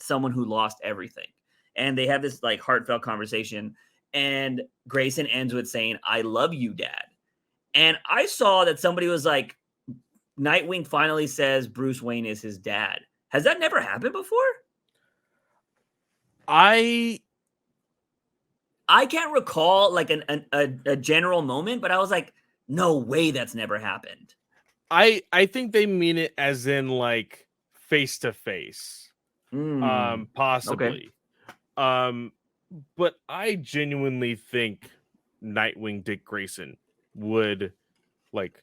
someone who lost everything. And they have this like heartfelt conversation. And Grayson ends with saying, I love you, Dad. And I saw that somebody was like, Nightwing finally says Bruce Wayne is his dad. Has that never happened before? I can't recall like a general moment, but I was like, no way that's never happened. I think they mean it as in like face to face. Possibly. Okay. But I genuinely think Nightwing Dick Grayson would like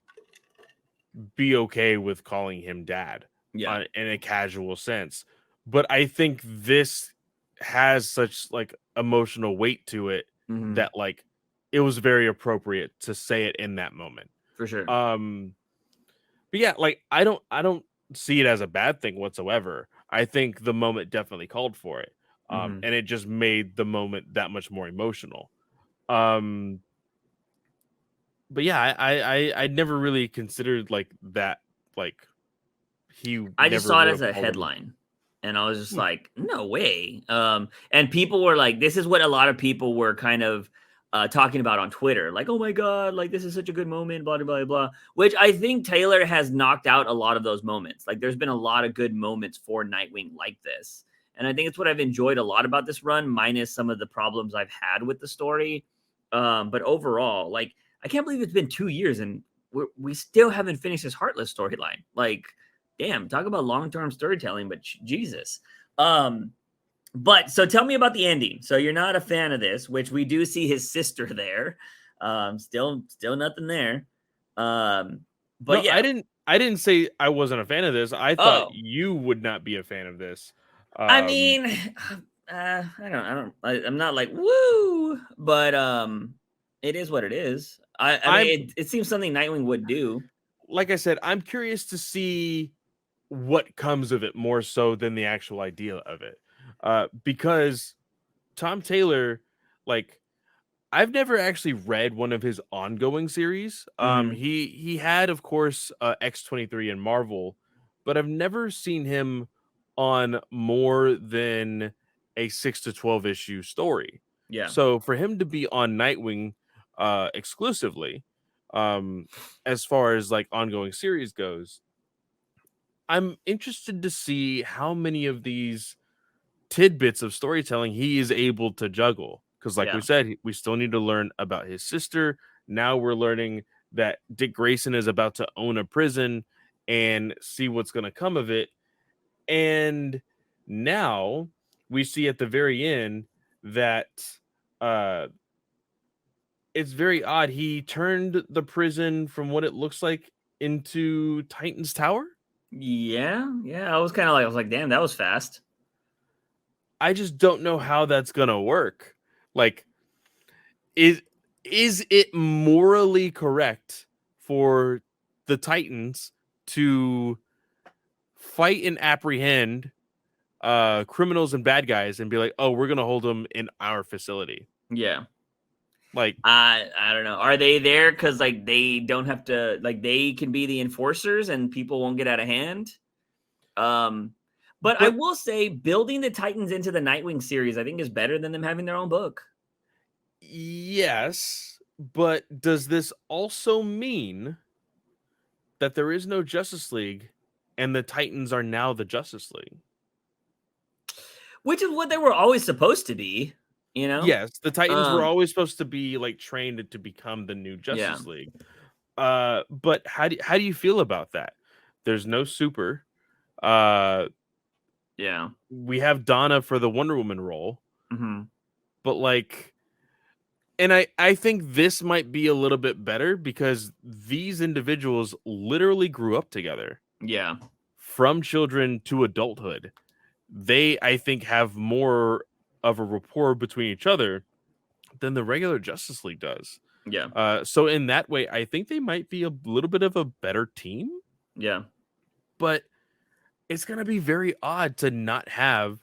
be okay with calling him dad in a casual sense. But I think this has such like emotional weight to it that like it was very appropriate to say it in that moment. For sure. But yeah, like I don't see it as a bad thing whatsoever. I think the moment definitely called for it. And it just made the moment that much more emotional. But yeah, I never really considered like that. Like I just saw it as a headline, and I was just like, no way. And people were like, this is what a lot of people were kind of talking about on Twitter, like, oh my god, like this is such a good moment, blah blah blah blah. Which I think Taylor has knocked out a lot of those moments. Like, there's been a lot of good moments for Nightwing like this, and I think it's what I've enjoyed a lot about this run, minus some of the problems I've had with the story. But overall, like, I can't believe it's been 2 years and we still haven't finished this Heartless storyline. Like, damn, talk about long-term storytelling, but Jesus. But so tell me about the ending. So you're not a fan of this, which we do see his sister there. Still nothing there. But no, yeah, I didn't say I wasn't a fan of this. I thought you would not be a fan of this. I mean, I'm not like woo, but it is what it is. I mean, it seems something Nightwing would do. Like I said, I'm curious to see what comes of it more so than the actual idea of it. Because Tom Taylor, like, I've never actually read one of his ongoing series. He had, of course, X-23 and Marvel, but I've never seen him on more than a 6 to 12 issue story. Yeah. So for him to be on Nightwing exclusively, as far as like ongoing series goes, I'm interested to see how many of these tidbits of storytelling he is able to juggle. Because like we said, we still need to learn about his sister. Now we're learning that Dick Grayson is about to own a prison and see what's going to come of it. And now we see at the very end that it's very odd. He turned the prison from what it looks like into Titan's Tower. Yeah. I was like, damn, that was fast. I just don't know how that's gonna work. Like, is it morally correct for the Titans to fight and apprehend criminals and bad guys and be like, oh, we're gonna hold them in our facility? Yeah. Like, I don't know. Are they there because like they don't have to, like, they can be the enforcers and people won't get out of hand? But I will say, building the Titans into the Nightwing series, I think, is better than them having their own book. Yes, but does this also mean that there is no Justice League and the Titans are now the Justice League? Which is what they were always supposed to be, you know? Yes, the Titans were always supposed to be like trained to become the new Justice League. But how do you feel about that? There's no Super. We have Donna for the Wonder Woman role. But like, and I think this might be a little bit better because these individuals literally grew up together. Yeah. From children to adulthood. They, I think, have more of a rapport between each other than the regular Justice League does. Yeah. So in that way, I think they might be a little bit of a better team, Yeah. but it's going to be very odd to not have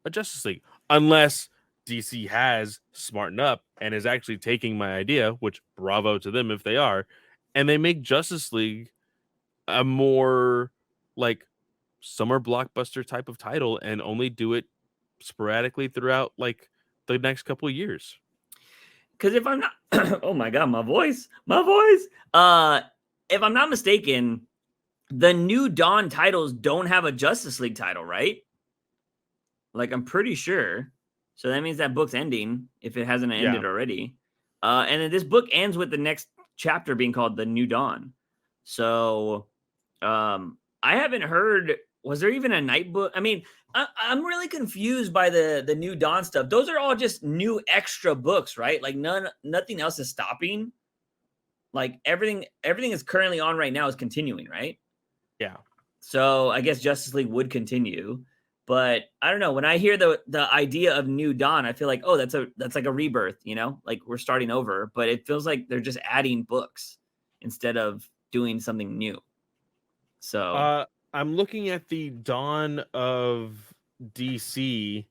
a Justice League unless DC has smartened up and is actually taking my idea, which bravo to them if they are, and they make Justice League a more like summer blockbuster type of title and only do it sporadically throughout like the next couple of years. Because if I'm not, oh my god, my voice. If I'm not mistaken, the New Dawn titles don't have a Justice League title, right? Like, I'm pretty sure. So that means that book's ending if it hasn't ended already. And then this book ends with the next chapter being called The New Dawn. So I haven't heard. Was there even a night book? I mean, I'm really confused by the New Dawn stuff. Those are all just new extra books, right? Like nothing else is stopping. Like everything is currently on right now is continuing, right? Yeah. So I guess Justice League would continue, but I don't know. When I hear the idea of New Dawn, I feel like, oh, that's like a rebirth, you know, like we're starting over. But it feels like they're just adding books instead of doing something new. So I'm looking at the dawn of DC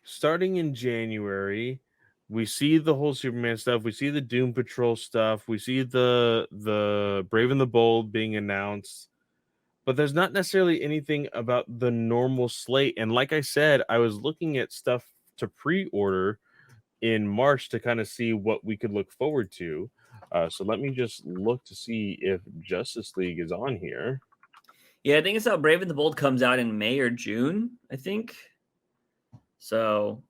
starting in January. We see the whole Superman stuff. We see the Doom Patrol stuff. We see the Brave and the Bold being announced. But there's not necessarily anything about the normal slate. And like I said, I was looking at stuff to pre-order in March to kind of see what we could look forward to. So let me just look to see if Justice League is on here. yeah, I think it's how Brave and the Bold comes out in May or June, I think. So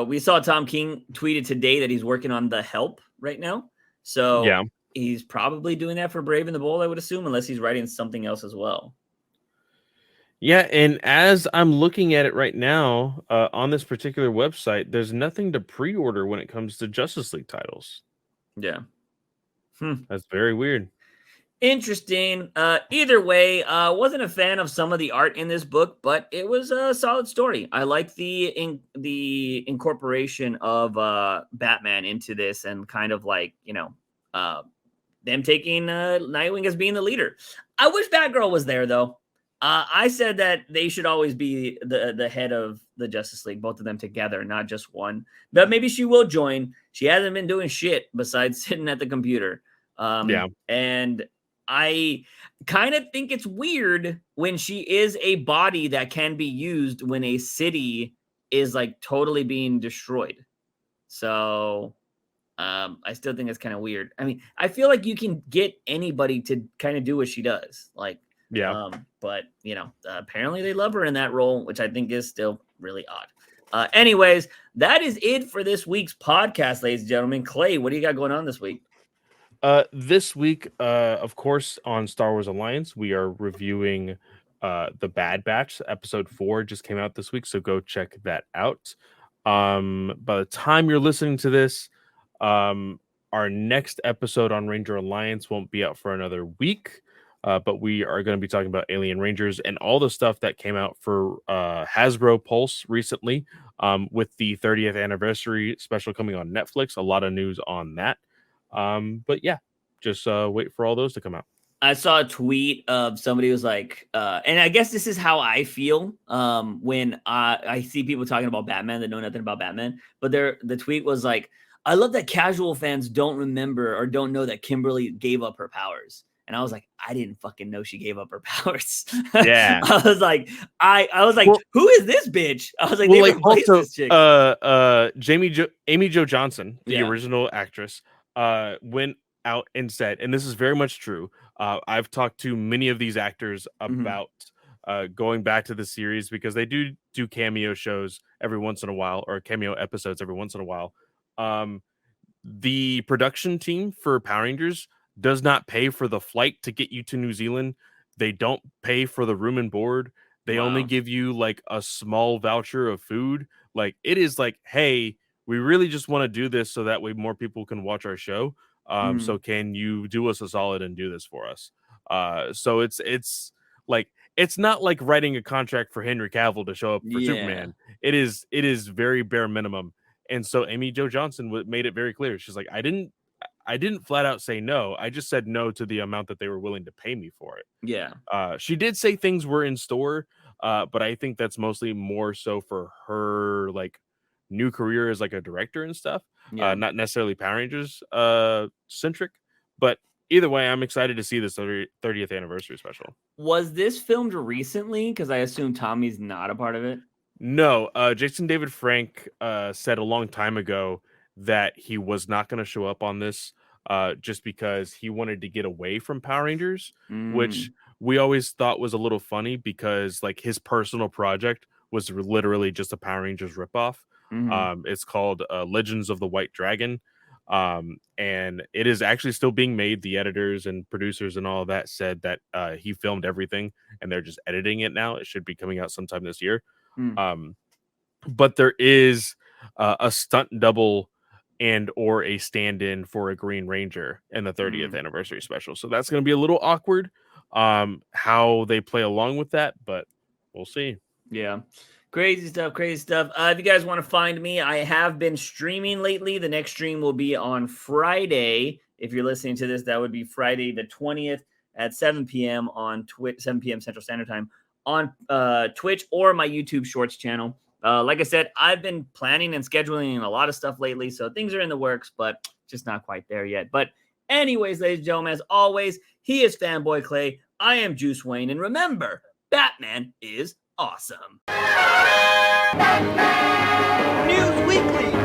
we saw Tom King tweeted today that he's working on The Help right now. So Yeah. he's probably doing that for Brave and the Bold, I would assume, unless he's writing something else as well. Yeah, and as I'm looking at it right now on this particular website, there's nothing to pre-order when it comes to Justice League titles. Yeah. That's very weird. Interesting. Either way, wasn't a fan of some of the art in this book, but it was a solid story. I like the incorporation of Batman into this, and kind of like them taking Nightwing as being the leader. I wish Batgirl was there though. I said that they should always be the head of the Justice League, both of them together, not just one. But maybe she will join. She hasn't been doing shit besides sitting at the computer. And I kind of think it's weird when she is a body that can be used when a city is like totally being destroyed. So I still think it's kind of weird. I mean, I feel like you can get anybody to kind of do what she does. Like, but apparently they love her in that role, which I think is still really odd. Anyways, that is it for this week's podcast, ladies and gentlemen. Clay, what do you got going on this week? This week, of course, on Star Wars Alliance, we are reviewing the Bad Batch. Episode 4 just came out this week, so go check that out. By the time you're listening to this, our next episode on Ranger Alliance won't be out for another week, but we are going to be talking about Alien Rangers and all the stuff that came out for Hasbro Pulse recently, with the 30th anniversary special coming on Netflix. A lot of news on that. But yeah, just wait for all those to come out. I saw a tweet of somebody who was like, and I guess this is how I feel when I see people talking about Batman that know nothing about Batman. But the tweet was like, I love that casual fans don't remember or don't know that Kimberly gave up her powers. And I was like, I didn't fucking know she gave up her powers. Yeah. I was like, well, who is this bitch? I was like, well, they like also, this chick. Amy Jo Johnson, the original actress, went out and said, and this is very much true. I've talked to many of these actors about going back to the series because they do cameo shows every once in a while, or cameo episodes every once in a while. The production team for Power Rangers does not pay for the flight to get you to New Zealand. They don't pay for the room and board. They only give you like a small voucher of food. Like, it is like, hey, we really just want to do this so that way more people can watch our show. So can you do us a solid and do this for us? So it's like, it's not like writing a contract for Henry Cavill to show up for Yeah. Superman. It is very bare minimum. And so Amy Jo Johnson made it very clear. She's like, I didn't flat out say no. I just said no to the amount that they were willing to pay me for it. Yeah. She did say things were in store, but I think that's mostly more so for her like new career as like a director and stuff. Yeah. Not necessarily Power Rangers centric, but either way, I'm excited to see this 30th anniversary special. Was this filmed recently? Because I assume Tommy's not a part of it. No, Jason David Frank said a long time ago that he was not going to show up on this just because he wanted to get away from Power Rangers, which we always thought was a little funny because like his personal project was literally just a Power Rangers ripoff. It's called Legends of the White Dragon. And it is actually still being made. The editors and producers and all of that said that he filmed everything and they're just editing it now. It should be coming out sometime this year. But there is a stunt double and or a stand-in for a Green Ranger in the 30th anniversary special. So that's going to be a little awkward how they play along with that, but we'll see. Yeah. Crazy stuff, crazy stuff. If you guys want to find me, I have been streaming lately. The next stream will be on Friday. If you're listening to this, that would be Friday the 20th at 7 p.m. on Twitch, 7 p.m. Central Standard Time on Twitch or my YouTube Shorts channel. Like I said, I've been planning and scheduling a lot of stuff lately, so things are in the works, but just not quite there yet. But anyways, ladies and gentlemen, as always, he is Fanboy Clay. I am Juice Wayne, and remember, Batman is awesome. News Weekly.